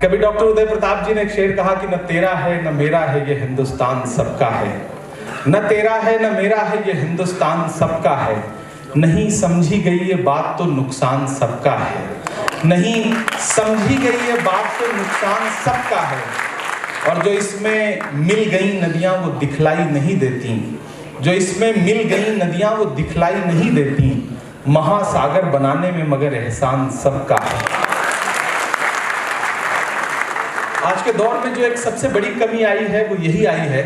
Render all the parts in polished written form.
कभी डॉक्टर उदय प्रताप जी ने एक शेर कहा कि न तेरा है न मेरा है ये हिंदुस्तान सबका है, न तेरा है न मेरा है ये हिंदुस्तान सबका है, नहीं समझी गई ये बात तो नुकसान सबका है, नहीं समझी गई ये बात तो नुकसान सबका है। और जो इसमें मिल गई नदियां वो दिखलाई नहीं देती, जो इसमें मिल गई नदियां वो दिखलाई नहीं देती, महासागर बनाने में मगर एहसान सबका है। आज के दौर में जो एक सबसे बड़ी कमी आई है वो यही आई है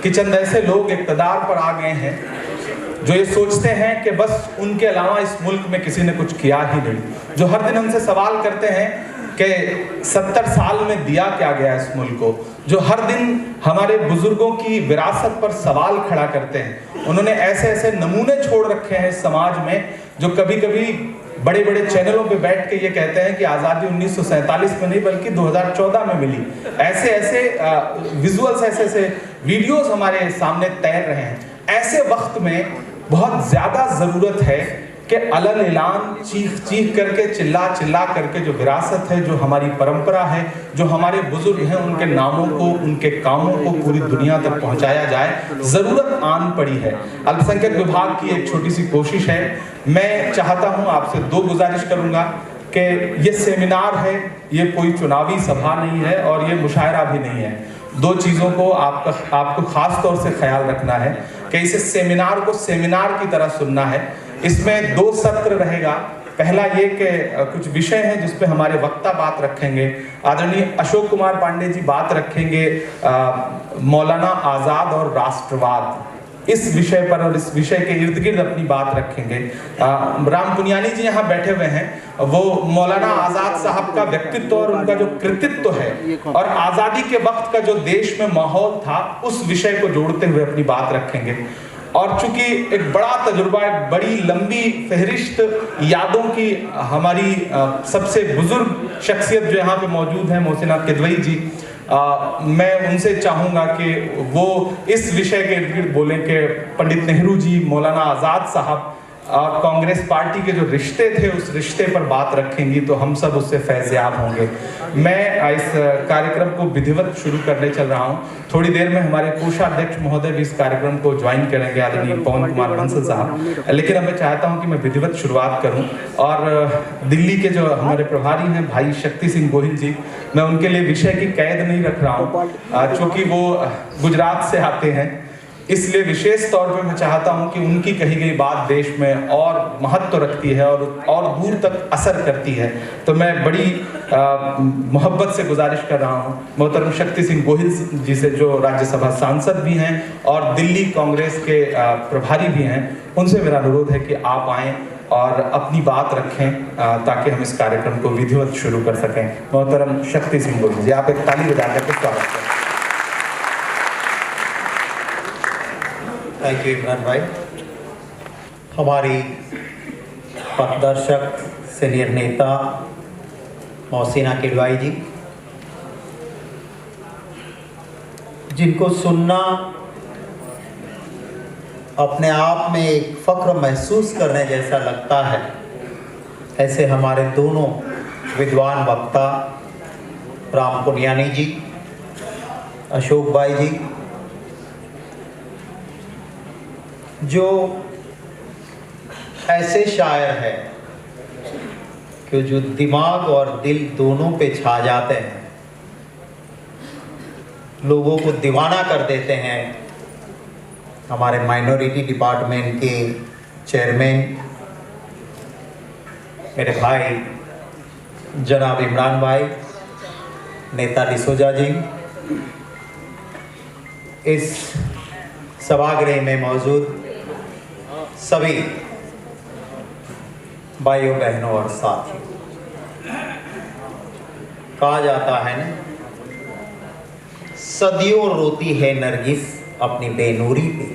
कि चंद ऐसे लोग इक़्तिदार पर आ गए हैं जो ये सोचते हैं कि बस उनके अलावा इस मुल्क में किसी ने कुछ किया ही नहीं, जो हर दिन हमसे सवाल करते हैं कि 70 साल में दिया क्या गया इस मुल्क को, जो हर दिन हमारे बुजुर्गों की विरासत पर सवाल खड़ा करते हैं। उन्होंने ऐसे ऐसे नमूने छोड़ रखे हैं इस समाज में जो कभी कभी बड़े बड़े चैनलों पे बैठ के ये कहते हैं कि आज़ादी 1947 में नहीं बल्कि 2014 में मिली। ऐसे ऐसे विजुअल्स, ऐसे ऐसे वीडियोस हमारे सामने तैर रहे हैं। ऐसे वक्त में बहुत ज़्यादा ज़रूरत है कि अलग ऐलान चीख चीख करके चिल्ला चिल्ला करके जो विरासत है, जो हमारी परंपरा है, जो हमारे बुजुर्ग हैं, उनके नामों को, उनके कामों को पूरी दुनिया तक पहुंचाया जाए। ज़रूरत आन पड़ी है। अल्पसंख्यक विभाग की एक छोटी सी कोशिश है। मैं चाहता हूं, आपसे दो गुजारिश करूंगा कि ये सेमिनार है, ये कोई चुनावी सभा नहीं है और ये मुशायरा भी नहीं है। दो चीज़ों को आपको खास तौर से ख्याल रखना है कि इस सेमिनार को सेमिनार की तरह सुनना है। इसमें 2 सत्र रहेगा। पहला ये कि कुछ विषय हैं जिस पे हमारे वक्ता बात रखेंगे। आदरणीय अशोक कुमार पांडे जी बात रखेंगे मौलाना आज़ाद और राष्ट्रवाद, इस विषय पर, और इस विषय के इर्द गिर्द अपनी बात रखेंगे। राम पुनियानी जी यहाँ बैठे हुए हैं, वो मौलाना आज़ाद साहब का व्यक्तित्व और उनका जो कृतित्व है और आज़ादी के वक्त का जो देश में माहौल था उस विषय को जोड़ते हुए अपनी बात रखेंगे। और चूंकि एक बड़ा तजुर्बा, एक बड़ी लंबी फहरिस्त यादों की हमारी सबसे बुजुर्ग शख्सियत जो यहाँ पे मौजूद है, मोहसिना किदवई जी, मैं उनसे चाहूँगा कि वो इस विषय के इर्द गिर्द बोलें कि पंडित नेहरू जी, मौलाना आज़ाद साहब और कांग्रेस पार्टी के जो रिश्ते थे उस रिश्ते पर बात रखेंगी तो हम सब उससे फैज़याब होंगे। मैं इस कार्यक्रम को विधिवत शुरू करने चल रहा हूं। थोड़ी देर में हमारे कोषाध्यक्ष महोदय भी इस कार्यक्रम को ज्वाइन करेंगे, आदरणीय पवन कुमार बंसल साहब। लेकिन अब मैं चाहता हूं कि मैं विधिवत शुरुआत करूं और दिल्ली के जो हमारे प्रभारी हैं भाई शक्ति सिंह गोहिल जी, मैं उनके लिए विषय की कैद नहीं रख रहा हूँ चूँकि वो गुजरात से आते हैं, इसलिए विशेष तौर पे मैं चाहता हूं कि उनकी कही गई बात देश में और महत्व रखती है और दूर तक असर करती है। तो मैं बड़ी मोहब्बत से गुजारिश कर रहा हूं मोहतरम शक्ति सिंह गोहिल जी से, जो राज्यसभा सांसद भी हैं और दिल्ली कांग्रेस के प्रभारी भी हैं, उनसे मेरा अनुरोध है कि आप आएँ और अपनी बात रखें ताकि हम इस कार्यक्रम को विधिवत शुरू कर सकें। मोहतरम शक्ति सिंह गोहिल जी, आप एक ताली बजा करके स्वागत करें। थैंक यू इमरान भाई। हमारी पथदर्शक सीनियर नेता मोहसिना किदवई जी, जिनको सुनना अपने आप में एक फ़ख्र महसूस करने जैसा लगता है, ऐसे हमारे दोनों विद्वान वक्ता राम पुनियानी जी, अशोक भाई जी, जो ऐसे शायर हैं कि जो दिमाग और दिल दोनों पे छा जाते हैं, लोगों को दीवाना कर देते हैं। हमारे माइनॉरिटी डिपार्टमेंट के चेयरमैन मेरे भाई जनाब इमरान भाई, नेता डिसोजा जी, इस सभागृह में मौजूद सभी भाइयों बहनों और साथियों, कहा जाता है ना, सदियों रोती है नरगिस अपनी बेनूरी पे,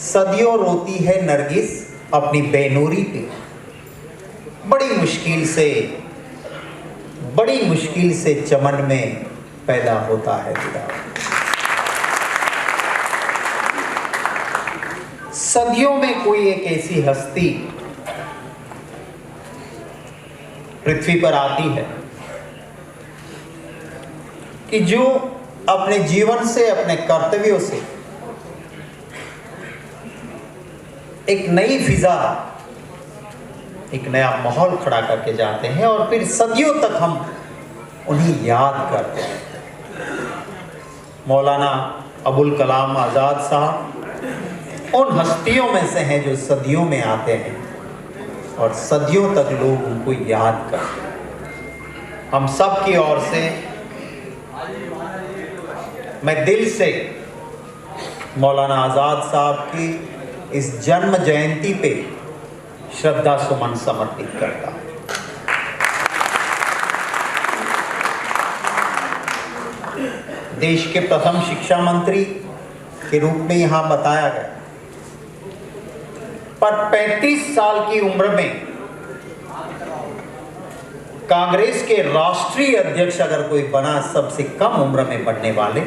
सदियों रोती है नरगिस अपनी बेनूरी पे, बड़ी मुश्किल से चमन में पैदा होता है दीदार। सदियों में कोई एक ऐसी हस्ती पृथ्वी पर आती है कि जो अपने जीवन से, अपने कर्तव्यों से एक नई फिजा, एक नया माहौल खड़ा करके जाते हैं और फिर सदियों तक हम उन्हें याद करते हैं। मौलाना अबुल कलाम आज़ाद साहब उन हस्तियों में से हैं जो सदियों में आते हैं और सदियों तक लोग उनको याद करते हैं। हम सब की ओर से मैं दिल से मौलाना आज़ाद साहब की इस जन्म जयंती पे श्रद्धा सुमन समर्पित करता हूं। देश के प्रथम शिक्षा मंत्री के रूप में यहां बताया गया, पर 35 साल की उम्र में कांग्रेस के राष्ट्रीय अध्यक्ष अगर कोई बना सबसे कम उम्र में बनने वाले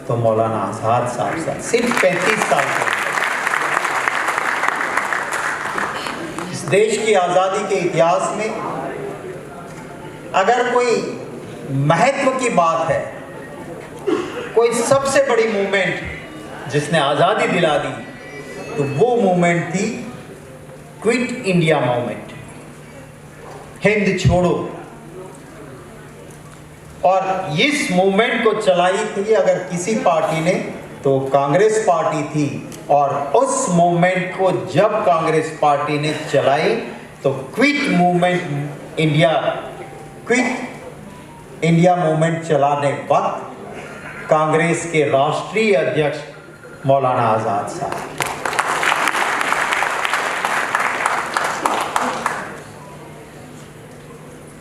तो मौलाना आज़ाद साहब सिर्फ 35 साल के। इस देश की आज़ादी के इतिहास में अगर कोई महत्व की बात है, कोई सबसे बड़ी मूवमेंट जिसने आज़ादी दिला दी, तो वो मूवमेंट थी क्विट इंडिया मूवमेंट, हिंद छोड़ो। और इस मूवमेंट को चलाई थी अगर किसी पार्टी ने तो कांग्रेस पार्टी थी, और उस मूवमेंट को जब कांग्रेस पार्टी ने चलाई तो क्विट इंडिया मूवमेंट चलाने वक्त कांग्रेस के राष्ट्रीय अध्यक्ष मौलाना आज़ाद साहब।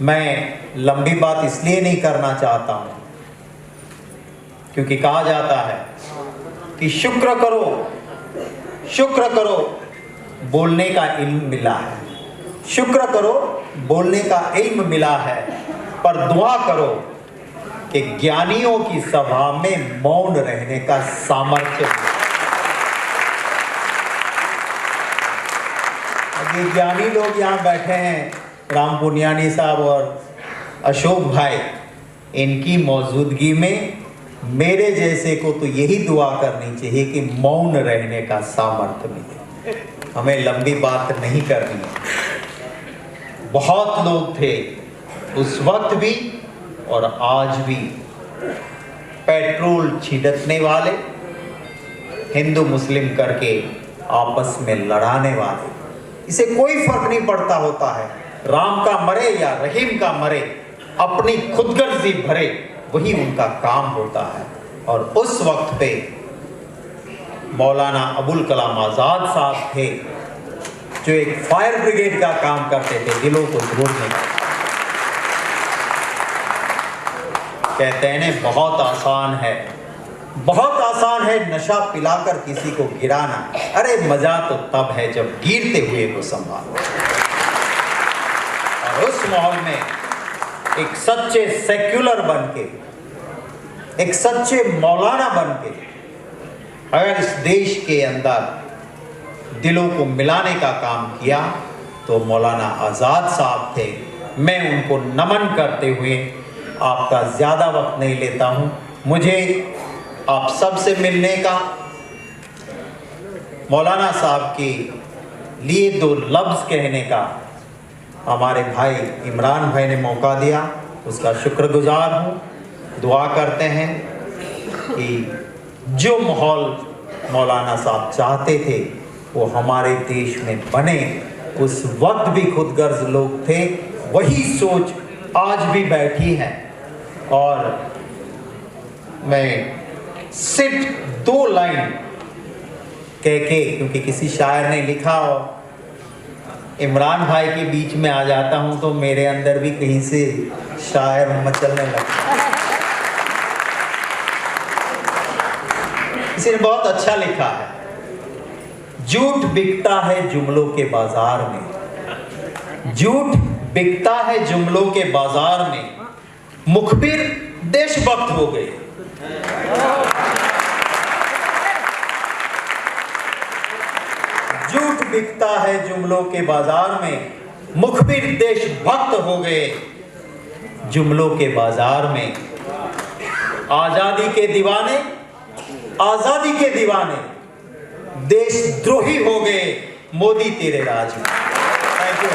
मैं लंबी बात इसलिए नहीं करना चाहता हूं क्योंकि कहा जाता है कि शुक्र करो बोलने का इल्म मिला है, शुक्र करो बोलने का इल्म मिला है, पर दुआ करो कि ज्ञानियों की सभा में मौन रहने का सामर्थ्य मिला। ये ज्ञानी लोग यहाँ बैठे हैं, राम पुनियानी साहब और अशोक भाई, इनकी मौजूदगी में मेरे जैसे को तो यही दुआ करनी चाहिए कि मौन रहने का सामर्थ्य मिले। हमें लंबी बात नहीं करनी है। बहुत लोग थे उस वक्त भी और आज भी पेट्रोल छिड़कने वाले, हिंदू मुस्लिम करके आपस में लड़ाने वाले, इसे कोई फर्क नहीं पड़ता होता है, राम का मरे या रहीम का मरे, अपनी खुदगर्जी भरे, वही उनका काम होता है। और उस वक्त पे मौलाना अबुल कलाम आज़ाद साहब थे जो एक फायर ब्रिगेड का काम करते थे, दिलों को जोड़ने का। कहते हैं ना, बहुत आसान है नशा पिलाकर किसी को गिराना, अरे मजा तो तब है जब गिरते हुए को संभालो। और उस माहौल में एक सच्चे सेक्युलर बनके, एक सच्चे मौलाना बनके अगर इस देश के अंदर दिलों को मिलाने का काम किया तो मौलाना आज़ाद साहब थे। मैं उनको नमन करते हुए आपका ज़्यादा वक्त नहीं लेता हूँ। मुझे आप सबसे मिलने का, मौलाना साहब के लिए दो लफ्ज़ कहने का हमारे भाई इमरान भाई ने मौका दिया, उसका शुक्रगुजार हूँ। दुआ करते हैं कि जो माहौल मौलाना साहब चाहते थे वो हमारे देश में बने। उस वक्त भी खुदगर्ज लोग थे, वही सोच आज भी बैठी है। और मैं सिर्फ 2 लाइन कह के, क्योंकि किसी शायर ने लिखा इमरान भाई के बीच में आ जाता हूं तो मेरे अंदर भी कहीं से शायर मचलने लगता है। इसने बहुत अच्छा लिखा है, झूठ बिकता है जुमलों के बाजार में, झूठ बिकता है जुमलों के बाजार में, मुखबिर देशभक्त हो गए। झूठ बिकता है जुमलों के बाजार में, मुखबिर देशभक्त हो गए। जुमलों के बाजार में आजादी के दीवाने, आजादी के दीवाने देशद्रोही हो गए मोदी तेरे राज में। Thank you.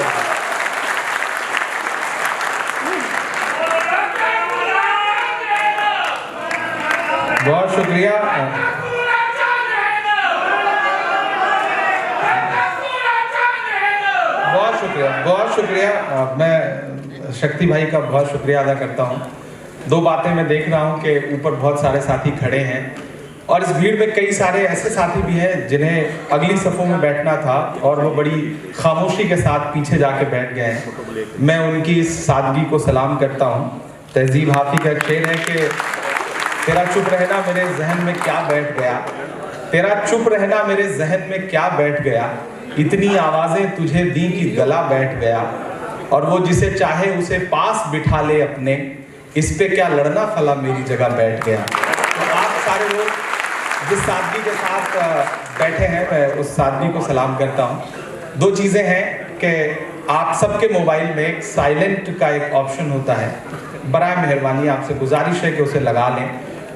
बहुत शुक्रिया। बहुत शुक्रिया। मैं शक्ति भाई का बहुत शुक्रिया अदा करता हूँ। 2 बातें मैं देख रहा हूँ कि ऊपर बहुत सारे साथी खड़े हैं और इस भीड़ में कई सारे ऐसे साथी भी हैं जिन्हें अगली सफ़ों में बैठना था और वो बड़ी खामोशी के साथ पीछे जाके बैठ गए हैं। मैं उनकी इस सादगी को सलाम करता हूँ। तहजीब हाफी का शेर है कि तेरा चुप रहना मेरे जहन में क्या बैठ गया, तेरा चुप रहना मेरे जहन में क्या बैठ गया, इतनी आवाज़ें तुझे दी कि गला बैठ गया, और वो जिसे चाहे उसे पास बिठा ले अपने, इस पे क्या लड़ना फला मेरी जगह बैठ गया। तो आप सारे लोग जिस सादगी के साथ बैठे हैं मैं उस सादगी को सलाम करता हूँ। 2 चीज़ें हैं कि आप सबके मोबाइल में एक साइलेंट का एक ऑप्शन होता है, बराए मेहरबानी आपसे गुजारिश है कि उसे लगा लें,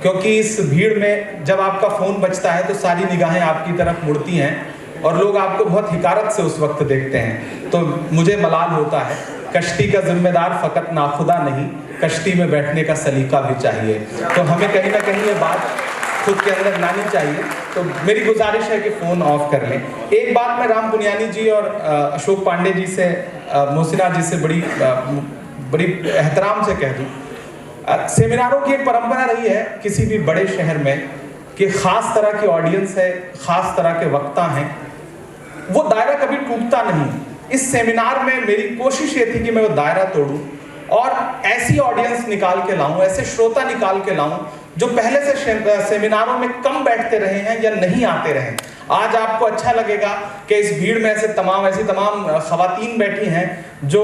क्योंकि इस भीड़ में जब आपका फ़ोन बजता है तो सारी निगाहें आपकी तरफ मुड़ती हैं और लोग आपको बहुत हिकारत से उस वक्त देखते हैं। तो मुझे मलाल होता है, कश्ती का जिम्मेदार फ़कत नाखुदा नहीं, कश्ती में बैठने का सलीका भी चाहिए। तो हमें कहीं ना कहीं ये बात खुद के अंदर लानी चाहिए। तो मेरी गुजारिश है कि फ़ोन ऑफ कर लें। एक बात मैं राम पुनियानी जी और अशोक पांडे जी से, मोहसिना जी से बड़ी एहतराम से कह दूँ, सेमिनारों की एक परंपरा रही है किसी भी बड़े शहर में कि ख़ास तरह की ऑडियंस है, ख़ास तरह के वक्ता हैं, वो दायरा कभी टूटता नहीं। इस सेमिनार में मेरी कोशिश ये थी कि मैं वो दायरा तोड़ूं और ऐसी ऑडियंस निकाल के लाऊं, ऐसे श्रोता निकाल के लाऊं जो पहले से सेमिनारों में कम बैठते रहे हैं या नहीं आते रहे। आज आपको अच्छा लगेगा कि इस भीड़ में ऐसी तमाम खवातीन बैठी हैं जो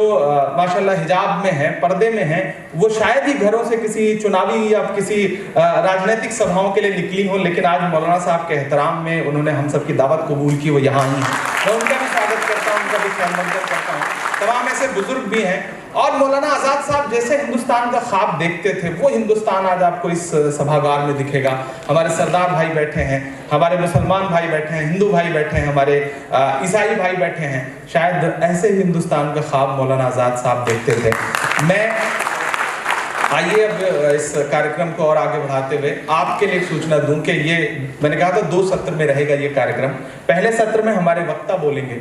माशाल्लाह हिजाब में हैं, पर्दे में हैं। वो शायद ही घरों से किसी चुनावी या किसी राजनीतिक सभाओं के लिए निकली हों, लेकिन आज मौलाना साहब के एहतराम में उन्होंने हम सब की दावत कबूल की, वो यहाँ आई हैं। मैं उनका भी स्वागत करता हूँ, उनका भी सम्मान करता हूँ। तमाम ऐसे बुजुर्ग भी हैं और मौलाना आज़ाद साहब जैसे हिंदुस्तान का ख्वाब देखते थे वो हिंदुस्तान आज आपको इस सभागार में दिखेगा। हमारे सरदार भाई बैठे हैं, हमारे मुसलमान भाई बैठे हैं, हिंदू भाई बैठे हैं, हमारे ईसाई भाई बैठे हैं। शायद ऐसे ही हिंदुस्तान का ख्वाब मौलाना आज़ाद साहब देखते थे। मैं आइए अब इस कार्यक्रम को और आगे बढ़ाते हुए आपके लिए सूचना दूं कि ये मैंने कहा था 2 सत्र में रहेगा ये कार्यक्रम। पहले सत्र में हमारे वक्ता बोलेंगे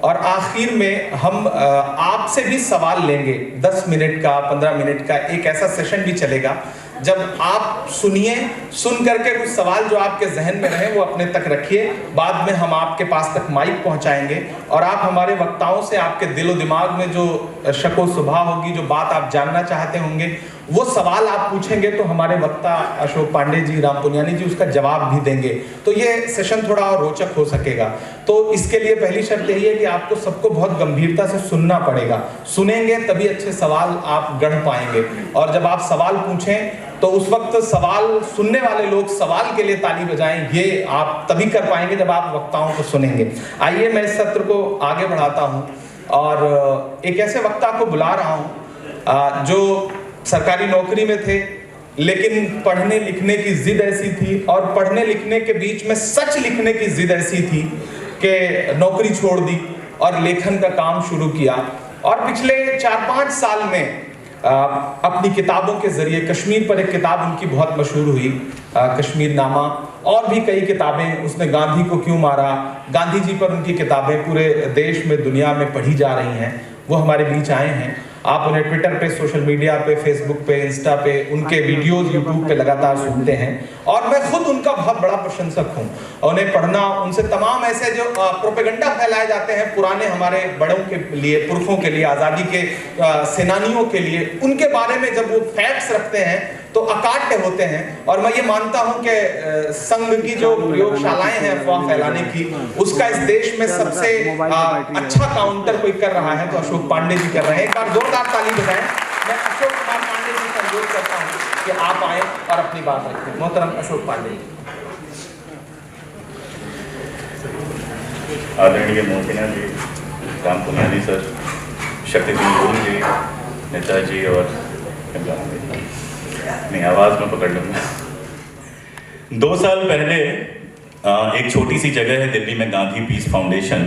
और आखिर में हम आपसे भी सवाल लेंगे। 10 मिनट का, 15 मिनट का एक ऐसा सेशन भी चलेगा जब आप सुनिए, सुन करके कुछ सवाल जो आपके जहन में रहे वो अपने तक रखिए। बाद में हम आपके पास तक माइक पहुंचाएंगे और आप हमारे वक्ताओं से आपके दिलो दिमाग में जो शको सुबह होगी, जो बात आप जानना चाहते होंगे, वो सवाल आप पूछेंगे तो हमारे वक्ता अशोक पांडे जी, राम पुनियानी जी उसका जवाब भी देंगे। तो ये सेशन थोड़ा और रोचक हो सकेगा। तो इसके लिए पहली शर्त यही है कि आपको सबको बहुत गंभीरता से सुनना पड़ेगा। सुनेंगे तभी अच्छे सवाल आप गढ़ पाएंगे। और जब आप सवाल पूछें तो उस वक्त सवाल सुनने वाले लोग सवाल के लिए ताली बजाएं, ये आप तभी कर पाएंगे जब आप वक्ताओं को सुनेंगे। आइए मैं इस सत्र को आगे बढ़ाता हूँ और एक ऐसे वक्ता को बुला रहा हूँ जो सरकारी नौकरी में थे, लेकिन पढ़ने लिखने की जिद ऐसी थी और पढ़ने लिखने के बीच में सच लिखने की जिद ऐसी थी कि नौकरी छोड़ दी और लेखन का काम शुरू किया। और पिछले 4-5 साल में अपनी किताबों के जरिए, कश्मीर पर एक किताब उनकी बहुत मशहूर हुई, कश्मीर नामा, और भी कई किताबें, उसने गांधी को क्यों मारा, गांधी जी पर उनकी किताबें पूरे देश में, दुनिया में पढ़ी जा रही हैं। वो हमारे बीच आए हैं आप उन्हें ट्विटर पे, सोशल मीडिया पे, फेसबुक पे, इंस्टा पे, उनके वीडियोस यूट्यूब पे लगातार सुनते हैं और मैं खुद उनका बहुत बड़ा प्रशंसक हूं। उन्हें पढ़ना, उनसे तमाम ऐसे जो प्रोपेगेंडा फैलाए जाते हैं पुराने हमारे बड़ों के लिए, पुरखों के लिए, आज़ादी के सेनानियों के लिए, उनके बारे में जब वो फैक्ट्स रखते हैं तो अकाट्य होते हैं। और मैं ये मानता हूं कि संघ की जो प्रयोगशालाएं हैं अफवाह फैलाने की, उसका इस देश में सबसे अच्छा काउंटर कोई कर रहा है तो अशोक पांडे जी कर रहे हैं। एक बार जोरदार ताली बजाएं। मैं अशोक कुमार पांडे जी से अनुरोध करता हूं कि आप आए और अपनी बात रखें। मोहतरम अशोक पांडे जी। आदरणीय मोहसिना जी, राम पुनियानी सर, शक्ति सिंह जी, नेताजी और नहीं, आवाज़ में पकड़ लूँगा। 2 साल पहले एक छोटी सी जगह है दिल्ली में, गांधी पीस फाउंडेशन,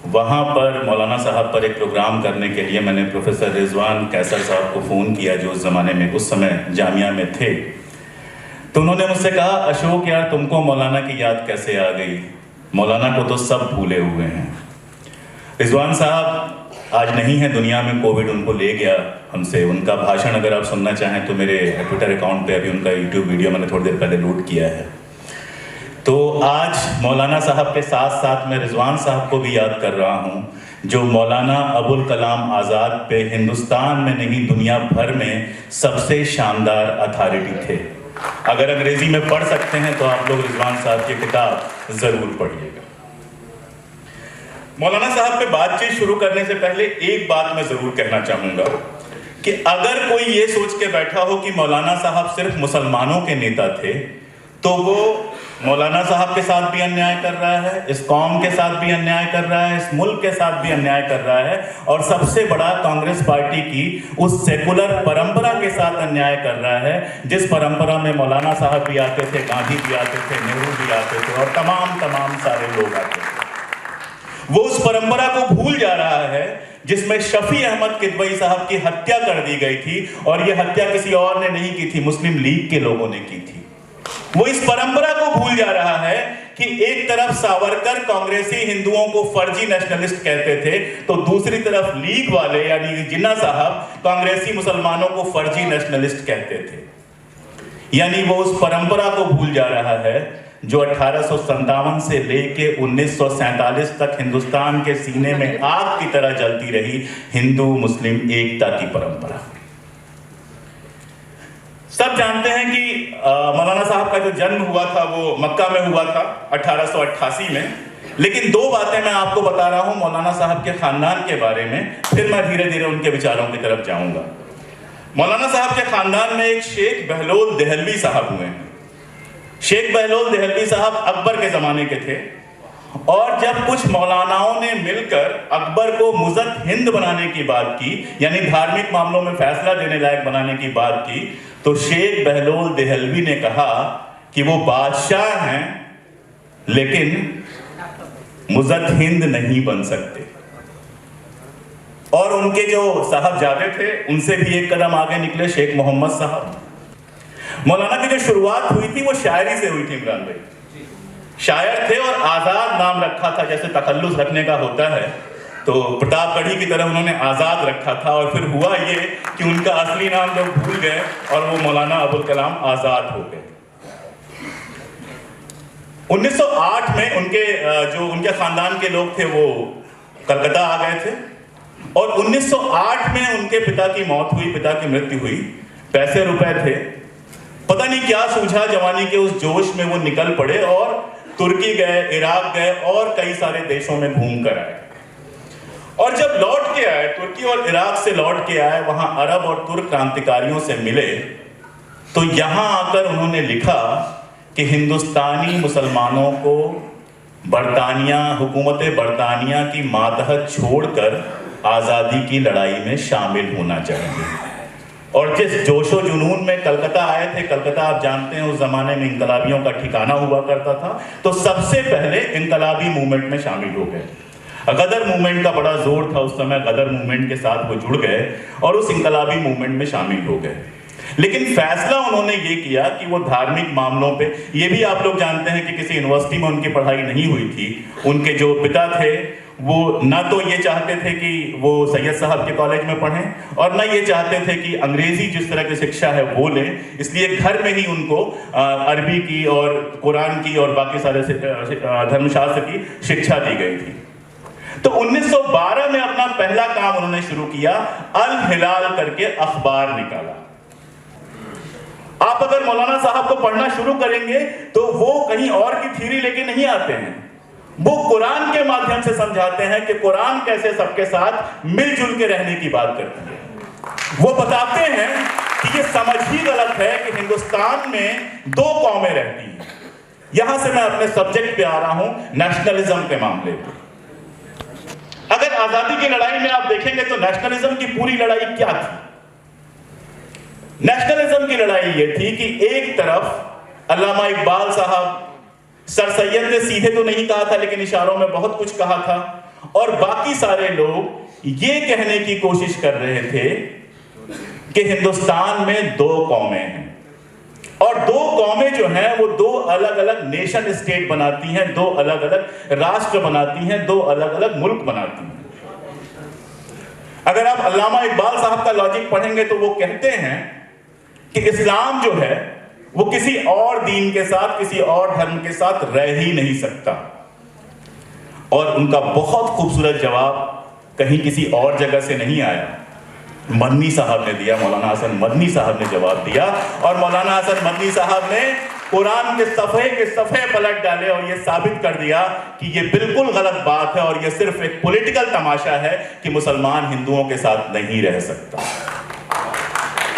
वहाँ पर मौलाना साहब पर एक प्रोग्राम करने के लिए मैंने प्रोफेसर रिजवान कैसर साहब को फ़ोन किया, जो उस ज़माने में, उस समय जामिया में थे। तो उन्होंने मुझसे कहा, अशोक यार तुमको मौलाना की याद कैसे आ गई? मौलाना को तो सब भूले हुए हैं। रिजवान साहब आज नहीं है दुनिया में, कोविड उनको ले गया हमसे। उनका भाषण अगर आप सुनना चाहें तो मेरे ट्विटर अकाउंट पे अभी उनका यूट्यूब वीडियो मैंने थोड़ी देर पहले लोड किया है। तो आज मौलाना साहब के साथ साथ मैं रिजवान साहब को भी याद कर रहा हूँ, जो मौलाना अबुल कलाम आज़ाद पे हिंदुस्तान में नहीं दुनिया भर में सबसे शानदार अथॉरिटी थे। अगर अंग्रेजी में पढ़ सकते हैं तो आप लोग रिजवान साहब की किताब ज़रूर पढ़िएगा। मौलाना साहब पे बातचीत शुरू करने से पहले एक बात मैं ज़रूर कहना चाहूँगा कि अगर कोई ये सोच के बैठा हो कि मौलाना साहब सिर्फ मुसलमानों के नेता थे, तो वो मौलाना साहब के साथ भी अन्याय कर रहा है, इस कौम के साथ भी अन्याय कर रहा है, इस मुल्क के साथ भी अन्याय कर रहा है, और सबसे बड़ा कांग्रेस पार्टी की उस सेकुलर परंपरा के साथ अन्याय कर रहा है, जिस परंपरा में मौलाना साहब भी आते थे, गांधी भी आते थे, नेहरू भी आते थे और तमाम सारे लोग आते थे। वो उस परंपरा को भूल जा रहा है जिसमें शफी अहमद किदवई साहब की हत्या कर दी गई थी, और ये हत्या किसी और ने नहीं की थी, मुस्लिम लीग के लोगों ने की थी। वो इस परंपरा को भूल जा रहा है कि एक तरफ सावरकर कांग्रेसी हिंदुओं को फर्जी नेशनलिस्ट कहते थे, तो दूसरी तरफ लीग वाले यानी जिन्ना साहब कांग्रेसी मुसलमानों को फर्जी नेशनलिस्ट कहते थे। यानी वो उस परंपरा को भूल जा रहा है जो 1857 से लेके 1947 तक हिंदुस्तान के सीने में आग की तरह जलती रही हिंदू मुस्लिम एकता की परंपरा। सब जानते हैं कि मौलाना साहब का जो जन्म हुआ था वो मक्का में हुआ था 1888 में। लेकिन 2 बातें मैं आपको बता रहा हूं मौलाना साहब के खानदान के बारे में, फिर मैं धीरे धीरे उनके विचारों की तरफ जाऊंगा। मौलाना साहब के खानदान में एक शेख बहलोल देहलवी साहब हुए हैं। शेख बहलोल देहलवी साहब अकबर के ज़माने के थे, और जब कुछ मौलानाओं ने मिलकर अकबर को मुज़त हिंद बनाने की बात की, यानी धार्मिक मामलों में फैसला देने लायक बनाने की बात की, तो शेख बहलोल देहलवी ने कहा कि वो बादशाह हैं लेकिन मुज़त हिंद नहीं बन सकते। और उनके जो साहबजादे थे उनसे भी एक कदम आगे निकले शेख मोहम्मद साहब। मौलाना की जो शुरुआत हुई थी वो शायरी से हुई थी। इमरान भाई शायर थे और आज़ाद नाम रखा था, जैसे तखल्लुस रखने का होता है, तो प्रतापगढ़ी की तरह उन्होंने आज़ाद रखा था। और फिर हुआ ये कि उनका असली नाम लोग भूल गए और वो मौलाना अबुल कलाम आज़ाद हो गए। 1908 में उनके खानदान के लोग थे वो कलकत्ता आ गए थे, और 1908 में उनके पिता की मौत हुई, पिता की मृत्यु हुई। पैसे रुपए थे, पता नहीं क्या सूझा, जवानी के उस जोश में वो निकल पड़े और तुर्की गए, इराक गए और कई सारे देशों में घूम कर आए। और जब लौट के आए, तुर्की और इराक से लौट के आए, वहां अरब और तुर्क क्रांतिकारियों से मिले, तो यहां आकर उन्होंने लिखा कि हिंदुस्तानी मुसलमानों को हुकूमत बरतानिया की मातहत छोड़कर आज़ादी की लड़ाई में शामिल होना चाहिए। और जिस जोशो जुनून में कलकत्ता आए थे, कलकत्ता आप जानते हैं उस जमाने में इनकलाबियों का ठिकाना हुआ करता था, तो सबसे पहले इनकलाबी मूवमेंट में शामिल हो गए। गदर मूवमेंट का बड़ा जोर था उस समय, गदर मूवमेंट के साथ वो जुड़ गए और उस इनकलाबी मूवमेंट में शामिल हो गए। लेकिन फैसला उन्होंने ये किया कि वो धार्मिक मामलों पे, ये भी आप लोग जानते हैं कि किसी यूनिवर्सिटी में उनकी पढ़ाई नहीं हुई थी। उनके जो पिता थे वो ना तो ये चाहते थे कि वो सैयद साहब के कॉलेज में पढ़ें और ना ये चाहते थे कि अंग्रेजी जिस तरह की शिक्षा है वो लें, इसलिए घर में ही उनको अरबी की और कुरान की और बाकी सारे धर्मशास्त्र की शिक्षा दी गई थी। तो 1912 में अपना पहला काम उन्होंने शुरू किया, अल हिलाल करके अखबार निकाला। आप अगर मौलाना साहब को पढ़ना शुरू करेंगे तो वो कहीं और की थ्योरी लेके नहीं आते हैं, वो कुरान के माध्यम से समझाते हैं कि कुरान कैसे सबके साथ मिलजुल के रहने की बात करती है। वो बताते हैं कि ये समझ ही गलत है कि हिंदुस्तान में दो कौमें रहती हैं। यहां से मैं अपने सब्जेक्ट पे आ रहा हूं, नेशनलिज्म के मामले पे। अगर आजादी की लड़ाई में आप देखेंगे तो नेशनलिज्म की पूरी लड़ाई क्या थी? नेशनलिज्म की लड़ाई यह थी कि एक तरफ अल्लामा इकबाल साहब, सर सैयद ने सीधे तो नहीं कहा था लेकिन इशारों में बहुत कुछ कहा था, और बाकी सारे लोग ये कहने की कोशिश कर रहे थे कि हिंदुस्तान में दो कौमें हैं और दो कौमें जो हैं वो दो अलग अलग नेशन स्टेट बनाती हैं, दो अलग अलग राष्ट्र बनाती हैं, दो अलग अलग मुल्क बनाती हैं। अगर आप अल्लामा इकबाल साहब का लॉजिक पढ़ेंगे तो वो कहते हैं कि इस्लाम जो है वो किसी और दीन के साथ, किसी और धर्म के साथ रह ही नहीं सकता। और उनका बहुत खूबसूरत जवाब कहीं किसी और जगह से नहीं आया, मदनी साहब ने दिया, मौलाना हसन मदनी साहब ने जवाब दिया। और मौलाना हसन मदनी साहब ने कुरान के सफ़े पलट डाले और यह साबित कर दिया कि यह बिल्कुल गलत बात है और यह सिर्फ एक पॉलिटिकल तमाशा है कि मुसलमान हिंदुओं के साथ नहीं रह सकता।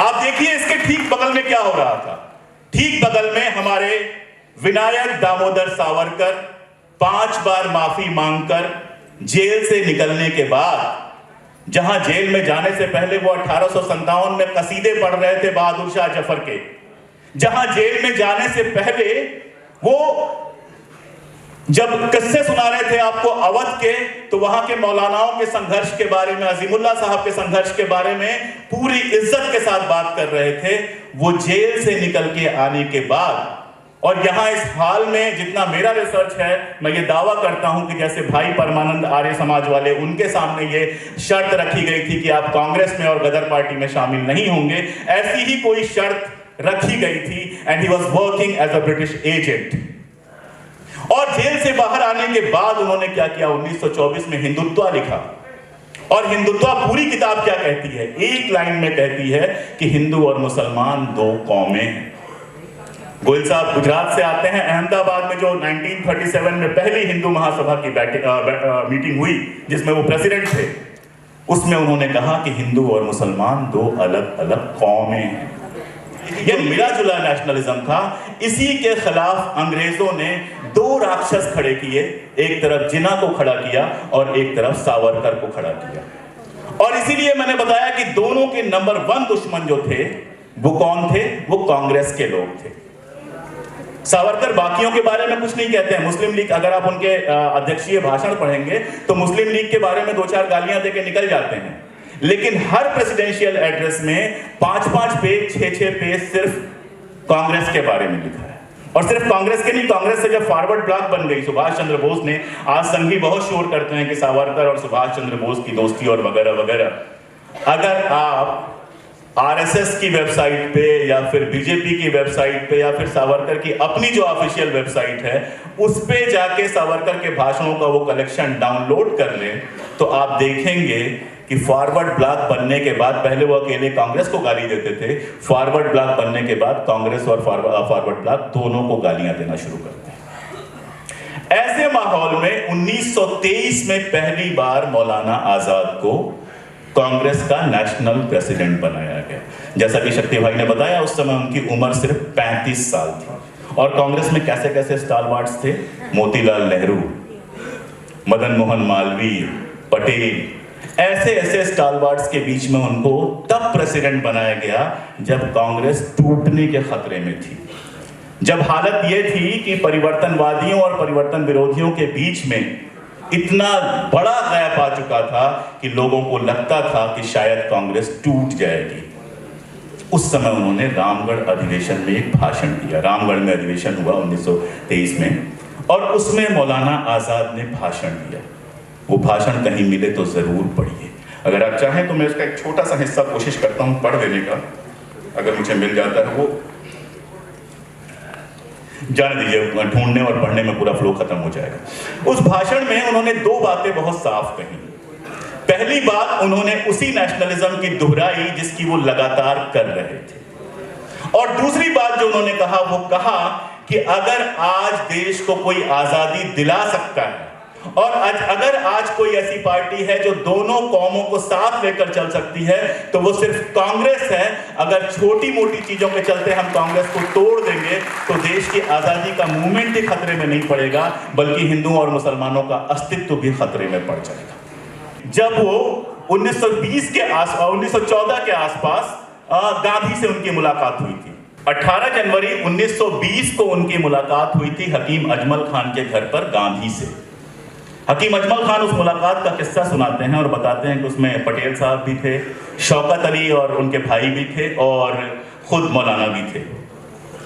आप देखिए इसके ठीक बगल में क्या हो रहा था। ठीक बगल में हमारे विनायक दामोदर सावरकर 5 बार माफी मांगकर जेल से निकलने के बाद, जहां जेल में जाने से पहले वो 1857 में कसीदे पढ़ रहे थे बहादुर शाह जफर के, जहां जेल में जाने से पहले वो जब किस्से सुना रहे थे आपको अवध के, तो वहां के मौलानाओं के संघर्ष के बारे में, अजीमुल्लाह साहब के संघर्ष के बारे में पूरी इज्जत के साथ बात कर रहे थे। वो जेल से निकल के आने के बाद, और यहां इस हाल में जितना मेरा रिसर्च है, मैं ये दावा करता हूं कि जैसे भाई परमानंद आर्य समाज वाले, उनके सामने ये शर्त रखी गई थी कि आप कांग्रेस में और गदर पार्टी में शामिल नहीं होंगे, ऐसी ही कोई शर्त रखी गई थी। And he was working as a British agent. और जेल से बाहर आने के बाद उन्होंने क्या किया, 1924 में हिंदुत्व लिखा। और हिंदुत्व पूरी किताब क्या कहती है? एक लाइन में कहती है कि हिंदू और मुसलमान दो कौमें हैं। गोयल साहब गुजरात से आते हैं। अहमदाबाद में जो 1937 में पहली हिंदू महासभा की मीटिंग हुई जिसमें वो प्रेसिडेंट थे, उसमें उन्होंने कहा कि हिंदू और मुसलमान दो अलग अलग कौमें हैं। ये मिला जुला नेशनलिज्म था। इसी के खिलाफ अंग्रेजों ने दो राक्षस खड़े किए, एक तरफ जिन्ना को खड़ा किया और एक तरफ सावरकर को खड़ा किया। और इसीलिए मैंने बताया कि दोनों के नंबर 1 दुश्मन जो थे वो कौन थे? वो कांग्रेस के लोग थे। सावरकर बाकियों के बारे में कुछ नहीं कहते हैं। मुस्लिम लीग, अगर आप उनके अध्यक्षीय भाषण पढ़ेंगे तो मुस्लिम लीग के बारे में 2-4 गालियां देके निकल जाते हैं, लेकिन हर प्रेसिडेंशियल एड्रेस में 5-5 पेज, 6-6 पेज सिर्फ कांग्रेस के बारे में लिखा है। और सिर्फ कांग्रेस के नहीं, कांग्रेस से जब फॉरवर्ड ब्लॉक बन गई सुभाष चंद्र बोस ने, आज संघी बहुत शोर करते हैं कि सावरकर और सुभाष चंद्र बोस की दोस्ती और वगैरह वगैरह। अगर आप आरएसएस की वेबसाइट पे या फिर बीजेपी की वेबसाइट पे या फिर सावरकर की अपनी जो ऑफिशियल वेबसाइट है उस पे जाके सावरकर के भाषणों का वो कलेक्शन डाउनलोड कर लें तो आप देखेंगे कि फॉरवर्ड ब्लॉक बनने के बाद, पहले वो अकेले कांग्रेस को गाली देते थे, फॉरवर्ड ब्लॉक बनने के बाद कांग्रेस और फॉरवर्ड ब्लॉक दोनों को गालियां देना शुरू करते हैं। ऐसे माहौल में 1923 में पहली बार मौलाना आजाद को कांग्रेस का नेशनल प्रेसिडेंट बनाया गया। जैसा कि शक्ति भाई ने बताया, उस समय उनकी उम्र सिर्फ 35 साल थी। और कांग्रेस में कैसे कैसे स्टारवार्ट्स थे? मोतीलाल नेहरू, मदन मोहन मालवीय, पटेल, ऐसे ऐसे स्टारवार्ट्स के बीच में उनको तब प्रेसिडेंट बनाया गया जब कांग्रेस टूटने के खतरे में थी, जब हालत यह थी कि परिवर्तनवादियों और परिवर्तन विरोधियों के बीच में इतना बड़ा गैप आ चुका था कि लोगों को लगता था कि शायद कांग्रेस टूट जाएगी। उस समय उन्होंने रामगढ़ अधिवेशन में एक भाषण दिया। रामगढ़ में अधिवेशन हुआ 1923 में, और उसमें मौलाना आज़ाद ने भाषण दिया। वो भाषण कहीं मिले तो ज़रूर पढ़िए। अगर आप चाहें तो मैं उसका एक छोटा सा हिस्सा कोशिश करता हूँ पढ़ देने का, अगर मुझे मिल जाता है। वो जाने दीजिए, ढूंढने और पढ़ने में पूरा फ्लो खत्म हो जाएगा। उस भाषण में उन्होंने दो बातें बहुत साफ कही। पहली बात, उन्होंने उसी नेशनलिज्म की दोहराई जिसकी वो लगातार कर रहे थे, और दूसरी बात जो उन्होंने कहा वो कहा कि अगर आज देश को कोई आजादी दिला सकता है, और अगर आज कोई ऐसी पार्टी है जो दोनों कौमों को साथ लेकर चल सकती है, तो वो सिर्फ कांग्रेस है। अगर छोटी मोटी चीजों के चलते हम कांग्रेस को तोड़ देंगे तो देश की आजादी का मूवमेंट ही खतरे में नहीं पड़ेगा, बल्कि हिंदुओं और मुसलमानों का अस्तित्व भी खतरे में पड़ जाएगा। जब वो 1920 के 1914 के आसपास गांधी से उनकी मुलाकात हुई थी। 18 जनवरी 1920 को उनकी मुलाकात हुई थी हकीम अजमल खान के घर पर गांधी से। हकीम अजमल खान उस मुलाकात का किस्सा सुनाते हैं और बताते हैं कि उसमें पटेल साहब भी थे, शौकत अली और उनके भाई भी थे, और खुद मौलाना भी थे।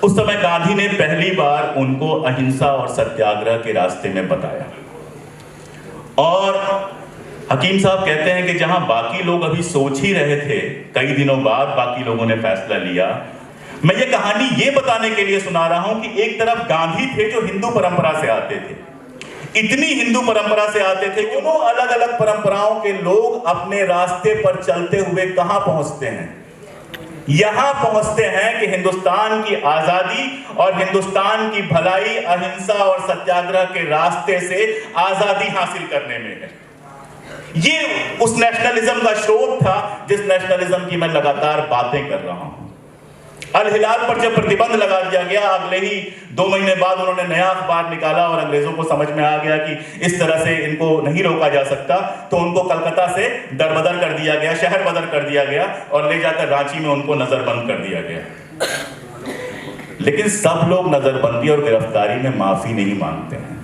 उस समय गांधी ने पहली बार उनको अहिंसा और सत्याग्रह के रास्ते में बताया। और हकीम साहब कहते हैं कि जहां बाकी लोग अभी सोच ही रहे थे, कई दिनों बाद बाकी लोगों ने फैसला लिया। मैं ये कहानी ये बताने के लिए सुना रहा हूं कि एक तरफ गांधी थे जो हिंदू परंपरा से आते थे, इतनी हिंदू परंपरा से आते थे कि वो अलग अलग परंपराओं के लोग अपने रास्ते पर चलते हुए कहां पहुंचते हैं, यहां पहुंचते हैं कि हिंदुस्तान की आजादी और हिंदुस्तान की भलाई अहिंसा और सत्याग्रह के रास्ते से आजादी हासिल करने में है। ये उस नेशनलिज्म का स्रोत था जिस नेशनलिज्म की मैं लगातार बातें कर रहा हूं। अल हिलाल पर जब प्रतिबंध लगा दिया गया, अगले ही 2 महीने बाद उन्होंने नया अखबार निकाला और अंग्रेजों को समझ में आ गया कि इस तरह से इनको नहीं रोका जा सकता, तो उनको कलकत्ता से दरबदर कर दिया गया, शहर बदर कर दिया गया, और ले जाकर रांची में उनको नजरबंद कर दिया गया। लेकिन सब लोग नजरबंदी और गिरफ्तारी में माफी नहीं मांगते हैं।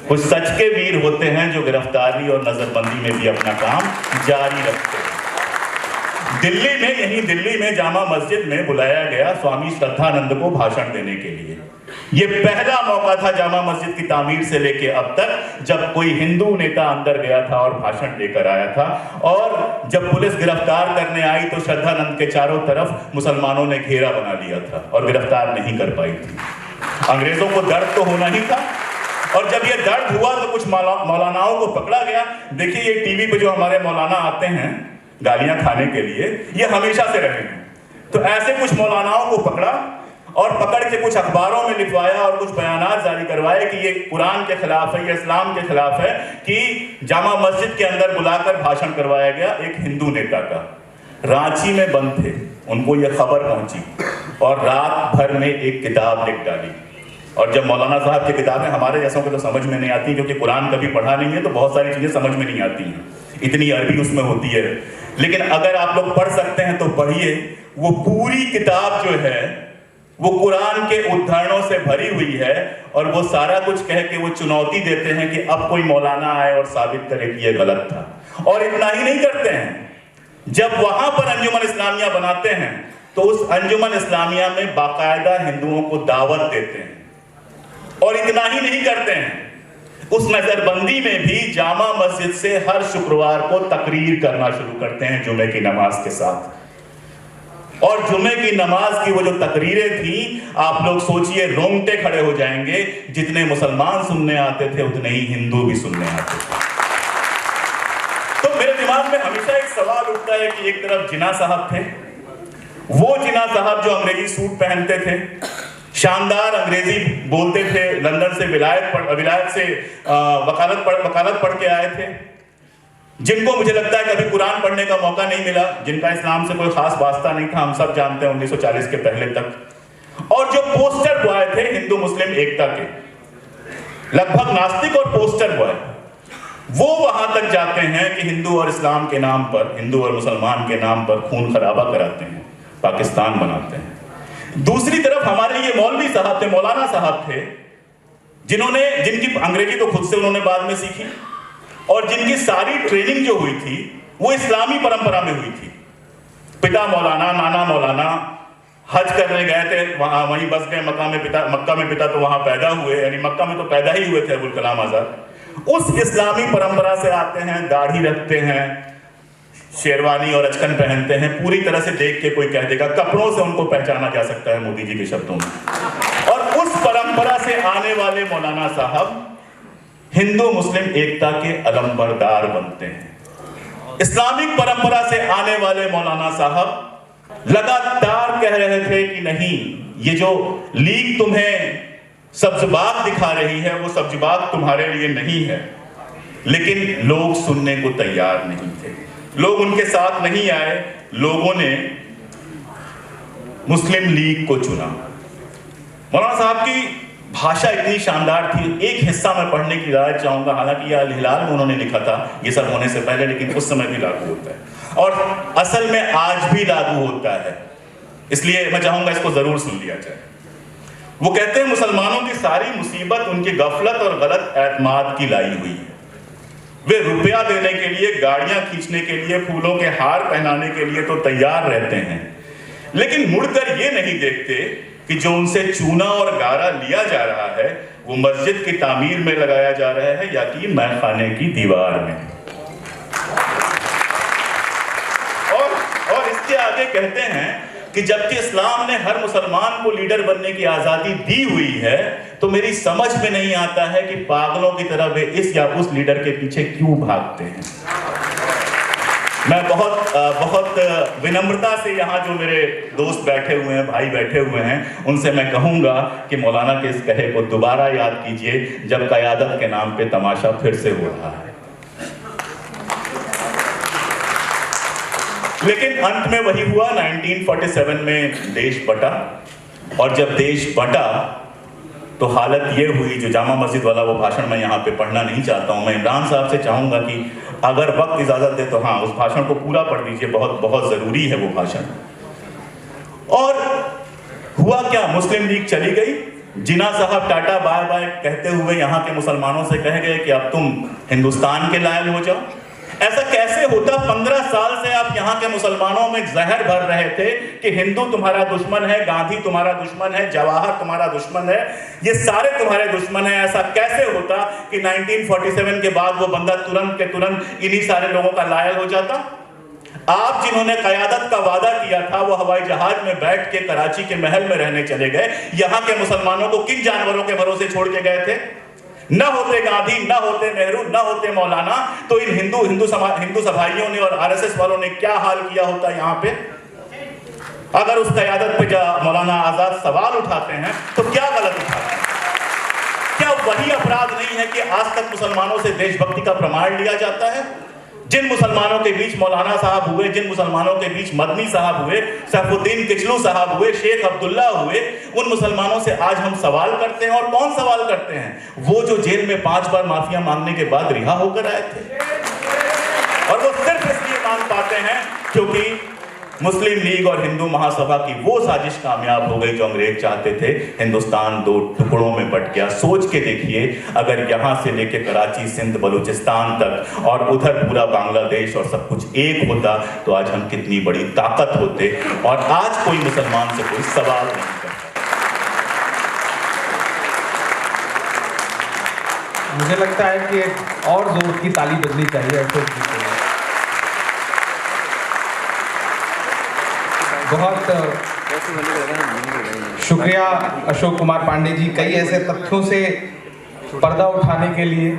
कुछ सच के वीर होते हैं जो गिरफ्तारी और नजरबंदी में भी अपना काम जारी रखते हैं। दिल्ली में जामा मस्जिद में बुलाया गया स्वामी श्रद्धानंद को भाषण देने के लिए। यह पहला मौका था जामा मस्जिद की तामीर से लेके अब तक जब कोई हिंदू नेता अंदर गया था और भाषण देकर आया था। और जब पुलिस गिरफ्तार करने आई तो श्रद्धानंद के चारों तरफ मुसलमानों ने घेरा बना लिया था और गिरफ्तार नहीं कर पाई थी। अंग्रेजों को दर्द तो होना ही था, और जब ये दर्द हुआ तो कुछ मौलानाओं को पकड़ा गया। देखिए, ये टीवी पे जो हमारे मौलाना आते हैं गालियां खाने के लिए, ये हमेशा से रहे हैं। तो ऐसे कुछ मौलानाओं को पकड़ा और पकड़ के कुछ अखबारों में लिखवाया और कुछ बयानात जारी करवाए कि ये कुरान के खिलाफ है, ये इस्लाम के खिलाफ है, कि जामा मस्जिद के अंदर बुलाकर भाषण करवाया गया एक हिंदू नेता का। रांची में बंद थे, उनको ये खबर पहुंची और रात भर में एक किताब लिख डाली। और जब मौलाना साहब की किताबें हमारे जैसों को तो समझ में नहीं आती, क्योंकि कुरान कभी पढ़ा नहीं है, तो बहुत सारी चीजें समझ में नहीं आती हैं, इतनी अरबी उसमें होती है। लेकिन अगर आप लोग पढ़ सकते हैं तो पढ़िए। वो पूरी किताब जो है वो कुरान के उद्धरणों से भरी हुई है, और वो सारा कुछ कह के वो चुनौती देते हैं कि अब कोई मौलाना आए और साबित करे कि ये गलत था। और इतना ही नहीं करते हैं, जब वहां पर अंजुमन इस्लामिया बनाते हैं तो उस अंजुमन इस्लामिया में बाकायदा हिंदुओं को दावत देते हैं। और इतना ही नहीं करते हैं, उस नजरबंदी में भी जामा मस्जिद से हर शुक्रवार को तकरीर करना शुरू करते हैं जुमे की नमाज के साथ। और जुमे की नमाज की वो जो तकरीरें थी, आप लोग सोचिए, रोंगटे खड़े हो जाएंगे। जितने मुसलमान सुनने आते थे उतने ही हिंदू भी सुनने आते थे। तो मेरे दिमाग में हमेशा एक सवाल उठता है कि एक तरफ जिन्ना साहब थे, वो जिन्ना साहब जो अंग्रेजी सूट पहनते थे, शानदार अंग्रेजी बोलते थे, लंदन से विलायत से वकालत पढ़ के आए थे, जिनको मुझे लगता है कभी कुरान पढ़ने का मौका नहीं मिला, जिनका इस्लाम से कोई खास वास्ता नहीं था, हम सब जानते हैं 1940 के पहले तक। और जो पोस्टर बॉय थे हिंदू मुस्लिम एकता के, लगभग नास्तिक और पोस्टर बॉय, वो वहां तक जाते हैं कि हिंदू और इस्लाम के नाम पर, हिंदू और मुसलमान के नाम पर खून खराबा कराते हैं, पाकिस्तान बनाते हैं। दूसरी तरफ हमारे ये मौलवी साहब थे, मौलाना साहब थे, जिनकी अंग्रेजी तो खुद से उन्होंने बाद में सीखी, और जिनकी सारी ट्रेनिंग जो हुई थी वो इस्लामी परंपरा में हुई थी। पिता मौलाना, नाना मौलाना हज करने गए थे, वहां वहीं बस गए मक्का में पिता तो वहां पैदा हुए, यानी मक्का में तो पैदा ही हुए थे अबुल कलाम आजाद। उस इस्लामी परंपरा से आते हैं, दाढ़ी रखते हैं, शेरवानी और अचकन पहनते हैं, पूरी तरह से देख के कोई कह देगा, कपड़ों से उनको पहचाना जा सकता है मोदी जी के शब्दों में। और उस परंपरा से आने वाले मौलाना साहब हिंदू मुस्लिम एकता के अलंबरदार बनते हैं। इस्लामिक परंपरा से आने वाले मौलाना साहब लगातार कह रहे थे कि नहीं, ये जो लीग तुम्हें सब्ज़बाग दिखा रही है वो सब्ज़बाग तुम्हारे लिए नहीं है। लेकिन लोग सुनने को तैयार नहीं थे, लोग उनके साथ नहीं आए। लोगों ने मुस्लिम लीग को चुना। मौलाना साहब की भाषा इतनी शानदार थी, एक हिस्सा मैं पढ़ने की राय चाहूंगा, हालांकि यह अल-हिलाल में उन्होंने लिखा था ये सब होने से पहले, लेकिन उस समय भी लागू होता है और असल में आज भी लागू होता है, इसलिए मैं चाहूंगा इसको जरूर सुन लिया जाए। वो कहते हैं, मुसलमानों की सारी मुसीबत उनकी गफलत और गलत एतमाद की लाई हुई है। वे रुपया देने के लिए, गाड़ियां खींचने के लिए, फूलों के हार पहनाने के लिए तो तैयार रहते हैं, लेकिन मुड़कर ये नहीं देखते कि जो उनसे चूना और गारा लिया जा रहा है वो मस्जिद की तामीर में लगाया जा रहा है या कि मैखाने की दीवार में। और इसके आगे कहते हैं कि जबकि इस्लाम ने हर मुसलमान को लीडर बनने की आजादी दी हुई है, तो मेरी समझ में नहीं आता है कि पागलों की तरह वे इस या उस लीडर के पीछे क्यों भागते हैं। मैं बहुत विनम्रता से यहाँ जो मेरे दोस्त बैठे हुए हैं, भाई बैठे हुए हैं, उनसे मैं कहूँगा कि मौलाना के इस कहे को दोबारा याद कीजिए जब क़यादत के नाम पे तमाशा फिर से हो रहा है। लेकिन अंत में वही हुआ, 1947 में देश बटा, और जब देश बटा तो हालत ये हुई, जो जामा मस्जिद वाला वो भाषण मैं यहाँ पे पढ़ना नहीं चाहता हूँ। मैं इमरान साहब से चाहूँगा कि अगर वक्त इजाज़त दे तो हाँ, उस भाषण को पूरा पढ़ लीजिए, बहुत बहुत ज़रूरी है वो भाषण। और हुआ क्या, मुस्लिम लीग चली गई। जिना साहब टाटा बाय बाय कहते हुए यहाँ के मुसलमानों से कह गए कि अब तुम हिंदुस्तान के लायल हो जाओ। ऐसा कैसे होता? 15 साल से आप यहाँ के मुसलमानों में जहर भर रहे थे कि हिंदू तुम्हारा दुश्मन है, गांधी तुम्हारा दुश्मन है, जवाहर तुम्हारा दुश्मन है, ये सारे तुम्हारे दुश्मन है। ऐसा कैसे होता कि 1947 के बाद वो बंदा तुरंत के तुरंत इन्हीं सारे लोगों का लायल हो जाता? आप जिन्होंने क़यादत का वादा किया था वो हवाई जहाज में बैठ के कराची के महल में रहने चले गए। यहाँ के मुसलमानों को किन जानवरों के भरोसे छोड़ के गए थे? न होते गांधी, न होते नेहरू, न होते मौलाना, तो इन हिंदू सभाइयों ने और आरएसएस वालों ने क्या हाल किया होता यहाँ पे? अगर उस क़यादत पे मौलाना आजाद सवाल उठाते हैं तो क्या गलत उठाते हैं? क्या वही अपराध नहीं है कि आज तक मुसलमानों से देशभक्ति का प्रमाण लिया जाता है? जिन मुसलमानों के बीच मौलाना साहब हुए, जिन मुसलमानों के बीच मदनी साहब हुए, सैफुद्दीन किचलू साहब हुए, शेख अब्दुल्ला हुए, उन मुसलमानों से आज हम सवाल करते हैं। और कौन सवाल करते हैं? वो जो जेल में 5 बार माफिया मांगने के बाद रिहा होकर आए थे, और वो सिर्फ इसलिए मांग पाते हैं क्योंकि मुस्लिम लीग और हिंदू महासभा की वो साजिश कामयाब हो गई जो अंग्रेज चाहते थे। हिंदुस्तान 2 टुकड़ों में बट गया। सोच के देखिए, अगर यहाँ से लेके कराची, सिंध, बलूचिस्तान तक और उधर पूरा बांग्लादेश और सब कुछ एक होता तो आज हम कितनी बड़ी ताकत होते। और आज कोई मुसलमान से कोई सवाल नहीं करता। मुझे लगता है कि एक और जोर की ताली बजनी चाहिए अशोक जी को। बहुत शुक्रिया अशोक कुमार पांडे जी, कई ऐसे तथ्यों से पर्दा उठाने के लिए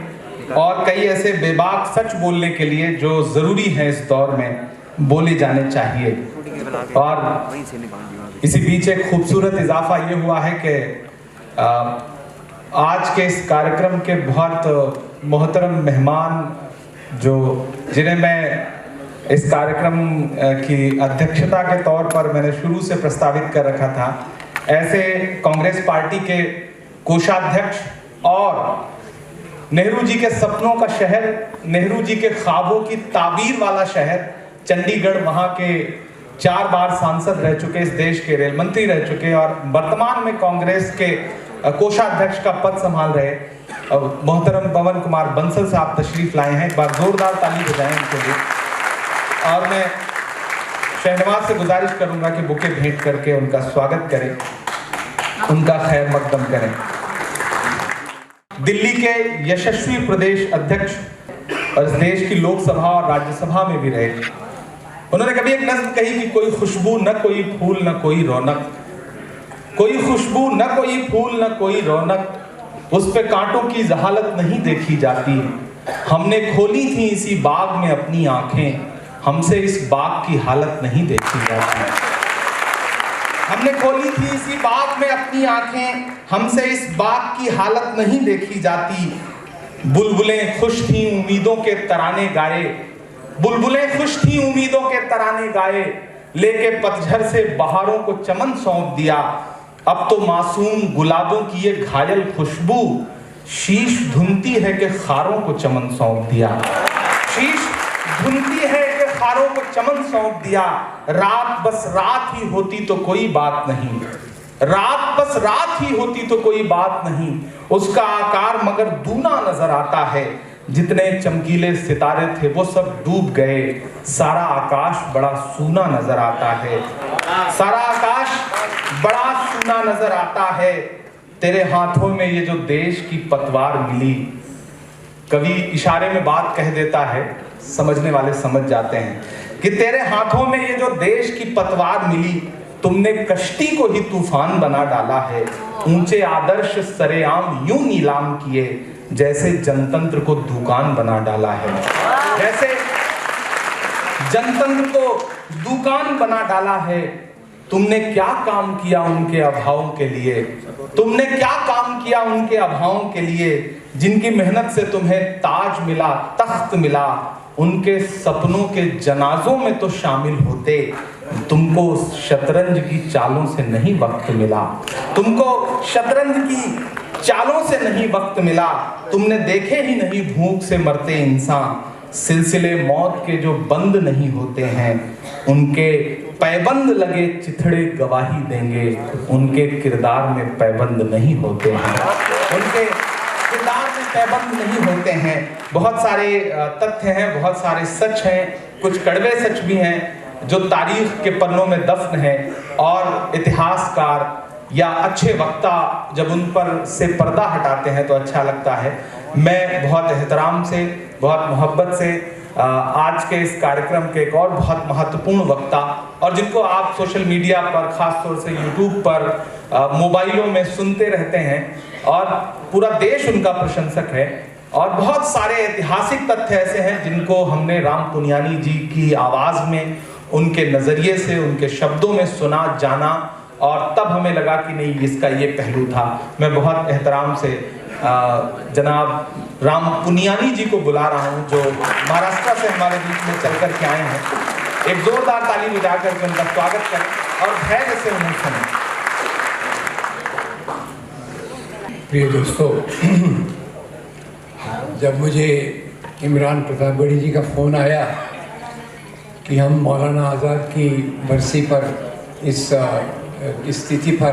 और कई ऐसे बेबाक सच बोलने के लिए जो ज़रूरी है इस दौर में बोले जाने चाहिए। और इसी बीच एक खूबसूरत इजाफा ये हुआ है कि आज के इस कार्यक्रम के बहुत मोहतरम मेहमान जिन्हें मैं इस कार्यक्रम की अध्यक्षता के तौर पर मैंने शुरू से प्रस्तावित कर रखा था, ऐसे कांग्रेस पार्टी के कोषाध्यक्ष और नेहरू जी के सपनों का शहर, नेहरू जी के ख्वाबों की ताबीर वाला शहर चंडीगढ़, वहाँ के 4 बार सांसद रह चुके, इस देश के रेल मंत्री रह चुके और वर्तमान में कांग्रेस के कोषाध्यक्ष का पद संभाल रहे मोहतरम पवन कुमार बंसल साहब तशरीफ लाए हैं। एक बार जोरदार ताली बजाएं उनके लिए। और मैं शहनवाज से गुजारिश करूंगा कि बुके भेंट करके उनका स्वागत करें, उनका खैर मकदम करें। दिल्ली के यशस्वी प्रदेश अध्यक्ष और इस देश की लोकसभा और राज्यसभा में भी रहे। उन्होंने कभी एक नज़्म कही कि कोई खुशबू न कोई फूल न कोई रौनक, कोई खुशबू न कोई फूल न कोई रौनक, उस पे कांटों की जहालत नहीं देखी जाती। हमने खोली थी इसी बाग में अपनी आंखें, हमसे इस बाग की हालत नहीं देखी जाती। हमने खोली थी इसी बाग में अपनी आंखें, हमसे इस बाग की हालत नहीं देखी जाती। बुलबुलें खुश थीं उम्मीदों के तराने गाए, बुलबुलें खुश थीं उम्मीदों के तराने गाए, लेके पतझड़ से बहारों को चमन सौंप दिया। अब तो मासूम गुलाबों की ये घायल खुशबू शीश धुनती है कि खारों को चमन सौंप दिया। शीश धुनती है कि खारों को चमन सौंप दिया। रात बस रात ही होती तो कोई बात नहीं, रात बस रात ही होती तो कोई बात नहीं, उसका आकार मगर दूना नजर आता है। जितने चमकीले सितारे थे वो सब डूब गए, सारा आकाश बड़ा सूना नजर आता है, सारा आकाश बड़ा सूना नजर आता है। तेरे हाथों में ये जो देश की पतवार मिली, कवि इशारे में बात कह देता है, समझने वाले समझ जाते हैं कि तेरे हाथों में ये जो देश की पतवार मिली, तुमने कश्ती को ही तूफान बना डाला है। ऊंचे आदर्श सरेआम यूं नीलाम किए, जैसे जनतंत्र को दुकान बना डाला है, जैसे जनतंत्र को दुकान बना डाला है। तुमने क्या काम किया उनके अभावों के लिए, तुमने क्या काम किया उनके अभावों के लिए, जिनकी मेहनत से तुम्हें ताज मिला, तख्त मिला। उनके सपनों के जनाजों में तो शामिल होते, तुमको शतरंज की चालों से नहीं वक्त मिला, तुमको शतरंज की चालों से नहीं वक्त मिला। तुमने देखे ही नहीं भूख से मरते इंसान, सिलसिले मौत के जो बंद नहीं होते हैं, उनके पैबंद लगे चिथड़े गवाही देंगे, उनके किरदार में पैबंद नहीं होते हैं, उनके किरदार में पैबंद नहीं होते हैं। बहुत सारे तथ्य हैं, बहुत सारे सच हैं, कुछ कड़वे सच भी हैं जो तारीख के पन्नों में दफन है, और इतिहासकार या अच्छे वक्ता जब उन पर से पर्दा हटाते हैं तो अच्छा लगता है। मैं बहुत एहतराम से, बहुत मोहब्बत से आज के इस कार्यक्रम के एक और बहुत महत्वपूर्ण वक्ता, और जिनको आप सोशल मीडिया पर, खास तौर से यूट्यूब पर, मोबाइलों में सुनते रहते हैं और पूरा देश उनका प्रशंसक है, और बहुत सारे ऐतिहासिक तथ्य ऐसे हैं जिनको हमने राम पुनियानी जी की आवाज़ में, उनके नज़रिए से, उनके शब्दों में सुना, जाना, और तब हमें लगा कि नहीं, इसका ये पहलू था। मैं बहुत एहतराम से जनाब राम पुनियानी जी को बुला रहा हूं, जो महाराष्ट्र से हमारे बीच में चल कर के आए हैं। एक जोरदार ताली बजा करके उनका स्वागत करें और धैर्य से उन्हें सुनें। प्रिय दोस्तों, जब मुझे इमरान प्रतापगढ़ी जी का फ़ोन आया कि हम मौलाना आज़ाद की बरसी पर इस स्थिति पर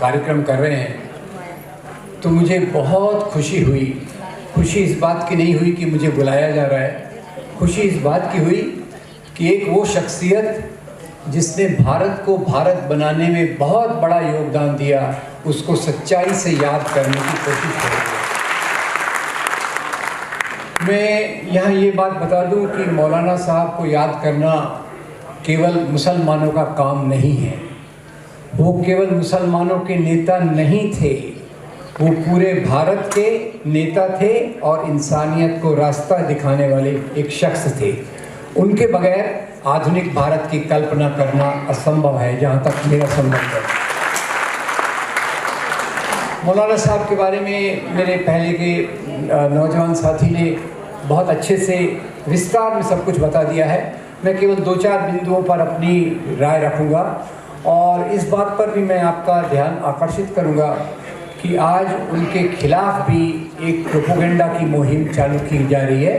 कार्यक्रम कर रहे हैं, तो मुझे बहुत खुशी हुई। खुशी इस बात की नहीं हुई कि मुझे बुलाया जा रहा है, खुशी इस बात की हुई कि एक वो शख्सियत जिसने भारत को भारत बनाने में बहुत बड़ा योगदान दिया, उसको सच्चाई से याद करने की कोशिश करेंगे। मैं यहाँ ये बात बता दूँ कि मौलाना साहब को याद करना केवल मुसलमानों का काम नहीं है। वो केवल मुसलमानों के नेता नहीं थे, वो पूरे भारत के नेता थे और इंसानियत को रास्ता दिखाने वाले एक शख्स थे। उनके बगैर आधुनिक भारत की कल्पना करना असंभव है, जहाँ तक मेरा संबंध है। मौलाना साहब के बारे में मेरे पहले के नौजवान साथी ने बहुत अच्छे से विस्तार में सब कुछ बता दिया है। मैं केवल 2-4 बिंदुओं पर अपनी राय रखूँगा, और इस बात पर भी मैं आपका ध्यान आकर्षित करूँगा कि आज उनके खिलाफ भी एक प्रोपेगेंडा की मुहिम चालू की जा रही है,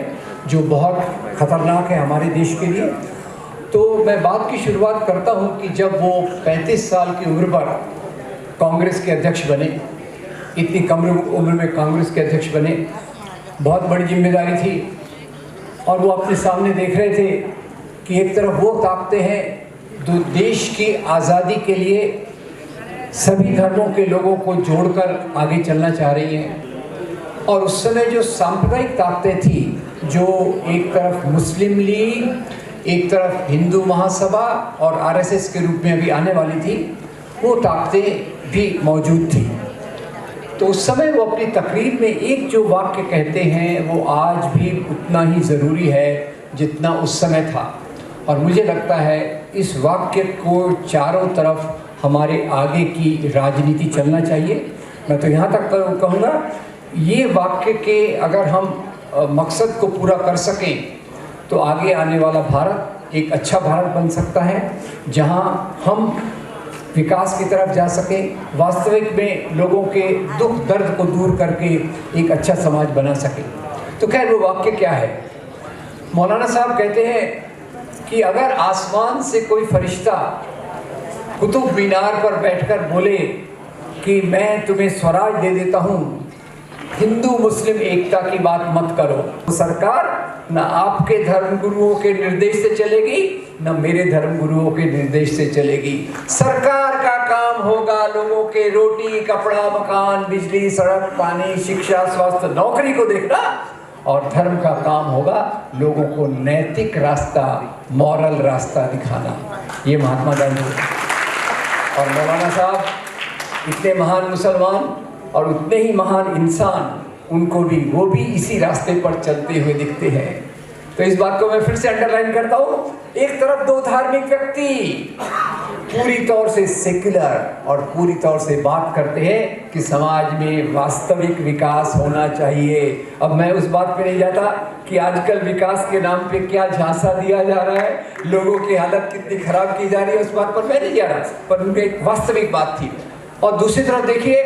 जो बहुत ख़तरनाक है हमारे देश के लिए। तो मैं बात की शुरुआत करता हूँ कि जब वो 35 साल की उम्र पर कांग्रेस के अध्यक्ष बने, इतनी कम उम्र में कांग्रेस के अध्यक्ष बने, बहुत बड़ी जिम्मेदारी थी, और वो अपने सामने देख रहे थे कि एक तरफ वो ताकतें हैं देश की आज़ादी के लिए सभी धर्मों के लोगों को जोड़कर आगे चलना चाह रही हैं। और उस समय जो सांप्रदायिक ताकतें थी, जो एक तरफ मुस्लिम लीग, एक तरफ हिंदू महासभा और आरएसएस के रूप में अभी आने वाली थी, वो ताकतें भी मौजूद थी। तो उस समय वो अपनी तकरीर में एक जो वाक्य कहते हैं वो आज भी उतना ही ज़रूरी है जितना उस समय था। और मुझे लगता है इस वाक्य को चारों तरफ हमारे आगे की राजनीति चलना चाहिए। मैं तो यहाँ तक कहूँगा, ये वाक्य के अगर हम मकसद को पूरा कर सकें तो आगे आने वाला भारत एक अच्छा भारत बन सकता है, जहाँ हम विकास की तरफ जा सकें, वास्तविक में लोगों के दुख दर्द को दूर करके एक अच्छा समाज बना सकें। तो खैर वो वाक्य क्या है? मौलाना साहब कहते हैं कि अगर आसमान से कोई फरिश्ता कुतुब मीनार पर बैठकर बोले कि मैं तुम्हें स्वराज दे देता हूँ, हिंदू मुस्लिम एकता की बात मत करो, तो सरकार न आपके धर्मगुरुओं के निर्देश से चलेगी, न मेरे धर्मगुरुओं के निर्देश से चलेगी। सरकार का काम होगा लोगों के रोटी कपड़ा मकान बिजली सड़क पानी शिक्षा स्वास्थ्य नौकरी को देखना, और धर्म का काम होगा लोगों को नैतिक रास्ता मॉरल रास्ता दिखाना। ये महात्मा गांधी और मौलाना साहब इतने महान मुसलमान और उतने ही महान इंसान, उनको भी वो भी इसी रास्ते पर चलते हुए दिखते हैं। तो इस बात को मैं फिर से अंडरलाइन करता हूँ। एक तरफ दो धार्मिक व्यक्ति पूरी तौर से सेक्युलर और पूरी तौर से बात करते हैं कि समाज में वास्तविक विकास होना चाहिए। अब मैं उस बात पे नहीं जाता कि आजकल विकास के नाम पे क्या झांसा दिया जा रहा है, लोगों की हालत कितनी खराब की जा रही है, उस बात पर मैं नहीं जा रहा, पर उनकी एक वास्तविक बात थी। और दूसरी तरफ देखिए,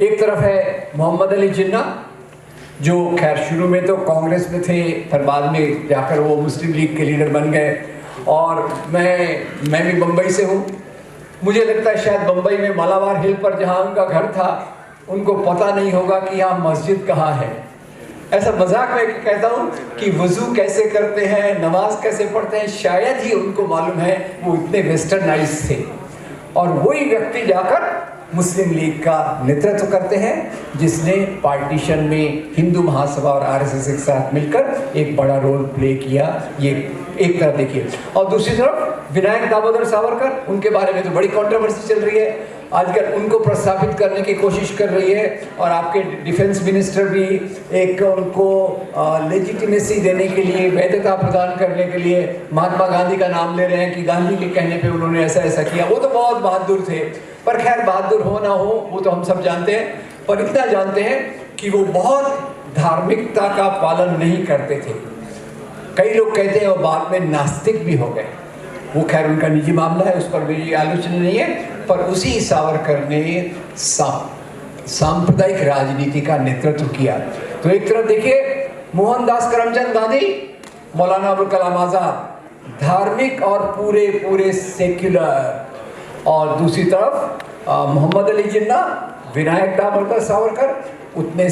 एक तरफ है मोहम्मद अली जिन्ना, जो खैर शुरू में तो कांग्रेस में थे, फिर बाद में जाकर वो मुस्लिम लीग के लीडर बन गए। और मैं भी बम्बई से हूँ। मुझे लगता है शायद बम्बई में मालाबार हिल पर जहाँ उनका घर था, उनको पता नहीं होगा कि यहाँ मस्जिद कहाँ है। ऐसा मजाक में कहता हूँ कि वज़ू कैसे करते हैं, नमाज कैसे पढ़ते हैं, शायद ही उनको मालूम है, वो इतने वेस्टर्नाइज थे। और वही व्यक्ति जाकर मुस्लिम लीग का नेतृत्व करते हैं, जिसने पार्टीशन में हिंदू महासभा और आरएसएस के साथ मिलकर एक बड़ा रोल प्ले किया। ये एक तरफ देखिए। और दूसरी तरफ विनायक दामोदर सावरकर, उनके बारे में तो बड़ी कंट्रोवर्सी चल रही है आजकल, उनको प्रस्थापित करने की कोशिश कर रही है। और आपके डिफेंस मिनिस्टर भी एक उनको लेजिटिमेसी देने के लिए, वैधता प्रदान करने के लिए महात्मा गांधी का नाम ले रहे हैं कि गांधी के कहने पे उन्होंने ऐसा ऐसा किया। वो तो बहुत बहादुर थे, पर खैर बहादुर हो ना हो वो तो हम सब जानते हैं। पर इतना जानते हैं कि वो बहुत धार्मिकता का पालन नहीं करते थे। कई लोग कहते हैं वो बाद में नास्तिक भी हो गए, वो खैर उनका निजी मामला है, उस पर मेरी आलोचना नहीं है। पर उसी सावरकर ने सांप्रदायिक राजनीति का नेतृत्व किया। तो एक तरफ देखिए मोहनदास करमचंद गांधी, मौलाना अबुल कलाम आज़ाद, धार्मिक और पूरे पूरे सेक्युलर। और दूसरी तरफ मोहम्मद अली जिन्ना, विनायक दामोदर सावरकर, उतने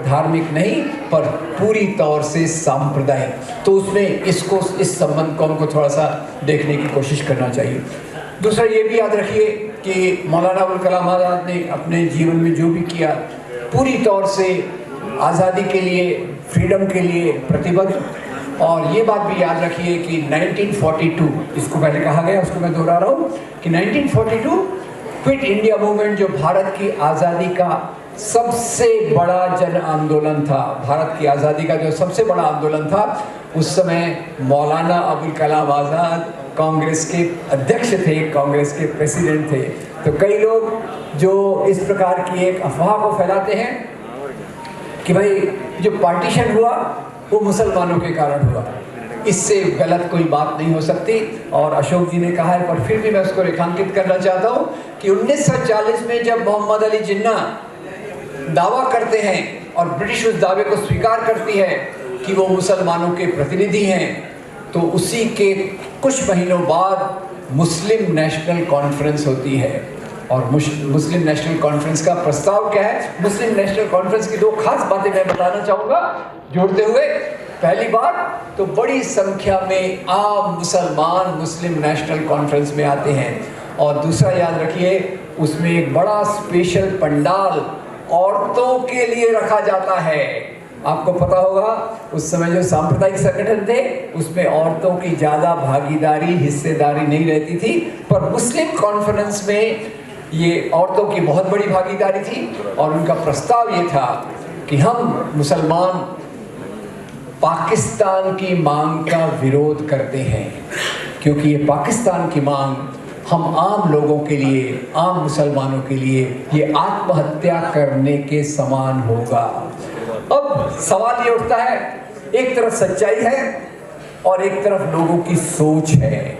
धार्मिक नहीं पर पूरी तौर से सांप्रदायिक। तो उसमें इस संबंध को हमको थोड़ा सा देखने की कोशिश करना चाहिए। दूसरा ये भी याद रखिए कि मौलाना अबुल कलाम आज़ाद ने अपने जीवन में जो भी किया, पूरी तौर से आज़ादी के लिए, फ्रीडम के लिए प्रतिबद्ध। और ये बात भी याद रखिए कि 1942, इसको पहले कहा गया, उसको मैं दोहरा रहा हूँ कि 1942 क्विट इंडिया मूवमेंट, जो भारत की आज़ादी का सबसे बड़ा जन आंदोलन था, भारत की आज़ादी का जो सबसे बड़ा आंदोलन था, उस समय मौलाना अबुल कलाम आज़ाद कांग्रेस के अध्यक्ष थे, कांग्रेस के प्रेसिडेंट थे। तो कई लोग जो इस प्रकार की एक अफवाह को फैलाते हैं कि भाई जो पार्टीशन हुआ वो मुसलमानों के कारण हुआ, इससे गलत कोई बात नहीं हो सकती। और अशोक जी ने कहा है, पर फिर भी मैं उसको रेखांकित करना चाहता हूँ कि 1940 में जब मोहम्मद अली जिन्ना दावा करते हैं और ब्रिटिश उस दावे को स्वीकार करती है कि वो मुसलमानों के प्रतिनिधि हैं, तो उसी के कुछ महीनों बाद मुस्लिम नेशनल कॉन्फ्रेंस होती है। और मुस्लिम नेशनल कॉन्फ्रेंस का प्रस्ताव क्या है? मुस्लिम नेशनल कॉन्फ्रेंस की दो खास बातें मैं बताना चाहूँगा जोड़ते हुए। पहली बात तो बड़ी संख्या में आम मुसलमान मुस्लिम नेशनल कॉन्फ्रेंस में आते हैं। और दूसरा याद रखिए, उसमें एक बड़ा स्पेशल पंडाल औरतों के लिए रखा जाता है। आपको पता होगा उस समय जो सांप्रदायिक संगठन थे उसमें औरतों की ज़्यादा भागीदारी, हिस्सेदारी नहीं रहती थी, पर मुस्लिम कॉन्फ्रेंस में ये औरतों की बहुत बड़ी भागीदारी थी। और उनका प्रस्ताव ये था कि हम मुसलमान पाकिस्तान की मांग का विरोध करते हैं, क्योंकि ये पाकिस्तान की मांग हम आम लोगों के लिए, आम मुसलमानों के लिए ये आत्महत्या करने के समान होगा। अब सवाल ये उठता है, एक तरफ सच्चाई है और एक तरफ लोगों की सोच है,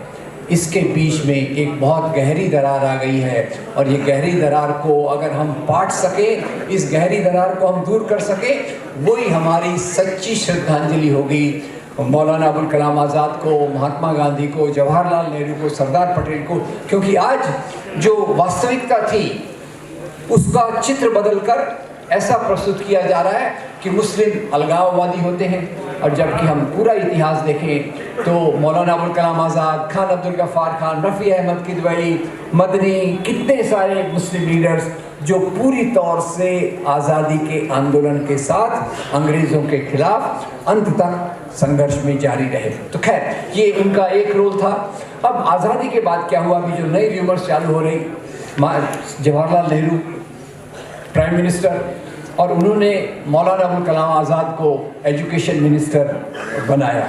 इसके बीच में एक बहुत गहरी दरार आ गई है। और ये गहरी दरार को अगर हम पाट सके, इस गहरी दरार को हम दूर कर सके, वही हमारी सच्ची श्रद्धांजलि होगी मौलाना अबुल कलाम आज़ाद को, महात्मा गांधी को, जवाहरलाल नेहरू को, सरदार पटेल को। क्योंकि आज जो वास्तविकता थी उसका चित्र बदलकर ऐसा प्रस्तुत किया जा रहा है कि मुस्लिम अलगाववादी होते हैं, और जबकि हम पूरा इतिहास देखें तो मौलाना अबुल कलाम आज़ाद, खान अब्दुल गफ्फार खान, रफ़ी अहमद किदवई, मदनी, कितने सारे मुस्लिम लीडर्स जो पूरी तौर से आज़ादी के आंदोलन के साथ अंग्रेज़ों के खिलाफ अंत तक संघर्ष में जारी रहे। तो खैर ये उनका एक रोल था। अब आज़ादी के बाद क्या हुआ, अभी जो नई र्यूमर्स चालू हो रही, जवाहरलाल नेहरू प्राइम मिनिस्टर, और उन्होंने मौलाना अबुल कलाम आज़ाद को एजुकेशन मिनिस्टर बनाया।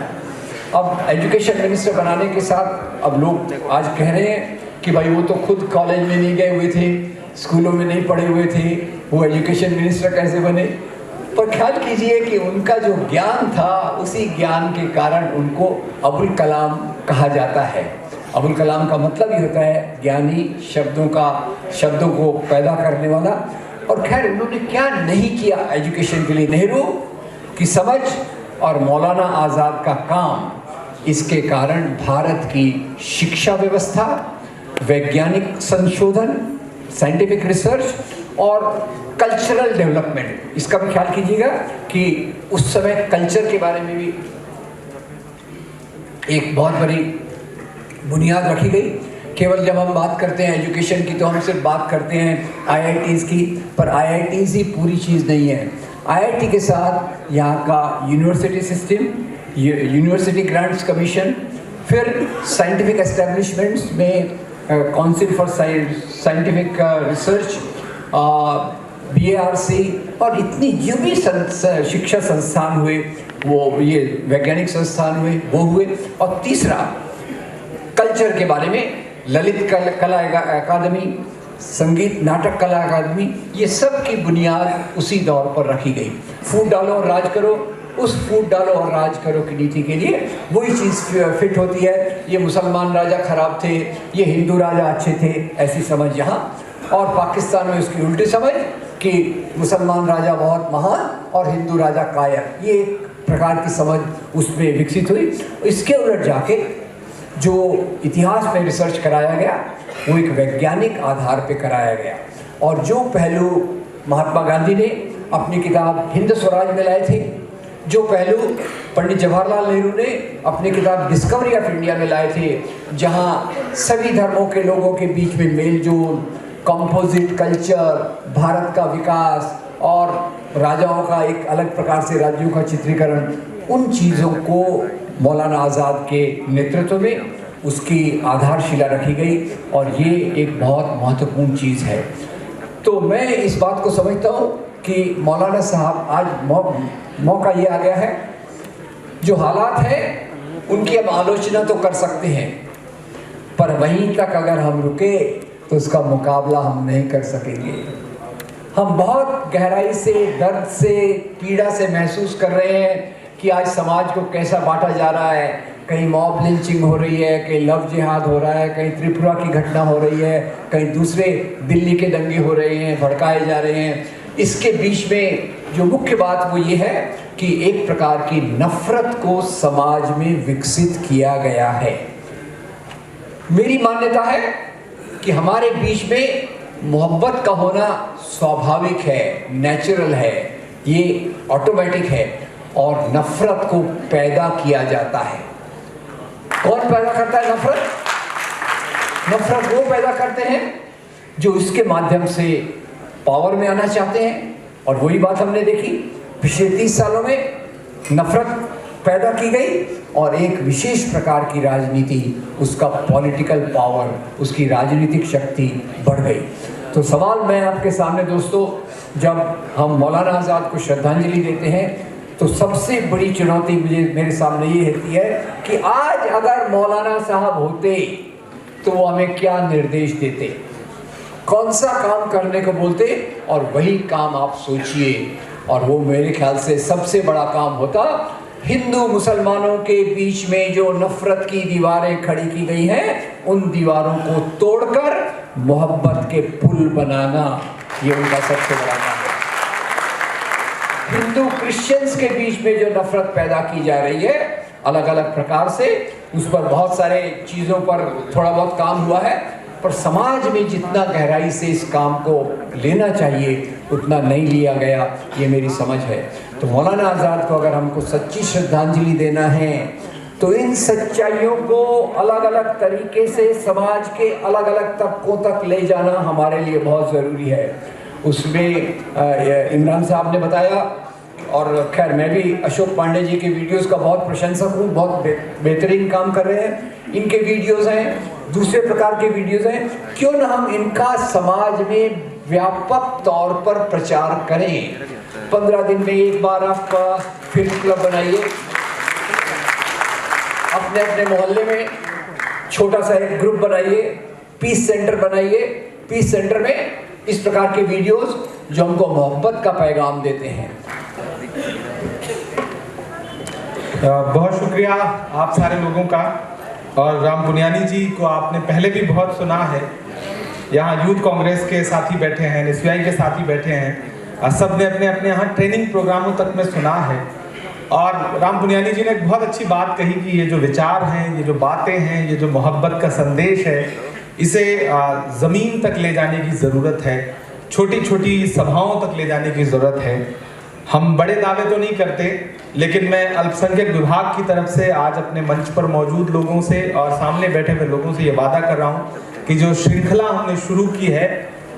अब एजुकेशन मिनिस्टर बनाने के साथ अब लोग आज कह रहे हैं कि भाई वो तो खुद कॉलेज में नहीं गए हुए थे, स्कूलों में नहीं पढ़े हुए थे, वो एजुकेशन मिनिस्टर कैसे बने। पर ख्याल कीजिए कि उनका जो ज्ञान था, उसी ज्ञान के कारण उनको अबुल कलाम कहा जाता है। अबुल कलाम का मतलब ही होता है ज्ञानी, शब्दों को पैदा करने वाला। और खैर उन्होंने क्या नहीं किया एजुकेशन के लिए, नेहरू की समझ और मौलाना आज़ाद का काम, इसके कारण भारत की शिक्षा व्यवस्था, वैज्ञानिक संशोधन, साइंटिफिक रिसर्च और कल्चरल डेवलपमेंट, इसका भी ख्याल कीजिएगा कि उस समय कल्चर के बारे में भी एक बहुत बड़ी बुनियाद रखी गई। केवल जब हम बात करते हैं एजुकेशन की तो हम सिर्फ बात करते हैं आईआईटीज़ की, पर आईआईटीज़ ही पूरी चीज़ नहीं है। आईआईटी के साथ यहाँ का university system, university grants commission, फिर साइंटिफिक एस्टेब्लिशमेंट्स में council for scientific research, BARC, और इतनी जो भी शिक्षा संस्थान हुए, वो ये वैज्ञानिक संस्थान हुए, वो हुए। और तीसरा कल्चर के बारे में ललित कला अकादमी, संगीत नाटक कला अकादमी, ये सब की बुनियाद उसी दौर पर रखी गई। फूट डालो और राज करो, उस फूट डालो और राज करो की नीति के लिए वही चीज़ फिट होती है। ये मुसलमान राजा खराब थे, ये हिंदू राजा अच्छे थे, ऐसी समझ यहाँ, और पाकिस्तान में उसकी उल्टी समझ कि मुसलमान राजा बहुत महान और हिंदू राजा कायर, ये एक प्रकार की समझ उसमें विकसित हुई। इसके उलट जाके जो इतिहास में रिसर्च कराया गया वो एक वैज्ञानिक आधार पे कराया गया। और जो पहलू महात्मा गांधी ने अपनी किताब हिंद स्वराज में लाए थे, जो पहलू पंडित जवाहरलाल नेहरू ने अपनी किताब डिस्कवरी ऑफ इंडिया में लाए थे, जहाँ सभी धर्मों के लोगों के बीच में मेल जोल, कंपोजिट कल्चर, भारत का विकास और राजाओं का एक अलग प्रकार से राज्यों का चित्रीकरण, उन चीज़ों को मौलाना आज़ाद के नेतृत्व में उसकी आधारशिला रखी गई। और ये एक बहुत महत्वपूर्ण चीज़ है। तो मैं इस बात को समझता हूँ कि मौलाना साहब आज मौका ये आ गया है, जो हालात हैं उनकी हम आलोचना तो कर सकते हैं, पर वहीं तक अगर हम रुके तो उसका मुकाबला हम नहीं कर सकेंगे। हम बहुत गहराई से, दर्द से, पीड़ा से महसूस कर रहे हैं कि आज समाज को कैसा बांटा जा रहा है। कहीं मॉब लिंचिंग हो रही है, कहीं लव जिहाद हो रहा है, कहीं त्रिपुरा की घटना हो रही है, कहीं दूसरे दिल्ली के दंगे हो रहे हैं, भड़काए जा रहे हैं। इसके बीच में जो मुख्य बात वो ये है कि एक प्रकार की नफरत को समाज में विकसित किया गया है। मेरी मान्यता है कि हमारे बीच में मोहब्बत का होना स्वाभाविक है, नेचुरल है, ये ऑटोमेटिक है। और नफरत को पैदा किया जाता है। कौन पैदा करता है नफरत? नफरत वो पैदा करते हैं जो इसके माध्यम से पावर में आना चाहते हैं। और वही बात हमने देखी पिछले 30 सालों में, नफरत पैदा की गई और एक विशेष प्रकार की राजनीति, उसका पॉलिटिकल पावर, उसकी राजनीतिक शक्ति बढ़ गई। तो सवाल मैं आपके सामने दोस्तों, जब हम मौलाना आज़ाद को श्रद्धांजलि देते हैं तो सबसे बड़ी चुनौती मेरे सामने ये रहती है कि आज अगर मौलाना साहब होते तो वो हमें क्या निर्देश देते, कौन सा काम करने को बोलते, और वही काम आप सोचिए। और वो मेरे ख्याल से सबसे बड़ा काम होता हिंदू मुसलमानों के बीच में जो नफरत की दीवारें खड़ी की गई हैं, उन दीवारों को तोड़कर मोहब्बत के पुल बनाना, ये उनका सबसे बड़ा काम है। हिंदू क्रिश्चियंस के बीच में जो नफरत पैदा की जा रही है अलग अलग प्रकार से, उस पर बहुत सारे चीज़ों पर थोड़ा बहुत काम हुआ है, पर समाज में जितना गहराई से इस काम को लेना चाहिए उतना नहीं लिया गया, ये मेरी समझ है। तो मौलाना आज़ाद को अगर हमको सच्ची श्रद्धांजलि देना है तो इन सच्चाइयों को अलग अलग तरीके से समाज के अलग अलग तबकों तक ले जाना हमारे लिए बहुत ज़रूरी है। उसमें इमरान साहब ने बताया, और खैर मैं भी अशोक पांडे जी के वीडियोस का बहुत प्रशंसक हूँ, बहुत बेहतरीन काम कर रहे हैं। इनके वीडियोस हैं, दूसरे प्रकार के वीडियोस हैं, क्यों ना हम इनका समाज में व्यापक तौर पर प्रचार करें। 15 दिन में एक बार आप फिल्म क्लब बनाइए, अपने अपने मोहल्ले में छोटा सा एक ग्रुप बनाइए, पीस सेंटर बनाइए, पीस सेंटर में इस प्रकार के वीडियोस जो हमको मोहब्बत का पैगाम देते हैं। बहुत शुक्रिया आप सारे लोगों का। और राम पुनियानी जी को आपने पहले भी बहुत सुना है, यहाँ यूथ कांग्रेस के साथी बैठे हैं, एसबीआई के साथी बैठे हैं, सब ने अपने अपने यहाँ ट्रेनिंग प्रोग्रामों तक में सुना है। और राम पुनियानी जी ने एक बहुत अच्छी बात कही कि ये जो विचार हैं, ये जो बातें हैं, ये जो मोहब्बत का संदेश है, इसे ज़मीन तक ले जाने की ज़रूरत है, छोटी छोटी सभाओं तक ले जाने की ज़रूरत है। हम बड़े दावे तो नहीं करते, लेकिन मैं अल्पसंख्यक विभाग की तरफ से आज अपने मंच पर मौजूद लोगों से और सामने बैठे हुए लोगों से ये वादा कर रहा हूँ कि जो श्रृंखला हमने शुरू की है,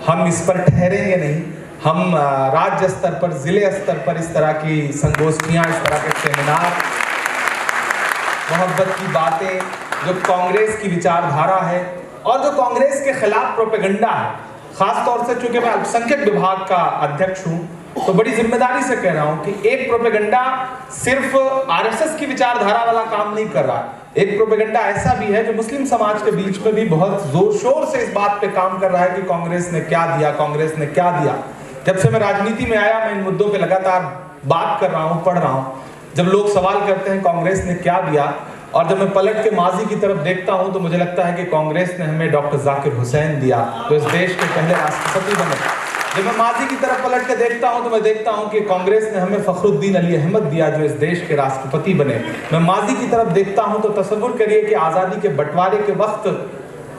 हम इस पर ठहरेंगे नहीं। हम राज्य स्तर पर, जिले स्तर पर इस तरह की संगोष्ठियाँ, इस तरह के सेमिनार, मोहब्बत की बातें, जो कांग्रेस की विचारधारा है और जो कांग्रेस के खिलाफ प्रोपेगेंडा है, खास तौर से चूंकि मैं अल्पसंख्यक विभाग का अध्यक्ष हूँ तो बड़ी जिम्मेदारी से कह रहा हूँ कि एक प्रोपेगेंडा सिर्फ आरएसएस की विचारधारा वाला काम नहीं कर रहा, एक प्रोपेगेंडा ऐसा भी है जो मुस्लिम समाज के बीच में भी बहुत जोर शोर से इस बात पे काम कर रहा है कि कांग्रेस ने क्या दिया, कांग्रेस ने क्या दिया। जब से मैं राजनीति में आया, मैं इन मुद्दों पे लगातार बात कर रहा हूँ, पढ़ रहा हूँ। जब लोग सवाल करते हैं कांग्रेस ने क्या दिया, और जब मैं पलट के माजी की तरफ देखता हूँ तो मुझे लगता है कि कांग्रेस ने हमें डॉक्टर जाकिर हुसैन दिया, जो इस देश के पहले राष्ट्रपति बने। जब मैं माजी की तरफ पलट के देखता हूं तो मैं देखता हूं कि कांग्रेस ने हमें फखरुद्दीन अली अहमद दिया, जो इस देश के राष्ट्रपति बने। मैं माजी की तरफ देखता हूं तो तसव्वुर करिए कि आज़ादी के बंटवारे के वक्त,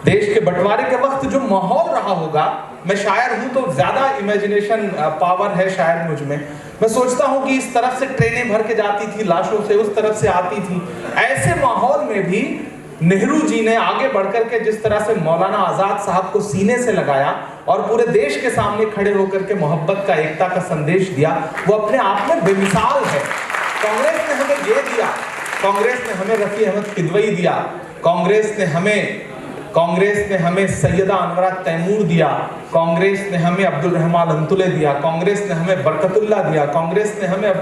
देश के बंटवारे के वक्त जो माहौल रहा होगा, मैं शायर हूं तो ज्यादा इमेजिनेशन पावर है शायद मुझ में। मैं सोचता हूं कि इस तरफ से ट्रेनें भर के जाती थी लाशों से, उस तरफ से आती थी। ऐसे माहौल में भी नेहरू जी ने आगे बढ़कर के जिस तरह से मौलाना आज़ाद साहब को सीने से लगाया और पूरे देश के सामने खड़े होकर के मोहब्बत का, एकता का संदेश दिया, वो अपने आप में बेमिसाल है। कांग्रेस ने हमें ये दिया, कांग्रेस ने हमें रफी अहमद किदवई दिया, कांग्रेस ने हमें सैयदा अनवरा तैमूर दिया, कांग्रेस ने हमें अब्दुल रहमान अंतुले दिया, कांग्रेस ने हमें बरकतुल्ला दिया, कांग्रेस ने हमें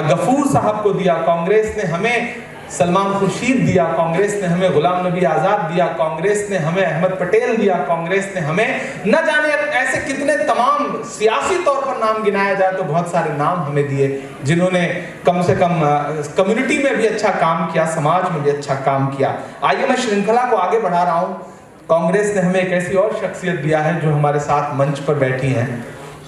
गफूर साहब को दिया, कांग्रेस ने हमें सलमान खुर्शीद दिया, कांग्रेस ने हमें गुलाम नबी आज़ाद दिया, कांग्रेस ने हमें अहमद पटेल दिया, कांग्रेस ने हमें न जाने ऐसे कितने तमाम, सियासी तौर पर नाम गिनाया जाए तो बहुत सारे नाम हमें दिए, जिन्होंने कम से कम कम्युनिटी में भी अच्छा काम किया, समाज में भी अच्छा काम किया। आइए मैं श्रृंखला को आगे बढ़ा रहा हूँ। कांग्रेस ने हमें एक ऐसी और शख्सियत दिया है जो हमारे साथ मंच पर बैठी हैं,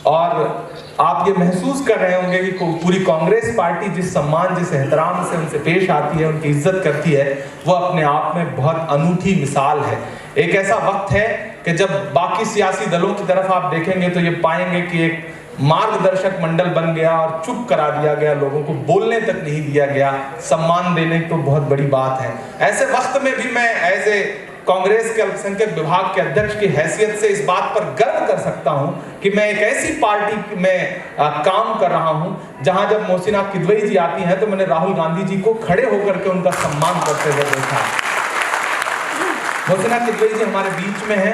और आप ये महसूस कर रहे होंगे कि पूरी कांग्रेस पार्टी जिस सम्मान, जिस एहतराम से उनसे पेश आती है, उनकी इज्जत करती है, वो अपने आप में बहुत अनूठी मिसाल है। एक ऐसा वक्त है कि जब बाकी सियासी दलों की तरफ आप देखेंगे तो ये पाएंगे कि एक मार्गदर्शक मंडल बन गया और चुप करा दिया गया, लोगों को बोलने तक नहीं दिया गया। सम्मान देने तो बहुत बड़ी बात है। ऐसे वक्त में भी मैं एज ए कांग्रेस के अल्पसंख्यक विभाग के अध्यक्ष की हैसियत से इस बात पर गर्व कर सकता हूं कि मैं एक ऐसी पार्टी में काम कर रहा हूं जहां जब मोहसिना किदवई जी आती हैं तो मैंने राहुल गांधी जी को खड़े होकर के उनका सम्मान करते हुए देखा। मोहसिना किदवई जी हमारे बीच में है,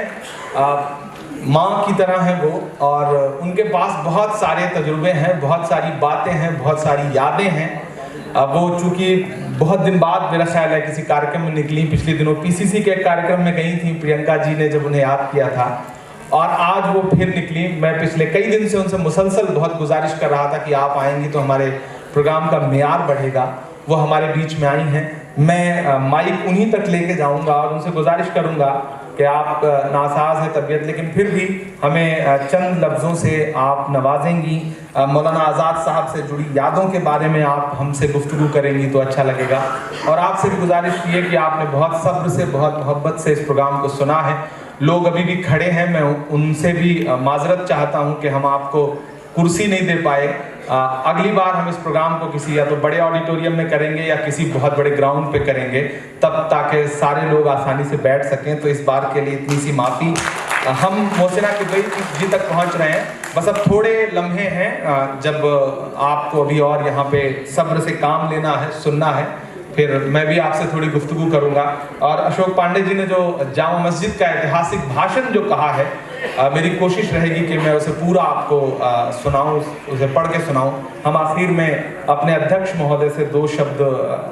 माँ की तरह है वो, और उनके पास बहुत सारे तजुर्बे हैं, बहुत सारी बातें हैं, बहुत सारी यादें हैं। वो चूंकि बहुत दिन बाद मेरा ख्याल है किसी कार्यक्रम में निकली, पिछले दिनों पीसीसी के एक कार्यक्रम में गई थी प्रियंका जी ने जब उन्हें याद किया था, और आज वो फिर निकली। मैं पिछले कई दिन से उनसे मुसलसल बहुत गुजारिश कर रहा था कि आप आएंगी तो हमारे प्रोग्राम का मेयार बढ़ेगा। वो हमारे बीच में आई हैं। मैं माइक उन्हीं तक लेके जाऊंगा और उनसे गुजारिश करूंगा कि आप नासाज है तबीयत, लेकिन फिर भी हमें चंद लफ्ज़ों से आप नवाजेंगी, मौलाना आज़ाद साहब से जुड़ी यादों के बारे में आप हमसे गुफ्तगू करेंगी तो अच्छा लगेगा। और आपसे भी गुजारिश की है कि आपने बहुत सब्र से, बहुत मोहब्बत से इस प्रोग्राम को सुना है। लोग अभी भी खड़े हैं, मैं उनसे भी माजरत चाहता हूँ कि हम आपको कुर्सी नहीं दे पाए। अगली बार हम इस प्रोग्राम को किसी या तो बड़े ऑडिटोरियम में करेंगे या किसी बहुत बड़े ग्राउंड पे करेंगे, तब ताकि सारे लोग आसानी से बैठ सकें। तो इस बार के लिए इतनी सी माफ़ी। हम मोहसिना किदवई जी तक पहुंच रहे हैं, बस अब थोड़े लम्हे हैं जब आपको अभी और यहाँ पे सब्र से काम लेना है, सुनना है, फिर मैं भी आपसे थोड़ी गुफ्तगू करूँगा। और अशोक पांडे जी ने जो जामा मस्जिद का ऐतिहासिक भाषण जो कहा है, मेरी कोशिश रहेगी कि मैं उसे पूरा आपको सुनाऊं, उसे पढ़ के सुनाऊं। हम आखिर में अपने अध्यक्ष महोदय से 2 शब्द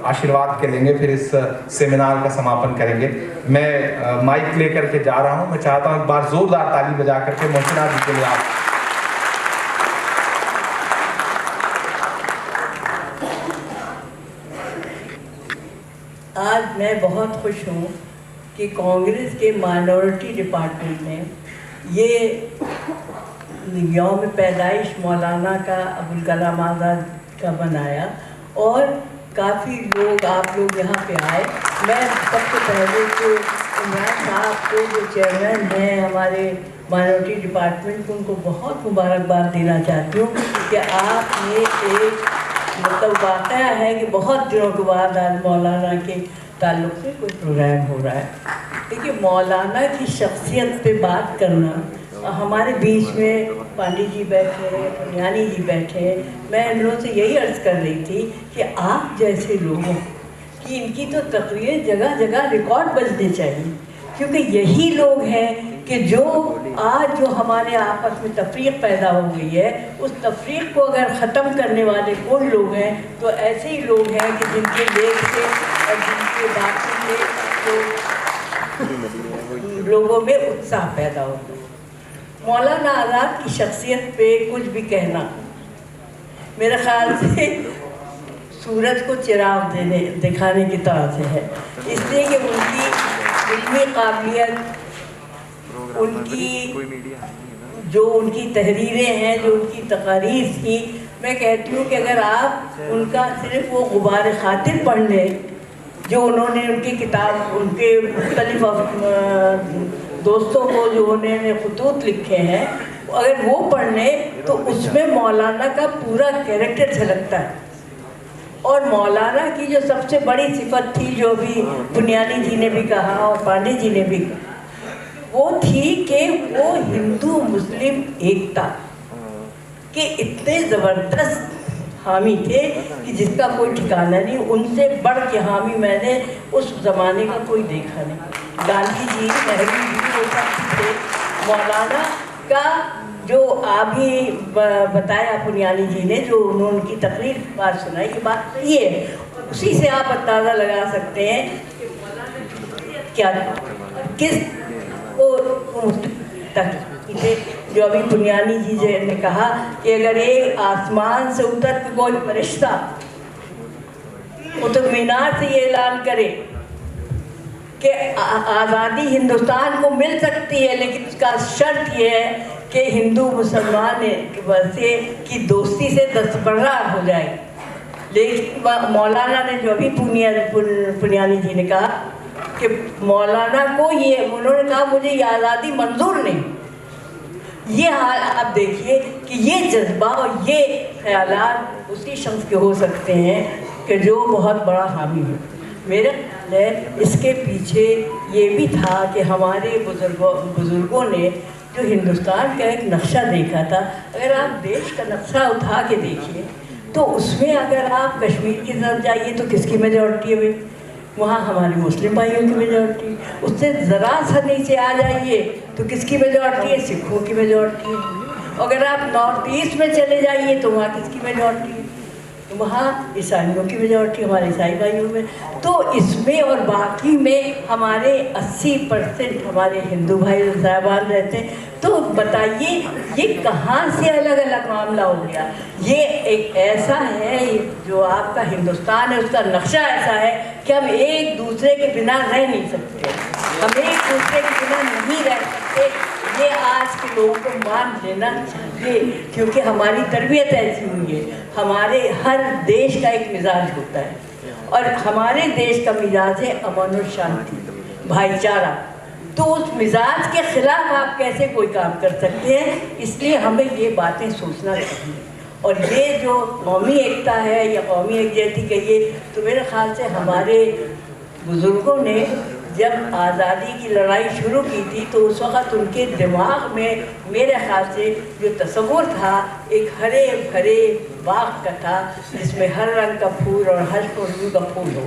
आशीर्वाद के लेंगे, फिर इस सेमिनार का समापन करेंगे। मैं माइक लेकर के जा रहा हूं। मैं चाहता हूं एक बार जोरदार ताली बजा करके मोहसिना जी के लिए आप। आज मैं बहुत खुश हूँ कि कांग्रेस के माइनॉरिटी डिपार्टमेंट ने ये यौम पैदाइश मौलाना का अबुल कलाम आज़ाद का बनाया, और काफ़ी लोग आप लोग यहाँ पे आए। मैं सबसे पहले तो इमरान साहब को जो चेयरमैन हैं हमारे माइनॉरिटी डिपार्टमेंट को, उनको बहुत मुबारकबाद देना चाहती हूँ कि आपने एक मतलब वाक़या है कि बहुत दिनों के बाद आज मौलाना के ताल्लुक़ से कोई प्रोग्राम हो रहा है। देखिए, मौलाना की शख्सियत पे बात करना, हमारे बीच में पांडे जी बैठे हैं, पुनियानी जी बैठे हैं। मैं इन लोगों से यही अर्ज़ कर रही थी कि आप जैसे लोगों की इनकी तो तकरीरें जगह जगह रिकॉर्ड बजने चाहिए, क्योंकि यही लोग हैं कि जो आज जो हमारे आपस में तफरीक पैदा हो गई है, उस तफरीक को अगर ख़त्म करने वाले कौन लोग हैं तो ऐसे ही लोग हैं कि जिनके लेख से और जिनके बातों से तो लोगों में उत्साह पैदा होता है। मौलाना आज़ाद की शख्सियत पे कुछ भी कहना मेरे ख्याल से सूरज को चिराग दिखाने की तरह से है, इसलिए कि उनकी इल्मी काबिलियत, उनकी जो उनकी तहरीरें हैं, जो उनकी तकारीर थी, मैं कहती हूँ कि अगर आप उनका सिर्फ वो गुबार खातिर पढ़ लें जो उन्होंने उनकी किताब, उनके मुख्तलिफ दोस्तों को जो उन्होंने खतूत लिखे हैं, अगर वो पढ़ लें तो उसमें मौलाना का पूरा कैरेक्टर झलकता है। और मौलाना की जो सबसे बड़ी सिफत थी, जो भी पुनियानी जी ने भी कहा और पांडे जी ने भी कहा, वो थी कि वो हिंदू मुस्लिम एकता के इतने ज़बरदस्त हामी थे कि जिसका कोई ठिकाना नहीं। उनसे बढ़ के हामी मैंने उस ज़माने का कोई देखा नहीं। गांधी जी, नेहरू जी, वो सब थे। मौलाना का जो अभी बताया पुनियानी जी ने, जो उन्होंने उनकी तकरीर बात सुनाई, ये बात सही है। उसी से आप अंदाज़ा लगा सकते हैं कि मौलाना क्या किस को थे। जो अभी पुनियानी जी ने कहा कि अगर एक आसमान से उतर के कोई फरिश्ता कुतुब मीनार से ये ऐलान करे कि आज़ादी हिंदुस्तान को मिल सकती है, लेकिन उसका शर्त ये है कि हिंदू मुसलमान से की दोस्ती से दस्तबरदार हो जाए। लेकिन मौलाना ने जो अभी पुनियानी जी ने कहा कि मौलाना को ये, उन्होंने कहा मुझे ये आज़ादी मंजूर नहीं, ये हाल आप देखिए कि ये जज्बा और ये ख्यालात उसी शख्स के हो सकते हैं कि जो बहुत बड़ा हामी हो। मेरा ख्याल है इसके पीछे ये भी था कि हमारे बुजुर्गों ने जो हिंदुस्तान का एक नक्शा देखा था, अगर आप देश का नक्शा उठा के देखिए तो उसमें अगर आप कश्मीर की तरफ जाइए तो किसकी मेजॉरिटी है? वहाँ हमारे मुस्लिम भाइयों की मेजॉरिटी। उससे ज़रा सा नीचे आ जाइए तो किसकी मेजॉरिटी है? सिखों की मेजॉरिटी है। अगर आप नॉर्थ ईस्ट में चले जाइए तो वहाँ किसकी मेजॉरिटी है? वहाँ ईसाइयों की मेजॉरिटी, हमारे ईसाई भाइयों में। तो इसमें और बाकी में हमारे 80% हमारे हिंदू भाई साहबान रहते हैं। तो बताइए ये कहाँ से अलग अलग मामला हो गया? ये एक ऐसा है जो आपका हिंदुस्तान है, उसका नक्शा ऐसा है कि हम एक दूसरे के बिना रह नहीं सकते, हम एक दूसरे के बिना नहीं रह सकते। ये आज के लोगों को मान लेना चाहिए, क्योंकि हमारी तरबियत ऐसी हुई है। हमारे हर देश का एक मिजाज होता है और हमारे देश का मिजाज है अमन और शांति, भाईचारा। तो उस मिजाज के खिलाफ आप कैसे कोई काम कर सकते हैं? इसलिए हमें ये बातें सोचना चाहिए। और ये जो कौमी एकता है या कौमी एकजहती कहिए, तो मेरे ख्याल से हमारे बुज़ुर्गों ने जब आज़ादी की लड़ाई शुरू की थी तो उस वक़्त उनके दिमाग में मेरे ख्याल से जो तस्वुर था एक हरे भरे बाग का था, जिसमें हर रंग का फूल और हर खुशबू का फूल हो,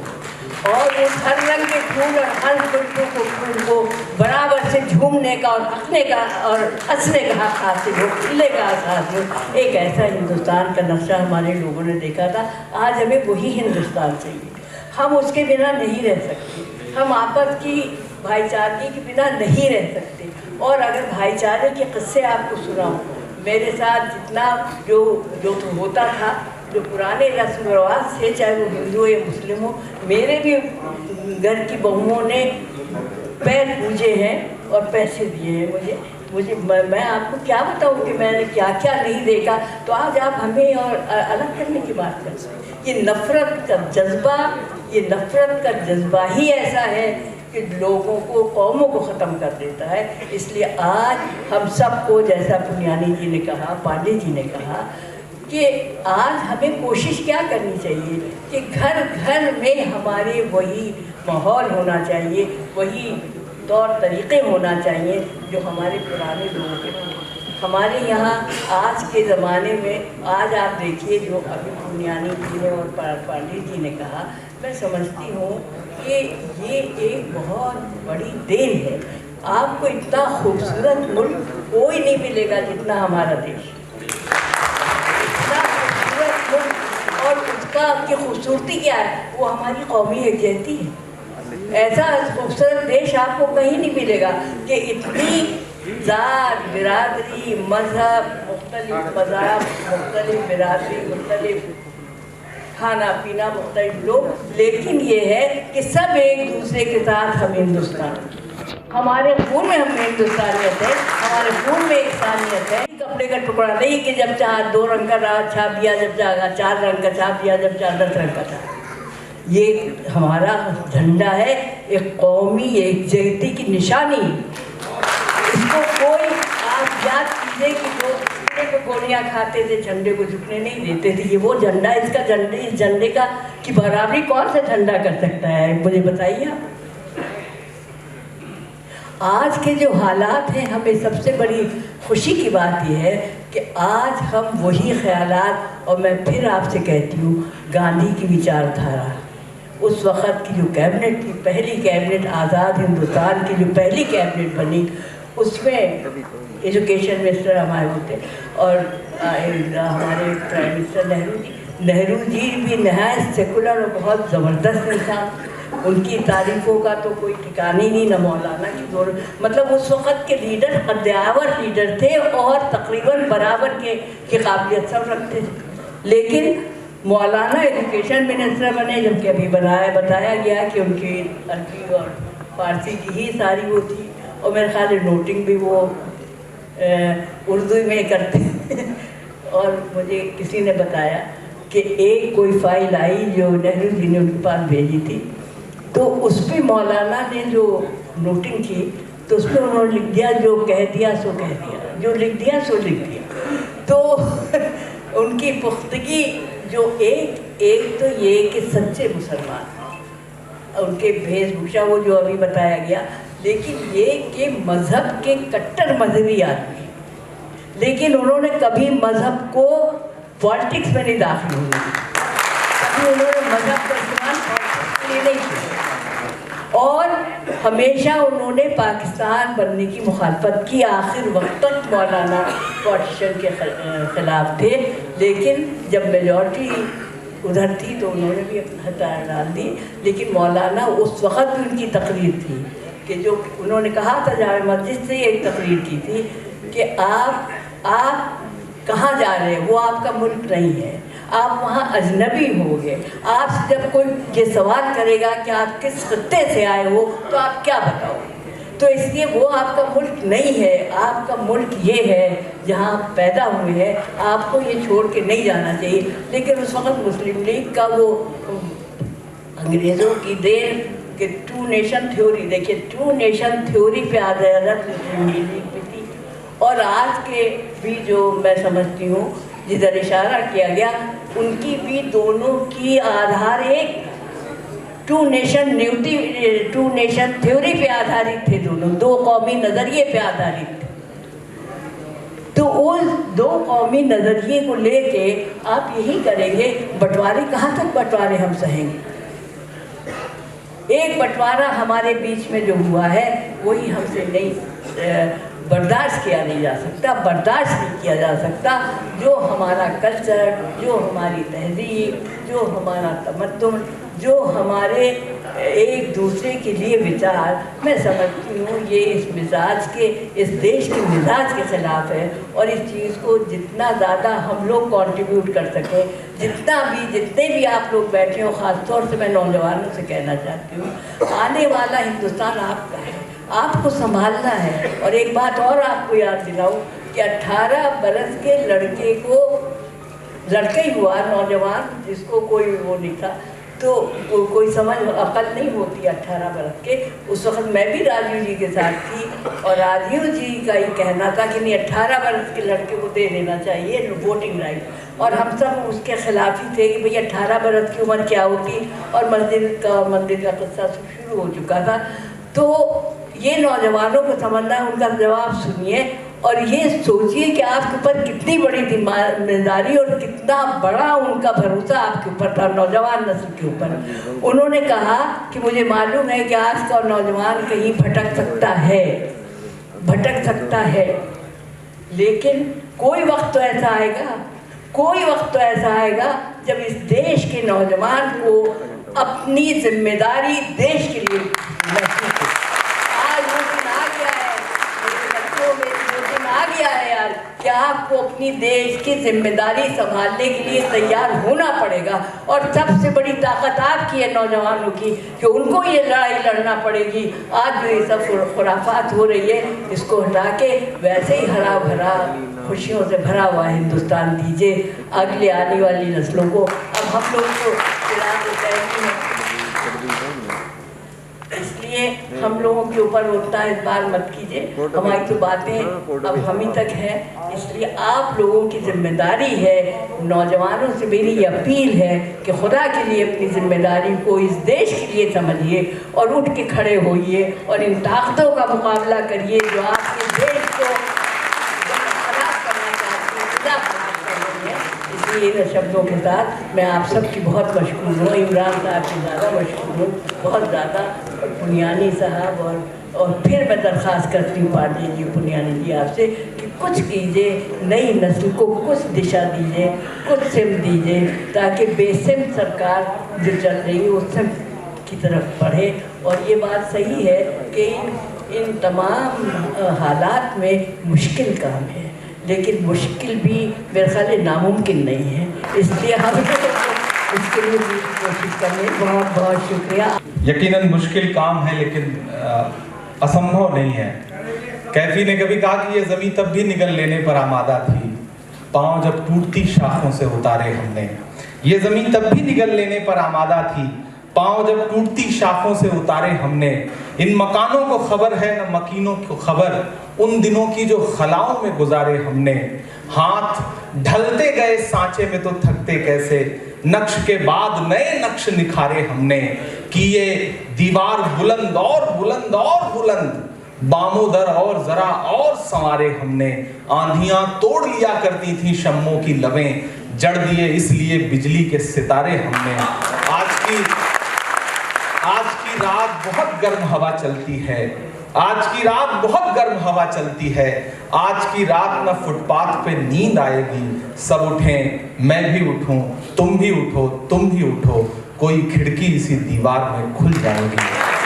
और उस हर रंग के फूल और हर खुशबू को फूल को बराबर से झूमने का और हंसने का और हंसने का हक हासिल हो, खिलने का हक हासिल हो। एक ऐसा हिंदुस्तान का नक्शा हमारे लोगों ने देखा था। आज हमें वही हिंदुस्तान चाहिए। हम उसके बिना नहीं रह सकते, हम आपस की भाईचारे के बिना नहीं रह सकते। और अगर भाईचारे के किस्से आपको सुनाऊं, मेरे साथ जितना जो होता था, जो पुराने रस्म रिवाज थे, चाहे वो हिंदू हो या मुस्लिम हो, मेरे भी घर की बहुओं ने पैर पूजे हैं और पैसे दिए हैं मुझे मैं आपको क्या बताऊं कि मैंने क्या क्या नहीं देखा। तो आज आप हमें और अलग करने की बात करते हैं। ये नफ़रत का जज्बा ही ऐसा है कि लोगों को, कौमों को ख़त्म कर देता है। इसलिए आज हम सबको, जैसा पुनियानी जी ने कहा, पांडे जी ने कहा, कि आज हमें कोशिश क्या करनी चाहिए कि घर घर में हमारे वही माहौल होना चाहिए, वही तौर तरीक़े होना चाहिए जो हमारे पुराने लोगों के थे। हमारे यहाँ आज के ज़माने में, आज आप देखिए जो अभी पुनियानी जी ने और पांडे जी ने कहा, मैं समझती हूँ कि ये एक बहुत बड़ी देन है। आपको इतना खूबसूरत मुल्क कोई नहीं मिलेगा जितना हमारा देश, इतना खूबसूरत मुल्क। और उसका की खूबसूरती क्या है? वो हमारी कौमी एकजहती है। ऐसा खूबसूरत देश आपको कहीं नहीं मिलेगा कि इतनी ज़ात, बिरादरी, मज़हब, मुख्तलिफ मज़हब, मुख्तलिफ बिरादरी, मुख्तलिफ खाना पीना, मुख्तलिफ लोग, लेकिन ये है कि सब एक दूसरे के साथ हम हिंदुस्तान, हमारे खून में हम हिंदुस्तानियत है, हमारे खून में इंसानियत है। कपड़े का टुकड़ा नहीं कि जब चाह 2 रंग का राज छाप दिया, जब चाह 4 रंग का छाप दिया, जब चाह 10 रंग का छाप। ये हमारा झंडा है, एक कौमी एकजहती की निशानी। इसको कोई आप याद कीजिए कि जो झंडे को गोलियाँ खाते थे, झंडे को झुकने नहीं देते थे, ये वो झंडा, इसका झंडे, इस झंडे का की बराबरी कौन सा झंडा कर सकता है? मुझे बताइए आप। आज के जो हालात हैं, हमें सबसे बड़ी खुशी की बात यह है कि आज हम वही ख्यालात, और मैं फिर आपसे कहती हूँ, गांधी की विचारधारा, उस वक़्त की जो कैबिनेट थी, पहली कैबिनेट, आज़ाद हिंदुस्तान की जो पहली कैबिनेट बनी, उसमें एजुकेशन मिनिस्टर हमारे होते और हमारे प्राइम मिनिस्टर नेहरू जी भी नहायत सेकुलर और बहुत ज़बरदस्त इंसान। उनकी तारीफ़ों का तो कोई ठिकाना ही नहीं, न मौलाना की जोर, मतलब उस वक़्त के लीडर कद्दावर लीडर थे और तकरीबन बराबर की काबिलियत सब रखते थे। लेकिन मौलाना एजुकेशन मिनिस्टर बने, जबकि अभी बताया गया कि उनकी अरबी और फारसी की ही सारी वो थी, और मेरे ख्याल है नोटिंग भी वो उर्दू में करते और मुझे किसी ने बताया कि एक कोई फ़ाइल आई जो नेहरू जी ने उनके पास भेजी थी, तो उस पर मौलाना ने जो नोटिंग की तो उसमें उन्होंने लिख दिया जो कह दिया सो कह दिया, जो लिख दिया सो लिख दिया। तो उनकी पुख्तगी जो एक तो ये कि सच्चे मुसलमान, उनके वेशभूषा वो जो अभी बताया गया, लेकिन ये कि मज़हब के कट्टर मजहबी आदमी, लेकिन उन्होंने कभी मज़हब को पॉलिटिक्स में नहीं दाखिल होने दिया, कभी उन्होंने मज़हब का इस्तेमाल पॉलिटिक्स के लिए नहीं किया, और हमेशा उन्होंने पाकिस्तान बनने की मुखालफत की। आखिर वक्त तक मौलाना पार्टीशन के खिलाफ थे, लेकिन जब मेजॉरिटी उधर थी तो उन्होंने भी अपना हथियार डाल दी। लेकिन मौलाना उस वक़्त भी उनकी तकरीर थी कि जो उन्होंने कहा था, जामे मस्जिद से एक तकरीर की थी कि आप कहाँ जा रहे हैं, वो आपका मुल्क नहीं है, आप वहाँ अजनबी होंगे। आपसे जब कोई ये सवाल करेगा कि आप किस खत्ते से आए हो तो आप क्या बताओगे? तो इसलिए वो आपका मुल्क नहीं है, आपका मुल्क ये है जहाँ आप पैदा हुए हैं, आपको ये छोड़ के नहीं जाना चाहिए। लेकिन उस वक़्त मुस्लिम लीग का वो अंग्रेज़ों की देन कि टू नेशन थ्योरी, देखिए टू नेशन थ्योरी पे आधारित मुस्लिम लीग पे थी। और आज के भी जो मैं समझती हूँ जिधर इशारा किया गया, उनकी भी दोनों की आधार एक टू नेशन थ्योरी पे आधारित थे, दोनों दो कौमी नज़रिए पे आधारित थे। तो उस दो कौमी नज़रिए को लेके आप यही करेंगे, बंटवारे कहाँ तक बंटवारे हम सहेंगे? एक बंटवारा हमारे बीच में जो हुआ है वही हमसे नहीं बर्दाश्त किया नहीं जा सकता, बर्दाश्त नहीं किया जा सकता। जो हमारा कल्चर, जो हमारी तहजीब, जो हमारा तमद्दुन, जो हमारे एक दूसरे के लिए विचार, मैं समझती हूँ ये इस मिजाज के, इस देश के मिजाज के ख़िलाफ़ है। और इस चीज़ को जितना ज़्यादा हम लोग कंट्रीब्यूट कर सकें, जितने भी आप लोग बैठे हो, ख़ास तौर से मैं नौजवानों से कहना चाहती हूँ, आने वाला हिंदुस्तान आपका है, आपको संभालना है। और एक बात और आपको याद दिलाऊं कि 18 बरस के लड़का ही हुआ, नौजवान, जिसको कोई वो नहीं था, तो कोई समझ अकल नहीं होती 18 बरस के। उस वक्त मैं भी राजीव जी के साथ थी और राजीव जी का ही कहना था कि नहीं 18 बरस के लड़के को दे देना चाहिए वोटिंग राइट, और हम सब उसके खिलाफ ही थे कि भाई 18 बरस की उम्र क्या होती। और मंदिर का किस्सा शुरू हो चुका था। तो ये नौजवानों को समझना है, उनका जवाब सुनिए और ये सोचिए कि आपके ऊपर कितनी बड़ी जिम्मेदारी और कितना बड़ा उनका भरोसा आपके ऊपर था, नौजवान नस्ल के ऊपर। उन्होंने कहा कि मुझे मालूम है कि आज का नौजवान कहीं भटक सकता है, लेकिन कोई वक्त तो ऐसा आएगा जब इस देश के नौजवान को अपनी जिम्मेदारी देश के लिए महसूस हो। आज वो दिन आ गया है, मेरे बच्चों में वो दिन आ गया है यार कि आपको अपनी देश की जिम्मेदारी संभालने के लिए तैयार होना पड़ेगा। और सबसे बड़ी ताकत आपकी है नौजवानों की कि उनको ये लड़ाई लड़ना पड़ेगी। आज जो ये सब खुराफात हो रही है, इसको हटा के वैसे ही हरा भरा खुशियों से भरा हुआ हिंदुस्तान दीजिए अगले आने वाली नस्लों को। अब हम लोग को इसलिए हम लोगों के ऊपर उतना इतबार मत कीजिए, हमारी तो बातें अब हम ही तक है। इसलिए आप लोगों की जिम्मेदारी है, नौजवानों से मेरी ये अपील है कि खुदा के लिए अपनी जिम्मेदारी को इस देश के लिए समझिए और उठ के खड़े होइए और इन ताकतों का मुकाबला करिए जो आपके देश को खराब करना चाहती है। इसलिए इन शब्दों के साथ मैं आप सबकी बहुत मशकूर हूँ, इमरान साहब की ज़्यादा मशकूर हूँ, बहुत ज़्यादा, पुनियानी साहब और फिर मैं दरख्वास्त करती हूँ पार्टी जी, पुनियानी जी आपसे कि कुछ कीजिए, नई नस्ल को कुछ दिशा दीजिए, कुछ सिम दीजिए ताकि बेसिम सरकार जो चल रही है उस सिम की तरफ बढ़े। और ये बात सही है कि इन तमाम हालात में मुश्किल काम है, लेकिन मुश्किल भी मेरे ख्याल में नामुमकिन नहीं है। इसलिए हम इसके लिए भी कोशिश करें। बहुत बहुत शुक्रिया। यकीनन मुश्किल काम है लेकिन असंभव नहीं है। कैफी ने कभी कहा कि ये ज़मीं तब भी निगल लेने पर आमादा थी, पाँव जब टूटती शाखों से उतारे हमने। ये ज़मीं तब भी निगल लेने पर आमादा थी, पाँव जब टूटती शाखों से उतारे हमने। इन मकानों को खबर है न मकीनों को खबर, उन दिनों की जो खलाओं में गुजारे हमने। हाथ ढलते गए सांचे में तो थकते कैसे, नक्श के बाद नए नक्श निखारे हमने। किए दीवार बुलंद और बुलंद और बुलंद, बामोदर और जरा और संवारे हमने। आंधियां तोड़ लिया करती थी शम्मों की लवें, जड़ दिए इसलिए बिजली के सितारे हमने। आज की रात बहुत गर्म हवा चलती है, आज की रात बहुत गर्म हवा चलती है। आज की रात न फुटपाथ पे नींद आएगी, सब उठें मैं भी उठूं, तुम भी उठो तुम भी उठो। कोई खिड़की इसी दीवार में खुल जाएगी,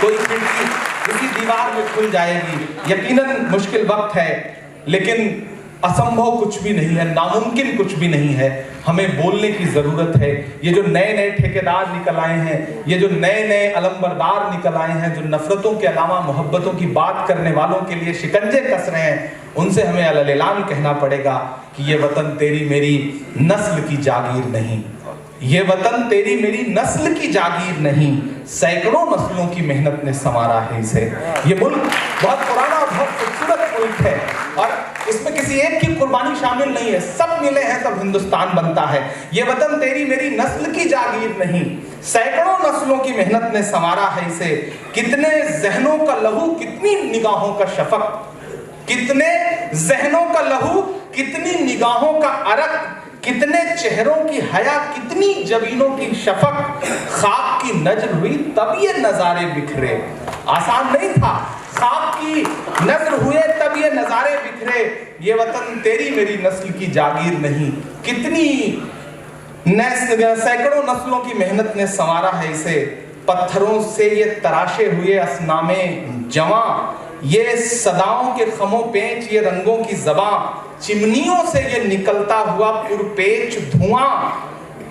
कोई खिड़की इसी दीवार में खुल जाएगी। यकीनन मुश्किल वक्त है, लेकिन असंभव कुछ भी नहीं है, नामुमकिन कुछ भी नहीं है। हमें बोलने की जरूरत है। ये जो नए नए ठेकेदार निकल आए हैं, ये जो नए नए अलंबरदार निकल आए हैं, जो नफरतों के अलावा मोहब्बतों की बात करने वालों के लिए शिकंजे कस रहे हैं, उनसे हमें अलल-ऐलान कहना पड़ेगा कि ये वतन तेरी मेरी नस्ल की जागीर नहीं, ये वतन तेरी मेरी नस्ल की जागीर नहीं, सैकड़ों नस्लों की मेहनत ने संवारा है इसे। ये मुल्क बहुत पुराना और बहुत खूबसूरत मुल्क है और इसमें किसी एक की कुर्बानी शामिल नहीं है, सब मिले हैं तब हिंदुस्तान बनता है। ये वतन तेरी मेरी नस्ल की जागीर नहीं, सैकड़ों नस्लों की मेहनत ने संवारा है इसे। कितने जहनों का लहू, कितनी निगाहों का शफक, कितने जहनों का लहू, कितनी निगाहों का अरक, कितने चेहरों की हया, कितनी जबीनों की शफक। खाक की नजर हुई तब ये नजारे बिखरे, आसान नहीं था। खाक की नजर हुए तब ये नजारे बिखरे। ये वतन तेरी मेरी नस्ल की जागीर नहीं, कितनी सैकड़ों नस्लों की मेहनत ने संवारा है इसे। पत्थरों से ये तराशे हुए असनामे जवां, ये सदाओं के खमो पेच, ये रंगों की ज़बां, चिमनियों से ये निकलता हुआ पुरपेच धुआं।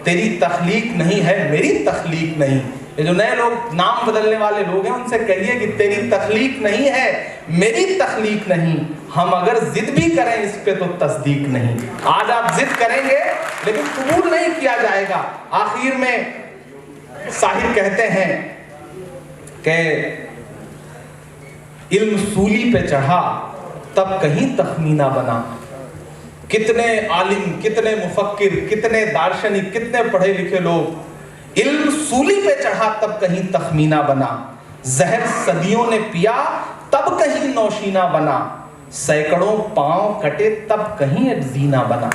तेरी तख्लीक नहीं है मेरी तख्लीक नहीं। ये जो नए लोग नाम बदलने वाले लोग हैं, उनसे कहिए कि तेरी तख्लीक नहीं है मेरी तख्लीक नहीं। हम अगर जिद भी करें इस पे तो तस्दीक नहीं। आज आप जिद करेंगे लेकिन कबूल नहीं किया जाएगा। आखिर में साहिर कहते हैं कि इल्म सूली पे चढ़ा तब कहीं तखमीना बना। कितने आलिम, कितने मुफक्किर, कितने दार्शनिक, कितने पढ़े लिखे लोग, इल्म सूली पे चढ़ा तब कहीं तखमीना बना। जहर सदियों ने पिया तब कहीं नौशीना बना। सैकड़ों पांव कटे तब कहीं एक जीना बना।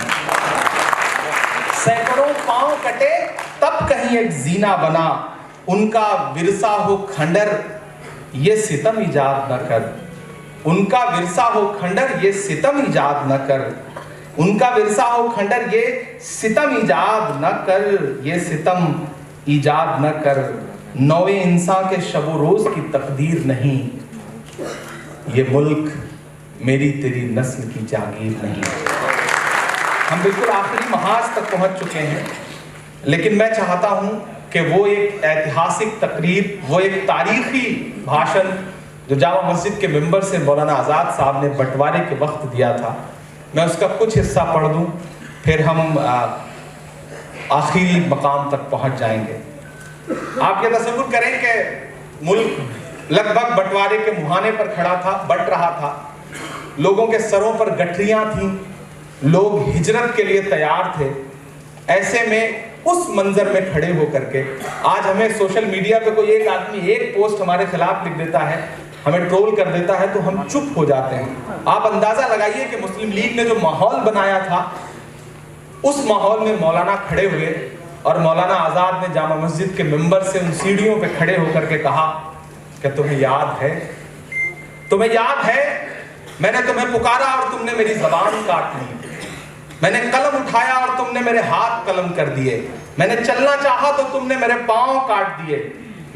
सैकड़ों पांव कटे तब कहीं एक जीना बना। उनका विरसा हो खंडर ये सितम इजाद न कर, उनका विरसा हो खंडर ये सितम इजाद न कर। उनका विरसा हो खंडर ये सितम इजाद न कर, ये सितम इजाद न कर। नौवे इंसान के शबो रोज की तकदीर नहीं, ये मुल्क मेरी तेरी नस्ल की जागीर नहीं। हम बिल्कुल आखिरी महाज तक पहुंच चुके हैं, लेकिन मैं चाहता हूं कि वो एक ऐतिहासिक तकरीर, वो एक तारीखी भाषण जो जामा मस्जिद के मेंबर से मौलाना आज़ाद साहब ने बंटवारे के वक्त दिया था, मैं उसका कुछ हिस्सा पढ़ दूं, फिर हम आखिरी मकाम तक पहुंच जाएंगे। आप ये तसव्वुर करें कि मुल्क लगभग बंटवारे के मुहाने पर खड़ा था, बंट रहा था, लोगों के सरों पर गठरियां थीं, लोग हिजरत के लिए तैयार थे। ऐसे में उस मंजर में खड़े होकर के आज हमें सोशल मीडिया पे कोई एक आदमी एक पोस्ट हमारे खिलाफ लिख देता है, हमें ट्रोल कर देता है, तो हम चुप हो जाते हैं। आप अंदाजा लगाइए कि मुस्लिम लीग ने जो माहौल बनाया था, उस माहौल में मौलाना खड़े हुए और मौलाना आज़ाद ने जामा मस्जिद के मेंबर से उन सीढ़ियों पे खड़े होकर के कहा कि तुम्हें याद है, तुम्हें याद है मैंने तुम्हें पुकारा और तुमने मेरी ज़बान काट ली। मैंने कलम उठाया और तुमने मेरे हाथ कलम कर दिए। मैंने चलना चाहा तो तुमने मेरे पांव काट दिए।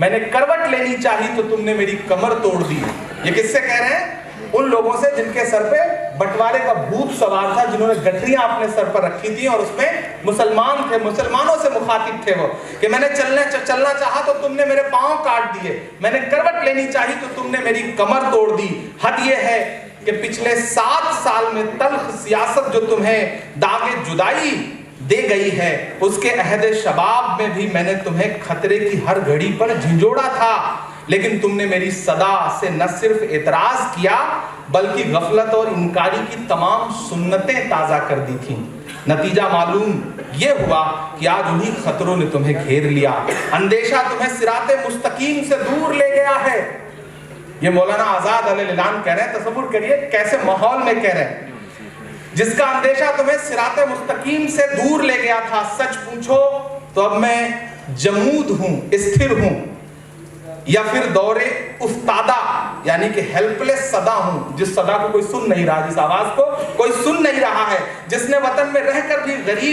मैंने करवट लेनी चाही तो तुमने मेरी कमर तोड़ दी। ये किससे कह रहे हैं? उन लोगों से जिनके सर पे बंटवारे का भूत सवार था, जिन्होंने गठरियां अपने सर पर रखी थी और उसमें मुसलमान थे, मुसलमानों से मुखातिब थे वो, कि मैंने चलना चाहा तो तुमने मेरे पांव काट दिए। मैंने करवट लेनी चाही तो तुमने मेरी कमर तोड़ दी। हद ये है कि पिछले 7 साल में तल्ख सियासत जो तुम्हें दागे जुदाई दे गई है, उसके अहद शबाब में भी मैंने तुम्हें खतरे की हर घड़ी पर झिंझोड़ा था। लेकिन तुमने मेरी सदा से न सिर्फ एतराज किया बल्कि गफलत और इनकारी की तमाम सुन्नतें ताजा कर दी थी। नतीजा मालूम ये हुआ कि आज उन्हीं खतरों ने तुम्हें घेर लिया, अंदेशा तुम्हें सिराते मुस्तकीम से दूर ले गया है। ये मौलाना आजाद अलैलान कह रहे हैं, तसव्वुर करिए कैसे माहौल में कह रहे हैं, जिसका अंदेशा तुम्हें सिराते मुस्तकीम से दूर ले गया था। सच पूछो तो अब मैं जमूद हूं, स्थिर हूं, या फिर दौरे उफ्तादा यानी कि हेल्पलेस सदा हूं, जिस सदा को कोई सुन नहीं रहा, जिस आवाज को कोई सुन नहीं रहा है, जिसने वतन में रहकर भी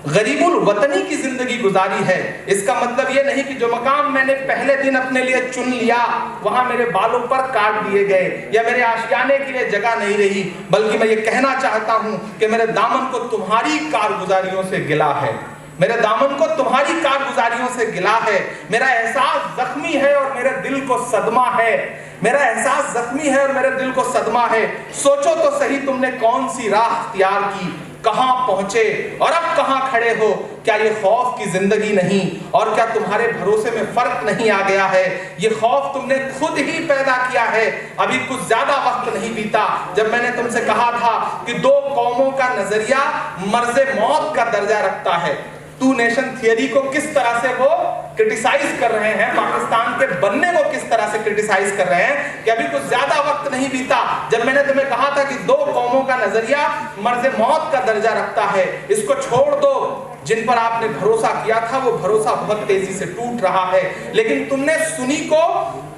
गरीबुल वतनी की जिंदगी गुजारी है। इसका मतलब यह नहीं कि जो मकाम मैंने पहले दिन अपने लिए चुन लिया वहां मेरे बालों पर काट दिए गए या मेरे आशियाने के लिए जगह नहीं रही, बल्कि मैं ये कहना चाहता हूं कि मेरे दामन को तुम्हारी कारगुजारियों से गिला है, मेरे दामन को तुम्हारी कारगुजारियों से गिला है। मेरा एहसास जख्मी है और मेरे दिल को सदमा है, मेरा एहसास जख्मी है और मेरे दिल को सदमा है। सोचो तो सही तुमने कौन सी राह इख्तियार की, कहां पहुंचे और अब कहां खड़े हो। क्या ये खौफ की जिंदगी नहीं और क्या तुम्हारे भरोसे में फर्क नहीं आ गया है? ये खौफ तुमने खुद ही पैदा किया है। अभी कुछ ज्यादा वक्त नहीं बीता जब मैंने तुमसे कहा था कि दो कौमों का नजरिया मर्ज़े मौत का दर्जा रखता है। टू नेशन थियरी को किस तरह से वो क्रिटिसाइज कर रहे हैं, पाकिस्तान के बनने को किस तरह से क्रिटिसाइज कर रहे हैं, कि अभी कुछ ज्यादा वक्त नहीं बीता जब मैंने तुम्हें कहा था कि दो कौमों का नजरिया मर्ज़े मौत का दर्जा रखता है, इसको छोड़ दो। जिन पर आपने भरोसा किया था वो भरोसा बहुत तेजी से टूट रहा है, लेकिन तुमने सुनी को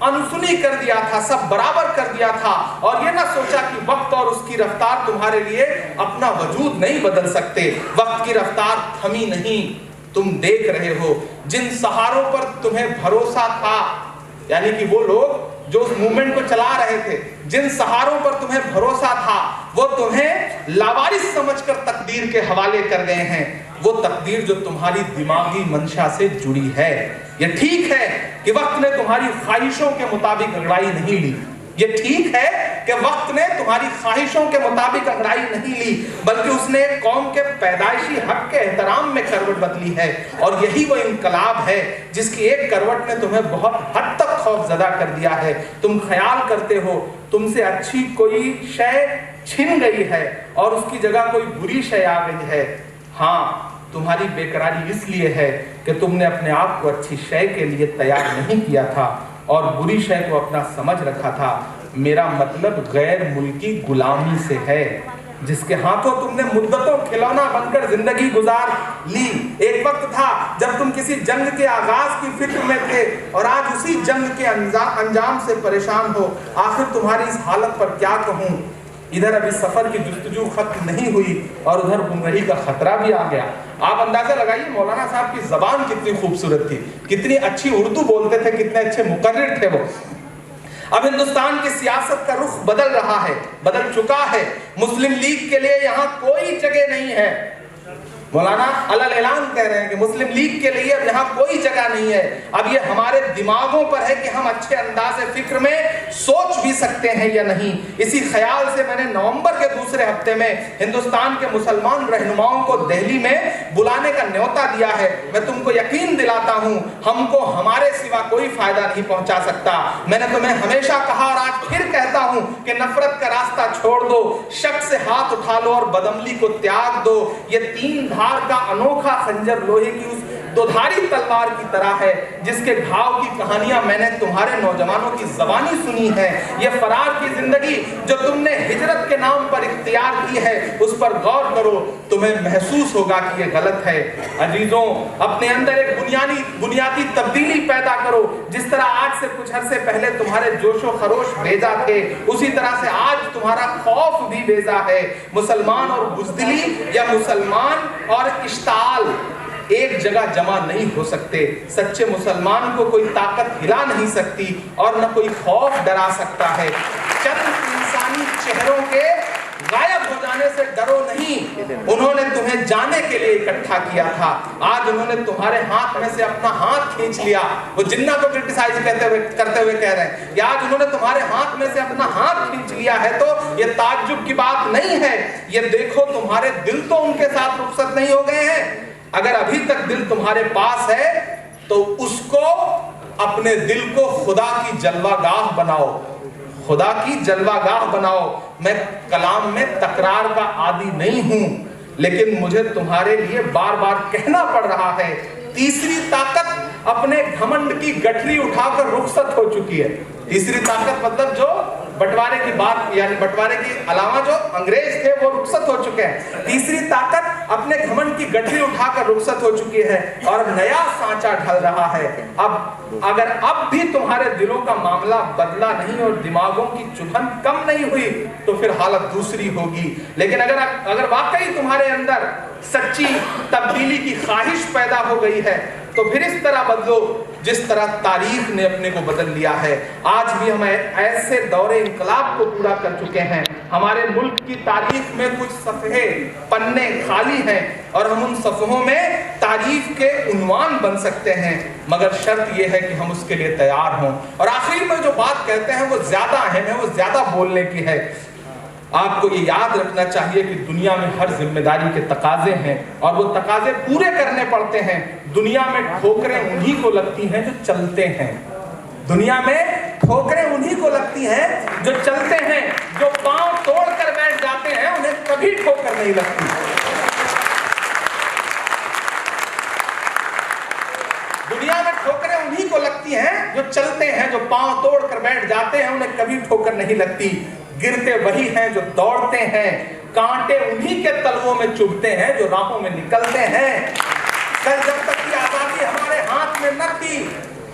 अनसुनी कर दिया था, सब बराबर कर दिया था और ये ना सोचा कि वक्त और उसकी रफ्तार तुम्हारे लिए अपना वजूद नहीं बदल सकते। वक्त की रफ्तार थमी नहीं, तुम देख रहे हो जिन सहारों पर तुम्हें भरोसा था, यानी कि वो लोग जो उस मूवमेंट को चला रहे थे, जिन सहारों पर तुम्हें भरोसा था वो तुम्हें लावारिस समझकर तकदीर के हवाले कर गए हैं। वो तकदीर जो तुम्हारी दिमागी मंशा से जुड़ी है। ये ठीक है कि वक्त ने तुम्हारी ख्वाहिशों के मुताबिक अंगड़ाई नहीं ली, ये ठीक है कि वक्त ने तुम्हारी ख्वाहिशों के मुताबिक अंगड़ाई नहीं ली, बल्कि उसने कौम के पैदाइशी हक के एहतराम में करवट बदली है। और यही वो इनकलाब है जिसकी एक करवट ने तुम्हें बहुत हद तक खौफजदा कर दिया है। तुम ख्याल करते हो तुमसे अच्छी कोई शय छिन गई है और उसकी जगह कोई बुरी शय आ गई है। हाँ, तुम्हारी बेकरारी इसलिए है कि तुमने अपने आप को अच्छी शय के लिए तैयार नहीं किया था और बुरी शय को अपना समझ रखा था। मेरा मतलब गैर मुल्की गुलामी से है, जिसके हाथों तुमने मुद्दतों खिलौना बनकर जिंदगी गुजार ली। एक वक्त था जब तुम किसी जंग के आगाज की फिक्र में थे और आज उसी जंग के अंजाम से परेशान हो। आखिर तुम्हारी इस हालत पर क्या कहूँ। इधर अभी सफर की जुस्तजू खत्म नहीं हुई और उधर गुमराही का खतरा भी आ गया। आप अंदाजा लगाइए मौलाना साहब की जबान कितनी खूबसूरत थी, कितनी अच्छी उर्दू बोलते थे, कितने अच्छे मुकर्रिर थे वो। अब हिंदुस्तान की सियासत का रुख बदल रहा है, बदल चुका है। मुस्लिम लीग के लिए यहाँ कोई जगह नहीं है। मौलाना अलल ऐलान कह रहे हैं कि मुस्लिम लीग के लिए अब यहाँ कोई जगह नहीं है। अब ये हमारे दिमागों पर है कि हम अच्छे अंदाज़े फिक्र में सोच भी सकते हैं या नहीं। इसी ख्याल से मैंने नवंबर के दूसरे हफ्ते में हिंदुस्तान के मुसलमान रहनुमाओं को दिल्ली में बुलाने का न्योता दिया है। मैं तुमको यकीन दिलाता हूँ हमको हमारे सिवा कोई फायदा नहीं पहुँचा सकता। मैंने तुम्हें हमेशा कहा और आज फिर कहता हूँ कि नफरत का रास्ता छोड़ दो, शक से हाथ उठा लो और बदअमली को त्याग दो। ये तीन धार का अनोखा खंजर लोहे की उस दोधारी तलवार की तरह है जिसके घाव की कहानियां मैंने तुम्हारे नौजवानों की ज़बानी सुनी है। ये फरार की जिंदगी जो तुमने हिजरत के नाम पर इख्तियार की है उस पर गौर करो, तुम्हें महसूस होगा कि ये गलत है। अजीजों, अपने अंदर एक बुनियादी तब्दीली पैदा करो। जिस तरह आज से कुछ अरसे पहले तुम्हारे जोशो खरोश बेजा थे, उसी तरह से आज तुम्हारा खौफ भी बेजा है। मुसलमान और बुज़दिली या मुसलमान और इश्ताल एक जगह जमा नहीं हो सकते। सच्चे मुसलमान को कोई ताकत हिला नहीं सकती और न कोई खौफ डरा सकता है। चंद इंसानी चेहरों के गायब हो जाने से डरो नहीं। उन्होंने तुम्हें जाने के लिए इकट्ठा किया था, आज उन्होंने तुम्हारे हाथ में से अपना हाथ खींच लिया। वो जिन्ना को क्रिटिसाइज करते हुए कह रहे हैं कि आज उन्होंने तुम्हारे हाथ में से अपना हाथ खींच लिया है, तो ये ताज्जुब की बात नहीं है। ये देखो तुम्हारे दिल तो उनके साथ रुखसत नहीं हो गए हैं। अगर अभी तक दिल तुम्हारे पास है तो उसको अपने दिल को खुदा की जलवागाह बनाओ, खुदा की जलवागाह बनाओ। मैं कलाम में तकरार का आदी नहीं हूं, लेकिन मुझे तुम्हारे लिए बार बार कहना पड़ रहा है। तीसरी ताकत अपने घमंड की गठरी उठाकर रुखसत हो चुकी है। तीसरी ताकत मतलब जो बंटवारे की बात, यानी बंटवारे के अलावा जो अंग्रेज थे वो रुखसत हो चुके हैं। तीसरी ताकत अपने घमंड की गठरी उठाकर रुखसत हो चुकी है और नया सांचा ढल रहा है। अब अगर अब भी तुम्हारे दिलों का मामला बदला नहीं और दिमागों की चुभन कम नहीं हुई तो फिर हालत दूसरी होगी। लेकिन अगर वाकई तुम्हारे अंदर सच्ची तब्दीली की ख्वाहिश पैदा हो गई है तो फिर इस तरह बदलो जिस तरह तारीख ने अपने को बदल लिया है। आज भी हम ऐसे दौरे इंकलाब को पूरा कर चुके हैं, हमारे मुल्क की तारीख में कुछ सफ़े पन्ने खाली हैं और हम उन सफ़ों में तारीख के उन्वान बन सकते हैं, मगर शर्त यह है कि हम उसके लिए तैयार हों। और आखिर में जो बात कहते हैं वो ज्यादा अहम है, वो ज्यादा बोलने की है। आपको ये याद रखना चाहिए कि दुनिया में हर जिम्मेदारी के तकाजे हैं और वो तकाजे पूरे करने पड़ते हैं। दुनिया में ठोकरें उन्हीं को लगती हैं जो चलते हैं, दुनिया में ठोकरें उन्हीं को लगती हैं जो चलते हैं। जो पांव तोड़कर बैठ जाते हैं उन्हें कभी ठोकर नहीं लगती। दुनिया में ठोकरें उन्हीं को लगती हैं जो चलते हैं, जो पांव तोड़कर बैठ जाते हैं उन्हें कभी ठोकर नहीं लगती। गिरते वही हैं जो दौड़ते हैं, कांटे उन्हीं के तलवों में चुभते हैं जो राहों में निकलते हैं। कल जब तक की आजादी हमारे हाथ में न थी,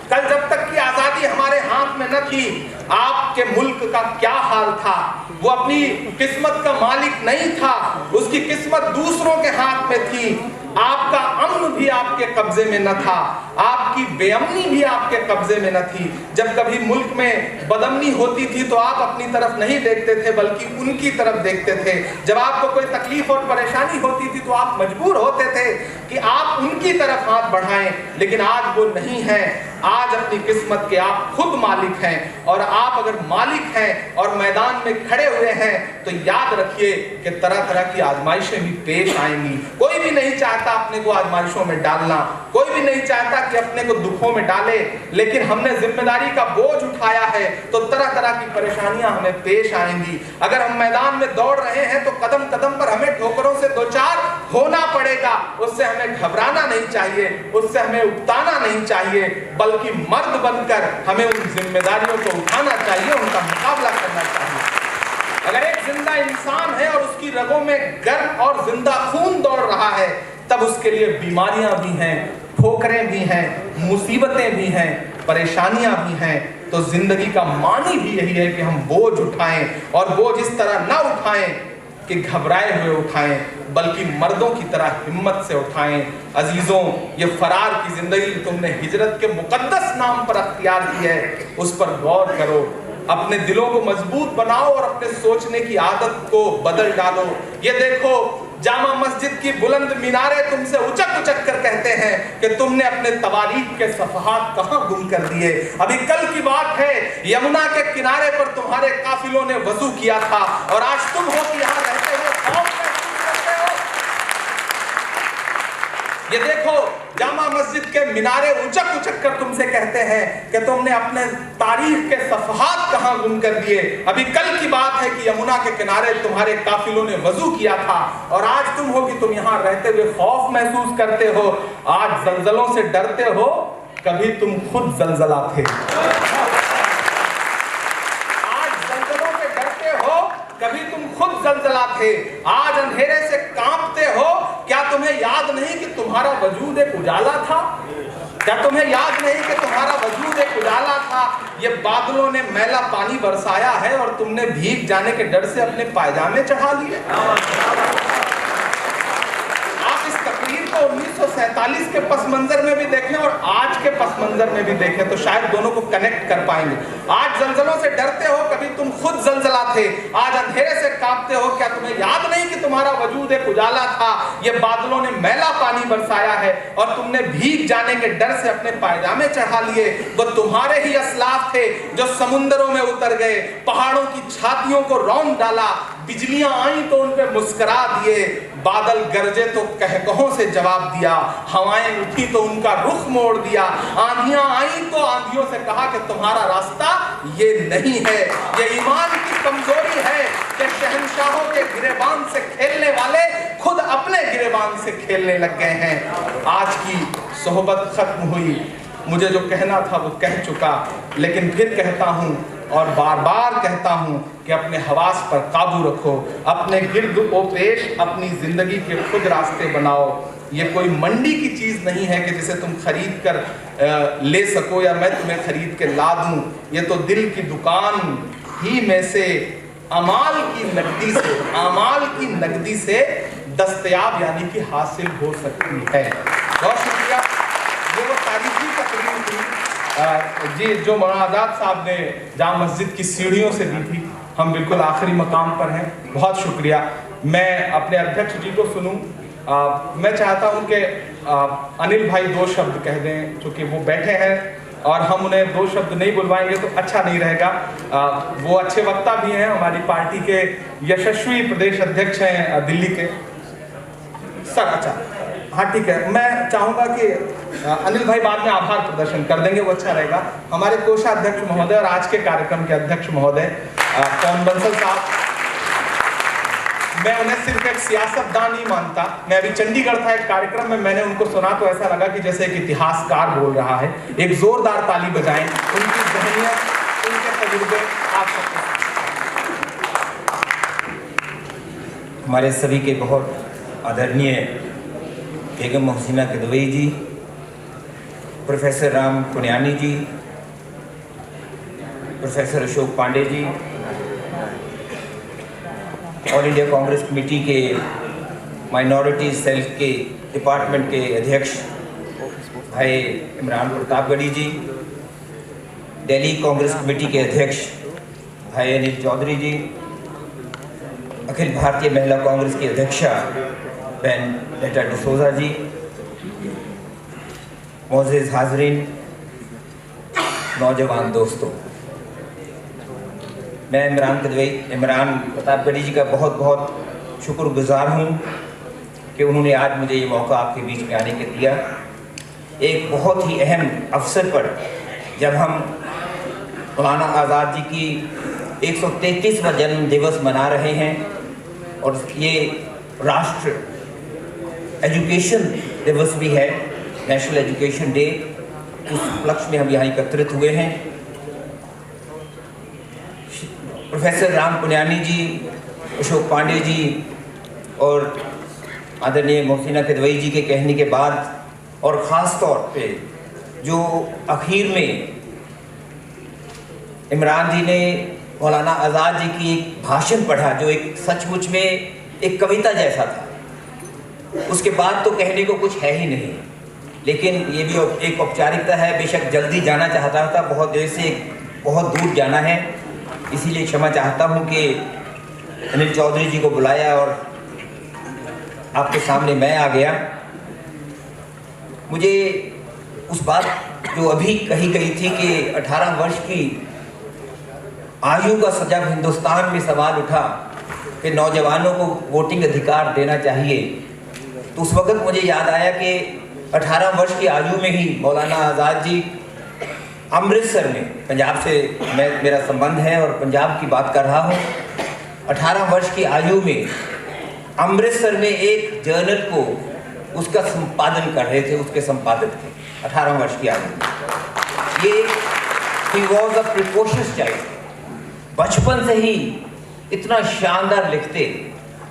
कल जब तक की आजादी हमारे हाथ में न थी, आपके मुल्क का क्या हाल था? वो अपनी किस्मत का मालिक नहीं था, उसकी किस्मत दूसरों के हाथ में थी। आपका अमन भी आपके कब्जे में न था, आपकी बेअमनी भी आपके कब्जे में न थी। जब कभी मुल्क में बदअमनी होती थी तो आप अपनी तरफ नहीं देखते थे बल्कि उनकी तरफ देखते थे। जब आपको कोई तकलीफ और परेशानी होती थी तो आप मजबूर होते थे कि आप उनकी तरफ हाथ बढ़ाएं, लेकिन आज वो नहीं है। आज अपनी किस्मत के आप खुद मालिक हैं और आप अगर मालिक हैं और मैदान में खड़े हुए हैं तो याद रखिए कि तरह तरह की आजमाइशें भी पेश आएंगी। कोई भी नहीं चाहता अपने को आजमाइशों में डालना, कोई भी नहीं चाहता कि अपने को दुखों में डाले, लेकिन हमने जिम्मेदारी का बोझ उठाया है तो तरह तरह की परेशानियां हमें पेश आएंगी। अगर हम मैदान में दौड़ रहे हैं तो कदम कदम पर हमें ठोकरों से दो चार होना पड़ेगा। उससे हमें घबराना नहीं चाहिए, उससे हमें उकताना नहीं चाहिए, बल्कि मर्द बनकर हमें उन जिम्मेदारियों को उठाना चाहिए, उनका मुकाबला करना चाहिए। अगर एक जिंदा इंसान है और उसकी रगों में गर्म और जिंदा खून दौड़ रहा है तब उसके लिए बीमारियां भी हैं, ठोकरें भी हैं, मुसीबतें भी हैं, परेशानियां भी हैं। तो जिंदगी का मानी भी यही है कि हम बोझ उठाएं और बोझ इस तरह ना उठाएं कि घबराए हुए उठाएं, बल्कि मर्दों की तरह हिम्मत से उठाएं। अजीजों, ये फरार की जिंदगी तुमने हिजरत के मुकद्दस नाम पर अख्तियार की है, उस पर गौर करो, अपने दिलों को मजबूत बनाओ और अपने सोचने की आदत को बदल डालो। ये देखो, जामा मस्जिद की बुलंद मीनारे तुमसे उचक उचक कर कहते हैं कि तुमने अपने तवारीख के सफहात कहां गुम कर दिए। अभी कल की बात है, यमुना के किनारे पर तुम्हारे काफिलों ने वजू किया था और आज तुम हो कि यहां रहते हुए खौफ महसूस करते हो। ये देखो, जामा मस्जिद के मिनारे उचक उचक कर तुमसे कहते हैं कि तुमने अपने तारीख के सफहात कहां गुम कर दिए। अभी कल की बात है कि यमुना के किनारे तुम्हारे काफिलों ने वजू किया था और आज तुम हो कि तुम यहां रहते हुए खौफ महसूस करते हो। आज जलजलों से डरते हो, कभी तुम खुद जलजला थे। आज जलजलों से डरते हो, कभी तुम खुद जलजला थे। आज अंधेरे से कांपते हो, क्या तुम्हें याद नहीं कि तुम्हारा वजूद एक उजाला था? क्या तुम्हें याद नहीं कि तुम्हारा वजूद एक उजाला था? ये बादलों ने मैला पानी बरसाया है और तुमने भीग जाने के डर से अपने पायजामे चढ़ा लिए। आप इस तकरीर को 1947 के पस मंजर में भी देखें और आज के पस मंजर में भी देखें तो शायद दोनों को कनेक्ट कर पाएंगे। आज जलजलों से डरते हो, कभी तुम खुद जलजला थे। आज अंधेरे से कांपते हो, क्या तुम्हें याद नहीं कि तुम्हारा वजूद एक उजाला था? ये बादलों ने मैला पानी बरसाया है और तुमने भीग जाने के डर से अपने पायजामे चढ़ा लिए। वो तुम्हारे ही असलाफ थे जो समुंदरों में उतर गए, पहाड़ों की छातियों को रौंद डाला, बिजलियां आई तो उन पे मुस्कुरा दिए, बादल गरजे तो कहकहों से जवाब दिया, हवाएं उठी तो उनका रुख मोड़ दिया, आंधियां आई तो आंधियों से कहा कि तुम्हारा रास्ता ये नहीं है। ये ईमान की कमजोरी है कि शहंशाहों के गिरेबान से खेलने वाले खुद अपने गिरेबान से खेलने लग गए हैं। आज की सोहबत खत्म हुई, मुझे जो कहना था वो कह चुका, लेकिन फिर कहता हूँ और बार बार कहता हूँ कि अपने हवास पर काबू रखो, अपने गिर्द ओ पेश अपनी जिंदगी के खुद रास्ते बनाओ। ये कोई मंडी की चीज़ नहीं है कि जिसे तुम खरीद कर ले सको या मैं तुम्हें खरीद के ला दूँ। ये तो दिल की दुकान ही में से अमाल की नकदी से दस्तयाब यानी कि हासिल हो सकती है। बहुत शुक्रिया। ये वो तारीखी तकरीर थी जी जो मौलाना आज़ाद साहब ने जाम मस्जिद की सीढ़ियों से दी थी। हम बिल्कुल आखिरी मकाम पर हैं। बहुत शुक्रिया। मैं अपने अध्यक्ष जी को सुनूं। मैं चाहता हूं कि अनिल भाई 2 शब्द कह दें, चूँकि वो बैठे हैं और हम उन्हें 2 शब्द नहीं बुलवाएंगे तो अच्छा नहीं रहेगा। वो अच्छे वक्ता भी हैं, हमारी पार्टी के यशस्वी प्रदेश अध्यक्ष हैं दिल्ली के सर। अच्छा हाँ ठीक है। मैं चाहूँगा कि अनिल भाई बाद में आभार प्रदर्शन कर देंगे, वो अच्छा रहेगा। हमारे कोषाध्यक्ष महोदय और आज के कार्यक्रम के अध्यक्ष महोदय पवन बंसल साहब, मैं उन्हें सिर्फ एक सियासतदान नहीं मानता। मैं अभी चंडीगढ़ था एक कार्यक्रम में, मैंने उनको सुना तो ऐसा लगा कि जैसे एक इतिहासकार बोल रहा है। एक जोरदार ताली बजाएं। उनकी ज़हनियत, उनके तजुर्बे आप सबके हमारे सभी के बहुत आदरणीय बेगम मोहसिना किदवई जी, प्रोफेसर राम पुनियानी जी, professor Ashok Pandey ji, all India Congress committee के माइनॉरिटी सेल के डिपार्टमेंट के अध्यक्ष भाई इमरान प्रतापगढ़ी जी, दिल्ली कांग्रेस कमेटी के अध्यक्ष भाई अनिल चौधरी जी, अखिल भारतीय महिला कांग्रेस की अध्यक्षा बहन लेटा डिसोजा जी, मोअज़्ज़िज़ हाज़रीन, नौजवान दोस्तों, मैं इमरान प्रतापगढ़ी जी का बहुत बहुत शुक्रगुजार हूँ कि उन्होंने आज मुझे ये मौका आपके बीच में आने के दिया। एक बहुत ही अहम अवसर पर जब हम मौलाना आज़ाद जी की 133वां जन्म दिवस मना रहे हैं और ये राष्ट्र एजुकेशन दिवस भी है, नेशनल एजुकेशन डे, उस उपलक्ष्य में हम यहाँ एकत्रित हुए हैं। प्रोफेसर राम पुनियानी जी, अशोक पांडे जी और आदरणीय मोहसिना किदवई जी के कहने के बाद और ख़ास तौर पे जो आखिर में इमरान जी ने मौलाना आज़ाद जी की एक भाषण पढ़ा जो एक सचमुच में एक कविता जैसा था, उसके बाद तो कहने को कुछ है ही नहीं। लेकिन ये भी एक औपचारिकता है, बेशक जल्दी जाना चाहता था, बहुत देर से बहुत दूर जाना है, इसीलिए क्षमा चाहता हूँ कि अनिल चौधरी जी को बुलाया और आपके सामने मैं आ गया। मुझे उस बात जो अभी कही गई थी कि 18 वर्ष की आयु का जब हिंदुस्तान में सवाल उठा कि नौजवानों को वोटिंग अधिकार देना चाहिए, तो उस वक्त मुझे याद आया कि 18 वर्ष की आयु में ही मौलाना आज़ाद जी अमृतसर में, पंजाब से मेरा संबंध है और पंजाब की बात कर रहा हूँ, 18 वर्ष की आयु में अमृतसर में एक जर्नल को उसका संपादन कर रहे थे, उसके संपादक थे 18 वर्ष की आयु में। ये he was a precocious child, बचपन से ही इतना शानदार लिखते,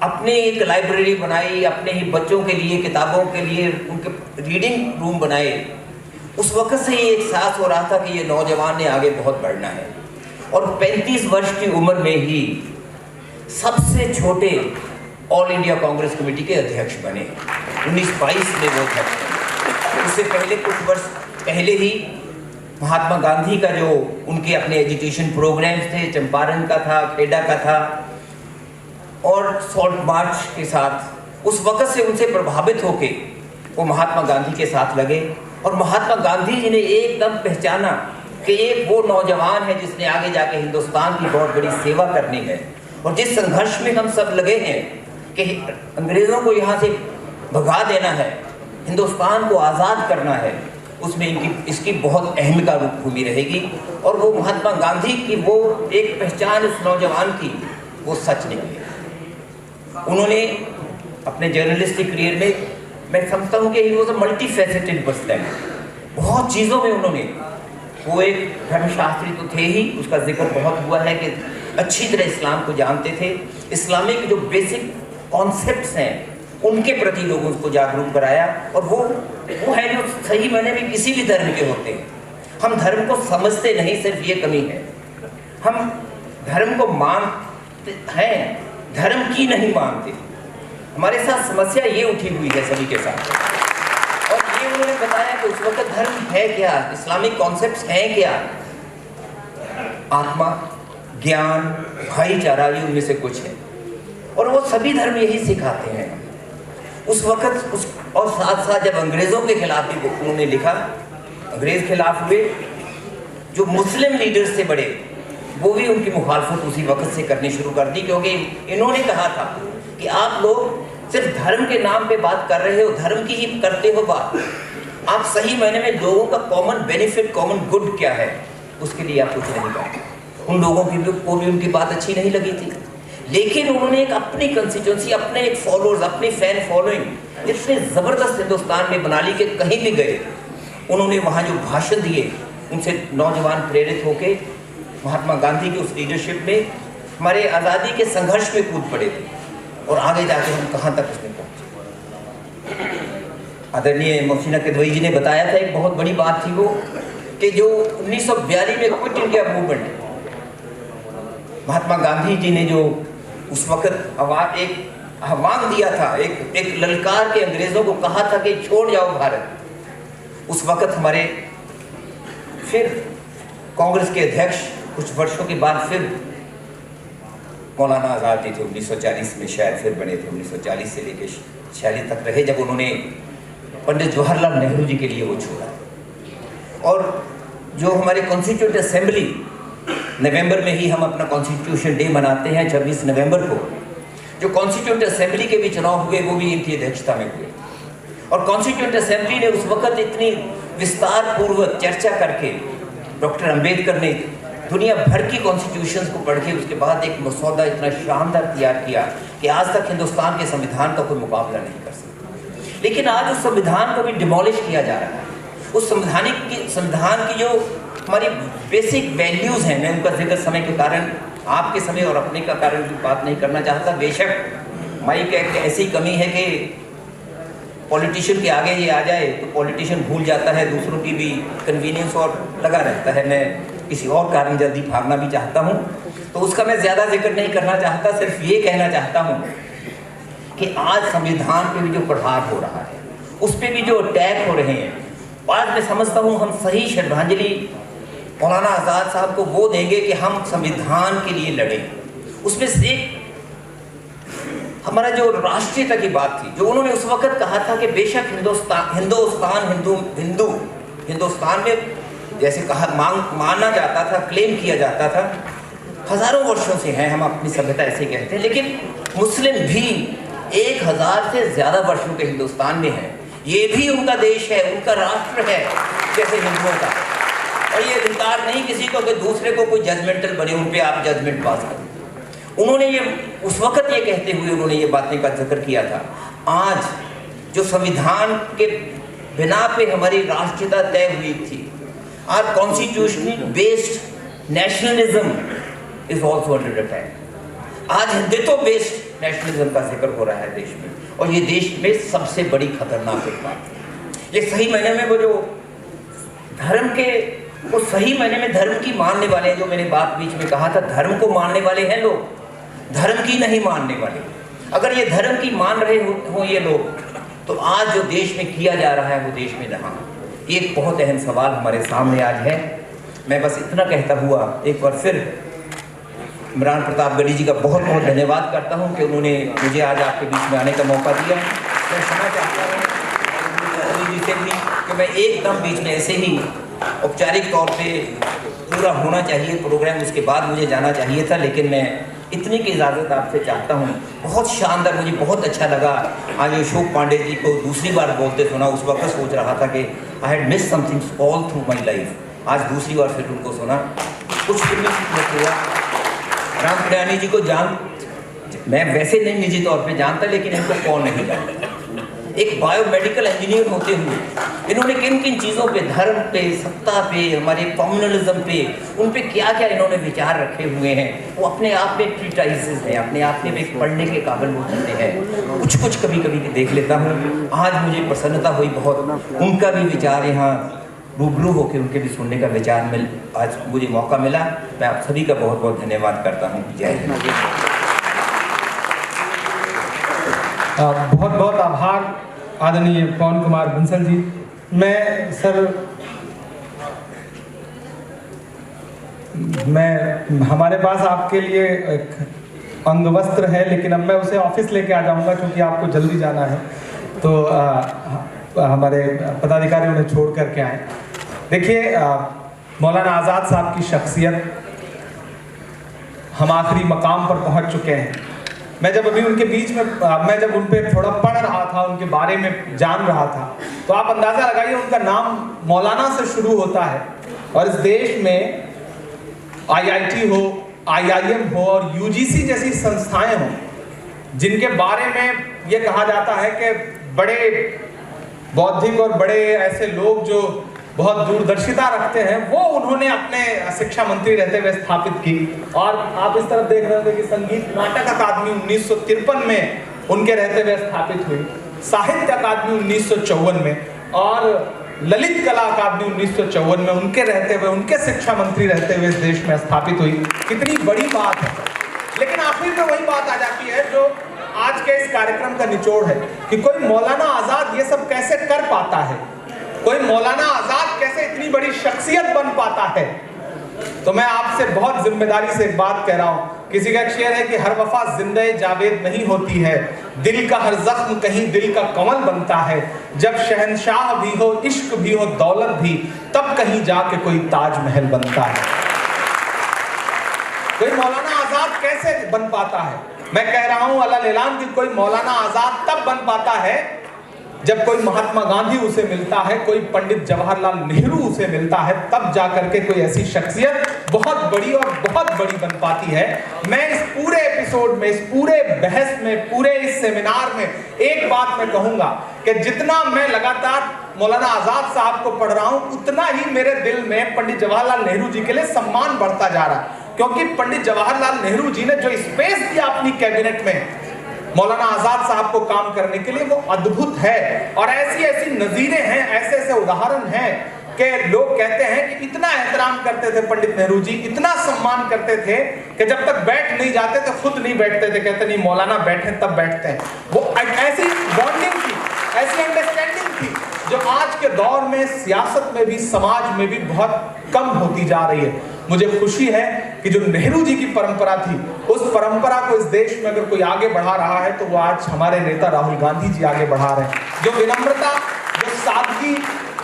अपने एक लाइब्रेरी बनाई, अपने ही बच्चों के लिए किताबों के लिए उनके रीडिंग रूम बनाए। उस वक्त से ये एहसास हो रहा था कि ये नौजवान ने आगे बहुत बढ़ना है और 35 वर्ष की उम्र में ही सबसे छोटे ऑल इंडिया कांग्रेस कमेटी के अध्यक्ष बने। 1922 में वो अध्यक्ष बने। उससे पहले कुछ वर्ष पहले ही महात्मा गांधी का जो उनके अपने एजुकेशन प्रोग्राम्स थे, चंपारण का था, खेड़ा का था और सॉल्ट मार्च के साथ, उस वक्त से उनसे प्रभावित होके वो महात्मा गांधी के साथ लगे और महात्मा गांधी जी ने एकदम पहचाना कि एक वो नौजवान है जिसने आगे जाके हिंदुस्तान की बहुत बड़ी सेवा करनी है। और जिस संघर्ष में हम सब लगे हैं कि अंग्रेज़ों को यहाँ से भगा देना है, हिंदुस्तान को आज़ाद करना है, उसमें इसकी बहुत अहम का भूमि रहेगी। और वो महात्मा गांधी की वो एक पहचान उस नौजवान की वो सच निकली। उन्होंने अपने जर्नलिस्टिक करियर में, मैं समझता हूँ कि he was a multi faceted personality. बहुत चीज़ों में उन्होंने, वो एक धर्मशास्त्री तो थे ही, उसका जिक्र बहुत हुआ है कि अच्छी तरह इस्लाम को जानते थे। इस्लामिक जो बेसिक कॉन्सेप्ट्स हैं उनके प्रति लोगों को जागरूक कराया। और वो है जो सही मायने में किसी भी धर्म के होते हैं। हम धर्म को समझते नहीं, सिर्फ ये कमी है। हम धर्म को मानते हैं, धर्म की नहीं मानते। हमारे साथ समस्या ये उठी हुई है सभी के साथ। और ये उन्होंने बताया कि उस वक्त धर्म है क्या, इस्लामिक कॉन्सेप्ट्स हैं क्या। आत्मा, ज्ञान, भाईचारा, ये उनमें से कुछ है। और वो सभी धर्म यही सिखाते हैं उस वक्त। और साथ साथ जब अंग्रेज़ों के खिलाफ भी उन्होंने लिखा, अंग्रेज़ खिलाफ हुए, जो मुस्लिम लीडर्स से बड़े, वो भी उनकी मुखालफत उसी वक्त से करनी शुरू कर दी। क्योंकि इन्होंने कहा था कि आप लोग सिर्फ धर्म के नाम पे बात कर रहे हो, धर्म की ही करते हो बात, आप सही मायने में लोगों का कॉमन बेनिफिट, कॉमन गुड क्या है, उसके लिए आप कुछ नहीं करते। उन लोगों की को भी उनकी बात अच्छी नहीं लगी थी। लेकिन उन्होंने एक अपनी कंस्टिट्यूंसी, अपने एक फॉलोअर्स, अपनी फैन फॉलोइंग इतने ज़बरदस्त हिंदुस्तान में बना ली कि कहीं भी गए उन्होंने वहाँ जो भाषण दिए, उनसे नौजवान प्रेरित होके महात्मा गांधी की उस लीडरशिप में हमारे आज़ादी के संघर्ष में कूद पड़े थे। और आगे जाके हम कहाँ तक उसमें पहुँचे। आदरणीय मोहसिना किदवई जी ने बताया था, एक बहुत बड़ी बात थी वो कि जो 1942 में quit India movement, Mahatma Gandhi ji ने जो उस वक्त एक आह्वान दिया था, एक ललकार के अंग्रेज़ों को कहा था कि छोड़ जाओ भारत। उस वक्त हमारे फिर कांग्रेस के अध्यक्ष कुछ वर्षों के बाद फिर मौलाना आज़ाद जी थे, 1940 में शायद फिर बने थे। 1940 से लेकर 46 तक रहे, जब उन्होंने पंडित जवाहरलाल नेहरू जी के लिए वो छोड़ा। और जो हमारे कॉन्स्टिट्यूंट असेंबली, नवंबर में ही हम अपना कॉन्स्टिट्यूशन डे मनाते हैं 26 नवंबर को, जो कॉन्स्टिट्यूंट असेंबली के भी चुनाव हुए वो भी इनकी अध्यक्षता में हुए। और कॉन्स्टिट्यूंट असेंबली ने उस वक्त इतनी विस्तार पूर्वक चर्चा करके, डॉक्टर अंबेडकर ने दुनिया भर की कॉन्स्टिट्यूशंस को पढ़ के उसके बाद एक मसौदा इतना शानदार तैयार किया कि आज तक हिंदुस्तान के संविधान का कोई मुकाबला नहीं कर सकता। लेकिन आज उस संविधान को भी डिमोलिश किया जा रहा है। उस संविधान की जो हमारी बेसिक वैल्यूज़ हैं, मैं उनका जिक्र समय के कारण, आपके समय और अपने का कारण की बात नहीं करना चाहता। बेशक माइक एक ऐसी कमी है कि पॉलिटिशियन के आगे ये आ जाए तो पॉलिटिशियन भूल जाता है, दूसरों की भी कन्वीनियंस और लगा रहता है। मैं किसी और कारण जल्दी भागना भी चाहता हूँ, तो उसका मैं ज़्यादा जिक्र नहीं करना चाहता। सिर्फ ये कहना चाहता हूँ कि आज संविधान पे भी जो प्रहार हो रहा है, उस पर भी जो अटैक हो रहे हैं, आज मैं समझता हूँ हम सही श्रद्धांजलि मौलाना आज़ाद साहब को वो देंगे कि हम संविधान के लिए लड़े। उसमें से एक हमारा जो राष्ट्रीयता की बात थी, जो उन्होंने उस वक्त कहा था कि बेशक हिंदुस्तान में जैसे कहा माना जाता था, क्लेम किया जाता था, हज़ारों वर्षों से हैं, हम अपनी सभ्यता ऐसे कहते हैं। लेकिन मुस्लिम भी 1000 से ज़्यादा वर्षों के हिंदुस्तान में है। ये भी उनका देश है, उनका राष्ट्र है जैसे हिंदुओं का। और ये अधिकार नहीं किसी को कि दूसरे को कोई जजमेंटल बने, उन पे आप जजमेंट पास करें। उन्होंने ये उस वक्त ये कहते हुए उन्होंने ये बातें का जिक्र किया था। आज जो संविधान के बिना पे हमारी राष्ट्रीयता तय हुई थी, our constitutionally based nationalism is also under attack. आज हिंदुत्व बेस्ड नेशनलिज्म का जिक्र हो रहा है देश में, और ये देश में सबसे बड़ी खतरनाक एक बात है। ये सही मायने में वो जो धर्म के, वो सही मायने में धर्म की मानने वाले हैं, जो मैंने बात बीच में कहा था, धर्म को मानने वाले हैं लोग, धर्म की नहीं मानने वाले। अगर ये धर्म की मान रहे हो ये लोग, तो आज जो देश में किया जा रहा है वो देश में रहा। एक बहुत अहम सवाल हमारे सामने आज है। मैं बस इतना कहता हुआ एक बार फिर इमरान प्रतापगढ़ी जी का बहुत बहुत धन्यवाद करता हूं कि उन्होंने मुझे आज आपके बीच में आने का मौका दिया। मैं क्षमा चाहता हूँ जी से भी कि मैं एकदम बीच में ऐसे ही औपचारिक तौर पे पूरा होना चाहिए प्रोग्राम, उसके बाद मुझे जाना चाहिए था, लेकिन मैं इतनी की इजाज़त आपसे चाहता हूँ। बहुत शानदार, मुझे बहुत अच्छा लगा आज अशोक पांडे जी को दूसरी बार बोलते सुना। उस वक्त सोच रहा था कि I had miss something all through my life. आज दूसरी बार फिर उनको सुना, कुछ फिल्में सीखने हुआ। राम कल्याणी जी को मैं वैसे नहीं निजी तौर पे जानता, लेकिन इनको कौन नहीं जानता। एक बायोमेडिकल इंजीनियर होते हुए इन्होंने किन किन चीज़ों पे, धर्म पे, सत्ता पे, हमारे कम्युनलिज्म पे, उन पे क्या क्या इन्होंने विचार रखे हुए हैं, वो अपने आप में ट्रीटाइसेस हैं, अपने आप में एक पढ़ने के काबिल वो चीज़ें हैं। कुछ कुछ कभी कभी देख लेता हूँ। आज मुझे प्रसन्नता हुई बहुत, उनका भी विचार यहाँ रूबरू होकर उनके भी सुनने का विचार आज मुझे मौका मिला। मैं आप सभी का बहुत बहुत धन्यवाद करता हूँ। जय हिंद। बहुत बहुत आभार आदरणीय पवन कुमार बंसल जी। हमारे पास आपके लिए एक अंगवस्त्र है, लेकिन अब मैं उसे ऑफिस लेके आ जाऊंगा क्योंकि आपको जल्दी जाना है, तो हमारे पदाधिकारी उन्हें छोड़ करके आए। देखिए, मौलाना आज़ाद साहब की शख्सियत, हम आखिरी मकाम पर पहुंच चुके हैं। मैं जब अभी उनके बीच में मैं जब उन पर थोड़ा पढ़ रहा था, उनके बारे में जान रहा था, तो आप अंदाज़ा लगाइए उनका नाम मौलाना से शुरू होता है। और इस देश में IIT हो, IIM हो और UGC जैसी संस्थाएं हों, जिनके बारे में ये कहा जाता है कि बड़े बौद्धिक और बड़े ऐसे लोग जो बहुत दूरदर्शिता रखते हैं, वो उन्होंने अपने शिक्षा मंत्री रहते हुए स्थापित की। और आप इस तरफ देख रहे थे कि संगीत नाटक अकादमी 1953 में उनके रहते हुए स्थापित हुई, साहित्य अकादमी 1954 में और ललित कला अकादमी 1954 में उनके रहते हुए, उनके शिक्षा मंत्री रहते हुए इस देश में स्थापित हुई। कितनी बड़ी बात है। लेकिन आखिर में वही बात आ जाती है जो आज के इस कार्यक्रम का निचोड़ है कि कोई मौलाना आज़ाद ये सब कैसे कर पाता है, कोई मौलाना आज़ाद कैसे इतनी बड़ी शख्सियत बन पाता है। तो मैं आपसे बहुत जिम्मेदारी से एक बात कह रहा हूँ। किसी का एक शेर है कि हर वफा जिंदे जावेद नहीं होती है, दिल का हर जख्म कहीं दिल का कमल बनता है। जब शहंशाह भी हो, इश्क भी हो, दौलत भी, तब कहीं जाके कोई ताजमहल बनता है। कोई मौलाना आज़ाद कैसे बन पाता है? मैं कह रहा हूँ अल्लाह ऐलान कि कोई मौलाना आज़ाद तब बन पाता है जब कोई महात्मा गांधी उसे मिलता है, कोई पंडित जवाहरलाल नेहरू उसे मिलता है, तब जाकर के कोई ऐसी शख्सियत बहुत बड़ी और बहुत बड़ी बन पाती है। मैं इस पूरे एपिसोड में, इस पूरे बहस में, पूरे इस सेमिनार में एक बात मैं कहूंगा कि जितना मैं लगातार मौलाना आज़ाद साहब को पढ़ रहा हूं, उतना ही मेरे दिल में पंडित जवाहरलाल नेहरू जी के लिए सम्मान बढ़ता जा रहा है। क्योंकि पंडित जवाहरलाल नेहरू जी ने जो स्पेस दिया अपनी कैबिनेट में मौलाना आज़ाद साहब को काम करने के लिए, वो अद्भुत है। और ऐसी ऐसी नज़ीरें हैं, ऐसे ऐसे उदाहरण हैं कि लोग कहते हैं कि इतना एहतराम करते थे पंडित नेहरू जी, इतना सम्मान करते थे कि जब तक बैठ नहीं जाते तो खुद नहीं बैठते थे, कहते नहीं मौलाना बैठे तब बैठते हैं। वो ऐसी बॉन्डिंग थी, ऐसी अंडरस्टैंडिंग थी जो आज के दौर में सियासत में भी, समाज में भी बहुत कम होती जा रही है। मुझे खुशी है कि जो नेहरू जी की परंपरा थी, उस परंपरा को इस देश में अगर कोई आगे बढ़ा रहा है तो वो आज हमारे नेता राहुल गांधी जी आगे बढ़ा रहे हैं। जो विनम्रता, जो सादगी,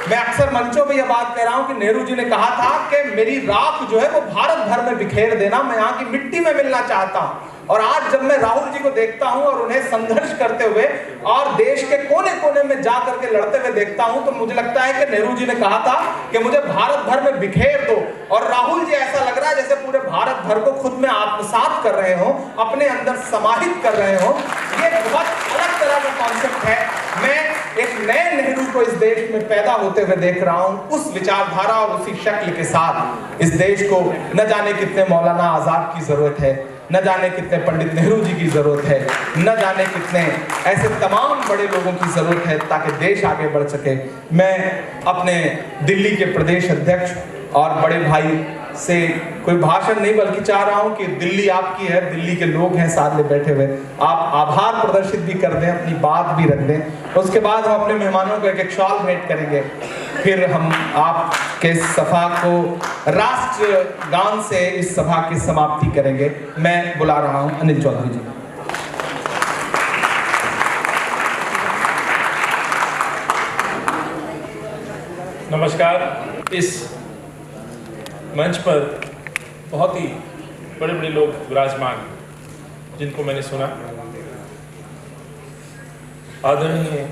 मैं अक्सर मंचों में यह बात कह रहा हूं कि नेहरू जी ने कहा था कि मेरी राख जो है वो भारत भर में बिखेर देना, मैं यहाँ की मिट्टी में मिलना चाहता हूं। और आज जब मैं राहुल जी को देखता हूं और उन्हें संघर्ष करते हुए और देश के कोने कोने में जा करके लड़ते हुए देखता हूं, तो मुझे लगता है कि नेहरू जी ने कहा था कि मुझे भारत भर में बिखेर दो। और राहुल जी ऐसा लग रहा है जैसे पूरे भारत भर को खुद में आत्मसात कर रहे हो, अपने अंदर समाहित कर रहे हो। ये बहुत अलग तरह का कॉन्सेप्ट है। मैं एक नए नेहरू को इस देश में पैदा होते हुए देख रहा हूं, उस विचारधारा और उसी शक्ल के साथ। इस देश को न जाने कितने मौलाना आज़ाद की जरूरत है, न जाने कितने पंडित नेहरू जी की जरूरत है, न जाने कितने ऐसे तमाम बड़े लोगों की जरूरत है ताकि देश आगे बढ़ सके। मैं अपने दिल्ली के प्रदेश अध्यक्ष और बड़े भाई से कोई भाषण नहीं बल्कि चाह रहा हूं कि दिल्ली आपकी है, दिल्ली के लोग हैं साथ में बैठे हुए, आप आभार प्रदर्शित भी कर दें, अपनी बात भी रख दें। उसके बाद हम अपने मेहमानों को एक एक शॉल भेंट करेंगे, फिर हम आपके सभा को राष्ट्र गान से इस सभा की समाप्ति करेंगे। मैं बुला रहा हूं अनिल चौधरी जी। नमस्कार। इस मंच पर बहुत ही बड़े बड़े लोग विराजमान, जिनको मैंने सुना। आदरणीय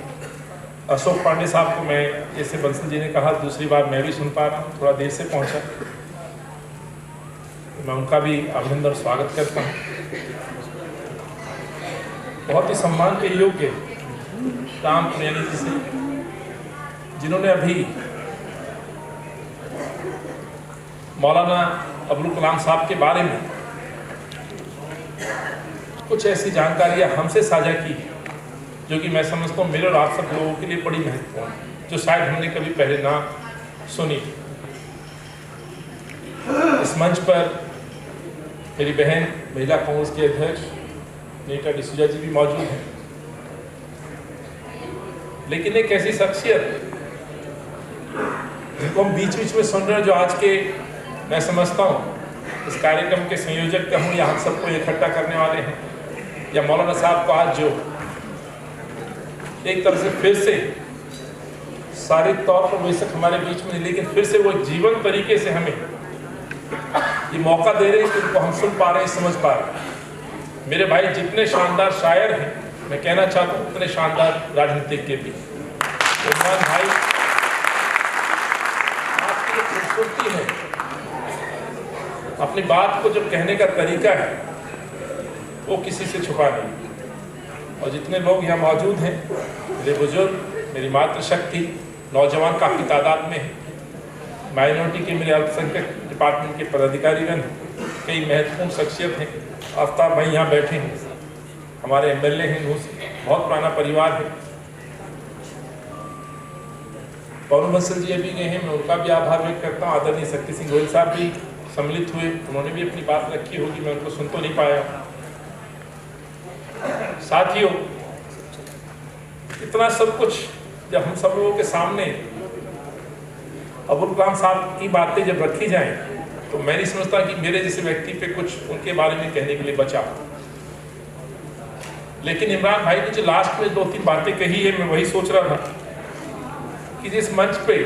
अशोक पांडे साहब को मैं, जैसे बंसल जी ने कहा, दूसरी बार मैं भी सुन पा रहा हूँ, थोड़ा देर से पहुँचा, तो मैं उनका भी अभिनंदन और स्वागत करता हूँ। बहुत ही सम्मान के योग्य राम पुनियानी जी से, जिन्होंने अभी मौलाना अबुल कलाम साहब के बारे में कुछ ऐसी जानकारियां हमसे साझा की जो कि मैं समझता हूँ मेरे और आप सब लोगों के लिए बड़ी महत्वपूर्ण है, जो शायद हमने कभी पहले ना सुनी। इस मंच पर मेरी बहन महिला कांग्रेस के अध्यक्ष नीता डिसूजा जी भी मौजूद हैं, लेकिन एक ऐसी शख्सियत जिनको हम बीच बीच में सुन रहे हैं, जो आज के, मैं समझता हूँ इस कार्यक्रम के संयोजक कहूँ या हम सबको इकट्ठा करने वाले हैं, या मौलाना साहब को आज जो एक तरह से फिर से शारीरिक तौर पर बेशक हमारे बीच में नहीं, लेकिन फिर से वो एक जीवन तरीके से हमें ये मौका दे रहे हैं कि उनको हम सुन पा रहे हैं, समझ पा रहे हैं। मेरे भाई जितने शानदार शायर हैं, मैं कहना चाहता हूँ उतने शानदार राजनीतिज्ञ भी। इमरान भाई आपकी जो खूबसूरती है, अपनी बात को जो कहने का तरीका है, वो किसी से छुपा नहीं। और जितने लोग यहाँ मौजूद हैं, मेरे बुजुर्ग, मेरी मातृशक्ति, नौजवान काफ़ी तादाद में है, माइनॉरिटी के मेरे अल्पसंख्यक डिपार्टमेंट के पदाधिकारीगण, कई महत्वपूर्ण शख्सियत हैं। आफ्ताब भाई यहाँ बैठे हैं, हमारे MLA हैं, बहुत पुराना परिवार है। पवन बंसल जी अभी गए हैं, मैं उनका भी आभार व्यक्त करता हूँ। आदरणीय शक्ति सिंह गोयल साहब भी सम्मिलित हुए, उन्होंने भी अपनी बात रखी होगी, मैं उनको सुन तो नहीं पाया। साथियों, इतना सब कुछ जब हम सब लोगों के सामने अबुल कलाम साहब की बातें जब रखी जाएं, तो मैं नहीं समझता कि मेरे जैसे व्यक्ति पे कुछ उनके बारे में कहने के लिए बचा। लेकिन इमरान भाई ने जो लास्ट में 2-3 बातें कही है, मैं वही सोच रहा था कि जिस मंच पे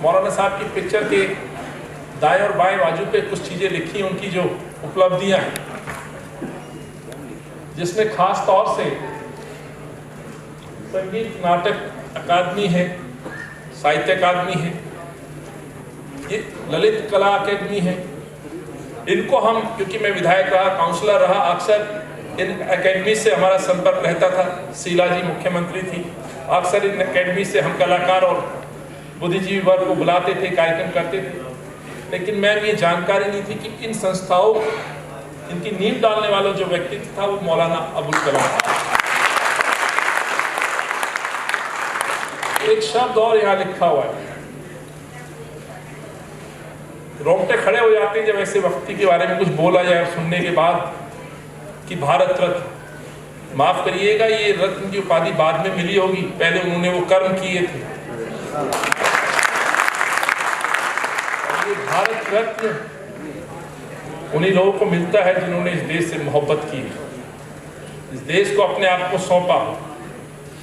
मौलाना साहब की पिक्चर के दाएं और बाएं बाजू पे कुछ चीज़ें लिखी, उनकी जो उपलब्धियां हैं, जिसमें खास तौर से संगीत नाटक अकादमी है, साहित्य अकादमी है, ये ललित कला अकादमी है। इनको हम, क्योंकि मैं विधायक रहा, काउंसलर रहा, अक्सर इन अकेडमी से हमारा संपर्क रहता था। शीला जी मुख्यमंत्री थी, अक्सर इन अकेडमी से हम कलाकार और बुद्धिजीवी वर्ग को बुलाते थे, कार्यक्रम करते थे। लेकिन मैं ये जानकारी नहीं थी कि इन संस्थाओं, इनकी नींव डालने वाला जो व्यक्तित्व था वो मौलाना अबुल कलाम था। एक शब्द और यहाँ लिखा हुआ है, रोंगटे खड़े हो जाते हैं जब ऐसे व्यक्ति के बारे में कुछ बोला जाए और सुनने के बाद कि भारत रत्न। माफ करिएगा, ये रत्न की उपाधि बाद में मिली होगी, पहले उन्होंने वो कर्म किए थे। ये भारत रत्न उन्हीं लोगों को मिलता है जिन्होंने इस देश से मोहब्बत की, इस देश को अपने आप को सौंपा।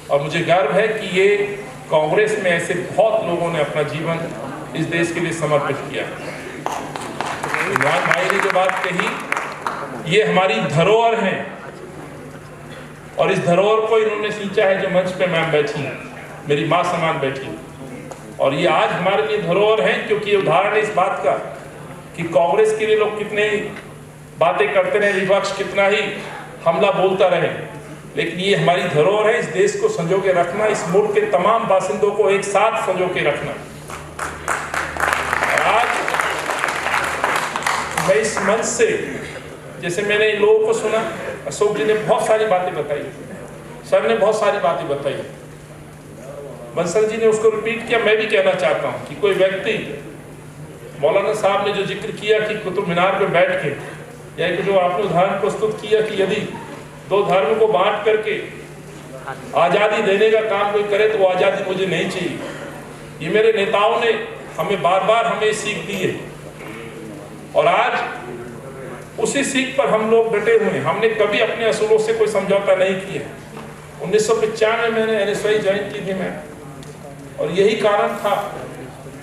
और मुझे गर्व है कि ये कांग्रेस में ऐसे बहुत लोगों ने अपना जीवन इस देश के लिए समर्पित किया। इमरान भाई ने जो बात कही, ये हमारी धरोहर है, और इस धरोहर को इन्होंने सींचा है। जो मंच पे मैम बैठी हैं, मेरी माँ समान बैठी, और ये आज हमारे लिए धरोहर है, क्योंकि ये उदाहरण है इस बात का कि कांग्रेस के लिए लोग कितने बातें करते रहे, विपक्ष कितना ही हमला बोलता रहे, लेकिन ये हमारी धरोहर है। इस देश को संजो के रखना, इस मुल्क के तमाम बासिंदों को एक साथ संजो के रखना। आज मैं इस मंच से, जैसे मैंने इन लोगों को सुना, अशोक जी ने बहुत सारी बातें बताई, सर ने बहुत सारी बातें बताई, बंसल जी ने उसको रिपीट किया। मैं भी कहना चाहता हूँ कि कोई व्यक्ति, मौलाना साहब ने जो जिक्र किया कि कुतुब मीनार पे बैठ के, या जो आपने उदाहरण प्रस्तुत किया कि यदि दो धर्म को बांट करके आज़ादी देने का काम कोई करे तो वो आज़ादी मुझे नहीं चाहिए। ये मेरे नेताओं ने हमें बार बार हमें सीख दी है, और आज उसी सीख पर हम लोग डटे हुए हैं। हमने कभी अपने असूलों से कोई समझौता नहीं किया। 1995 में मैंने NSY ज्वाइन की थी मैं, और यही कारण था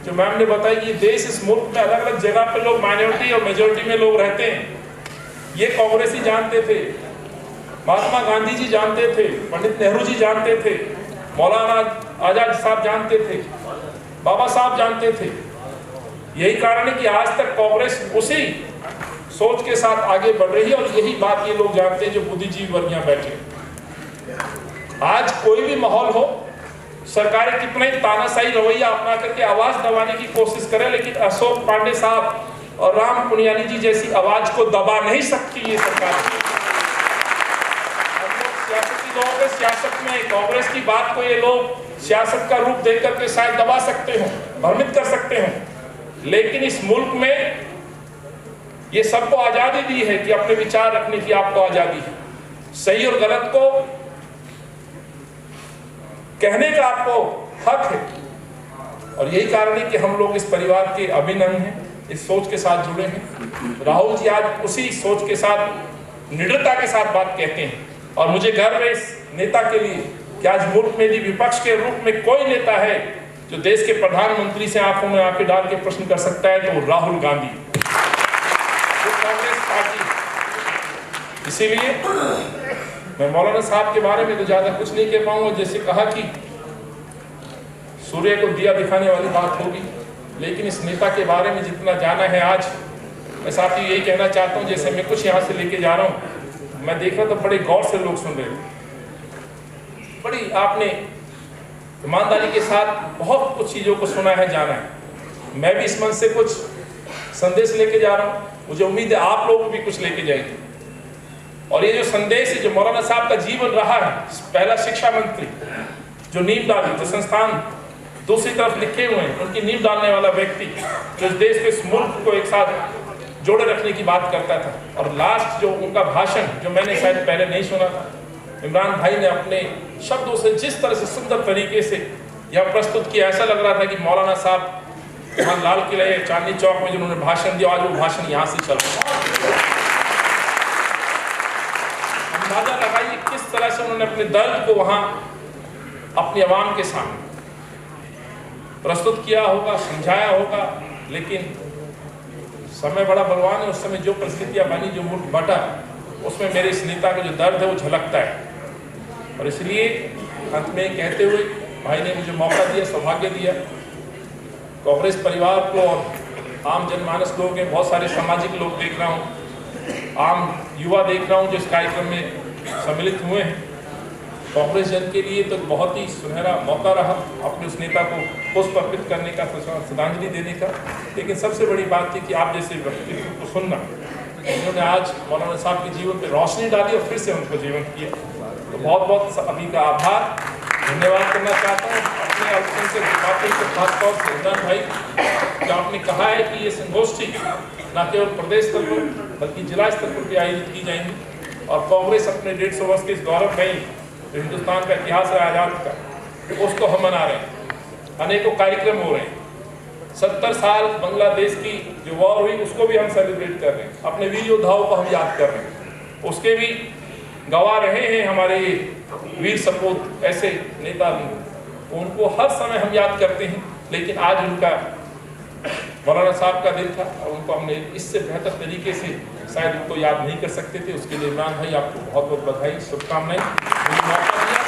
जो मैम ने बताया कि देश, इस मुल्क में अलग अलग जगह पे लोग माइनॉरिटी और मेजोरिटी में लोग रहते हैं। ये कांग्रेसी जानते थे महात्मा गांधी जी जानते थे, पंडित नेहरू जी जानते थे, मौलाना आजाद साहब जानते थे, बाबा साहब जानते थे। यही कारण है कि आज तक कांग्रेस उसी सोच के साथ आगे बढ़ रही है और यही बात ये लोग जानते हैं जो बुद्धिजीवी वर्ग यहाँ बैठे। आज कोई भी माहौल हो, सरकारें कितना ही तानाशाही रवैया अपना करके आवाज दबाने की कोशिश करें, लेकिन अशोक पांडे साहब और राम पुनियानी जी जैसी आवाज को दबा नहीं सकती ये सरकार। सियासती लोगों के सियासत में कांग्रेस की बात को ये लोग सियासत का रूप देकर के शायद दबा सकते हो, भ्रमित कर सकते हो, लेकिन इस मुल्क में ये सबको आजादी दी है कि अपने विचार रखने की आपको आजादी है। सही और गलत को कहने का आपको हक है और यही कारण है कि हम लोग इस परिवार के अभिन्न अंग हैं, इस सोच के साथ जुड़े हैं। राहुल जी आज उसी सोच के साथ निडरता के साथ बात कहते हैं और मुझे गर्व है इस नेता के लिए कि आज मुल्क में भी विपक्ष के रूप में कोई नेता है जो देश के प्रधानमंत्री से आंखों में आंखें डाल के प्रश्न कर सकता है तो राहुल गांधी, कांग्रेस पार्टी। इसीलिए मैं मौलाना साहब के बारे में तो ज्यादा कुछ नहीं कह पाऊंगा। जैसे कहा कि सूर्य को दिया दिखाने वाली बात होगी, लेकिन इस नेता के बारे में जितना जाना है आज, मैं साथी यही कहना चाहता हूं। जैसे मैं कुछ यहाँ से लेके जा रहा हूँ, मैं देख रहा तो बड़े गौर से लोग सुन रहे थे, बड़ी आपने ईमानदारी के साथ बहुत कुछ चीजों को सुना है, जाना है। मैं भी इस मन से कुछ संदेश लेके जा रहा हूँ, मुझे उम्मीद है आप लोग भी कुछ लेके जाएंगे। और ये जो संदेश है, जो मौलाना साहब का जीवन रहा है, पहला शिक्षा मंत्री जो नींव डाली, जो संस्थान दूसरी तरफ लिखे हुए हैं, उनकी नींव डालने वाला व्यक्ति जो इस देश के इस मुल्क को एक साथ जोड़े रखने की बात करता था। और लास्ट जो उनका भाषण, जो मैंने शायद पहले नहीं सुना था, इमरान भाई ने अपने शब्दों से जिस तरह से सुंदर तरीके से यह प्रस्तुत किया, ऐसा लग रहा था कि मौलाना साहब वहाँ लाल किले चांदनी चौक में जिन्होंने भाषण दिया, आज वो भाषण यहाँ से चल रहा है। अंदाजा लगाइए किस तरह से उन्होंने अपने दर्द को वहाँ अपनी आवाम के सामने प्रस्तुत किया होगा, समझाया होगा। लेकिन समय बड़ा बलवान है, उस समय जो परिस्थितियाँ बनी, जो मुल्क बटा, उसमें मेरे इस नेता का जो दर्द है वो झलकता है। और इसलिए अंत में कहते हुए भाई ने मुझे मौका दिया, सौभाग्य दिया, कांग्रेस परिवार को और आम जनमानस लोगों के बहुत सारे सामाजिक लोग देख रहा हूँ, आम युवा देख रहा हूँ जो इस कार्यक्रम में सम्मिलित हुए हैं। कांग्रेस जन के लिए तो बहुत ही सुनहरा मौका रहा अपने उस नेता को पुष्प अर्पित करने का, श्रद्धांजलि देने का। लेकिन सबसे बड़ी बात थी कि आप जैसे व्यक्तित्व को सुनना, उन्होंने आज मौलाना साहब के जीवन पर रोशनी डाली और फिर से उनको जीवन किया। तो बहुत बहुत सभी का आभार, धन्यवाद करना चाहता हूँ अपने अल्पसंख्यक बातों से, खासतौर से इमरान भाई, जो आपने कहा है कि ये संगोष्ठी न केवल प्रदेश स्तर पर बल्कि जिला स्तर पर भी आयोजित की जाएंगी और कांग्रेस अपने 150 वर्ष के इस गौरवमयी जो हिंदुस्तान का इतिहास है आजाद का, उसको हम मना रहे हैं। अनेकों कार्यक्रम हो रहे हैं। 70 साल बांग्लादेश की जो वॉर हुई उसको भी हम सेलिब्रेट कर रहे हैं, अपने वीर योद्धाओं को हम याद कर रहे हैं, उसके भी गवाह रहे हैं हमारे वीर सपूत ऐसे नेता भी, उनको हर समय हम याद करते हैं। लेकिन आज उनका मौलाना साहब का दिन था और उनको हमने इससे बेहतर तरीके से शायद उनको याद नहीं कर सकते थे। उसके लिए इमरान भाई आपको बहुत बहुत बधाई, शुभकामनाएं।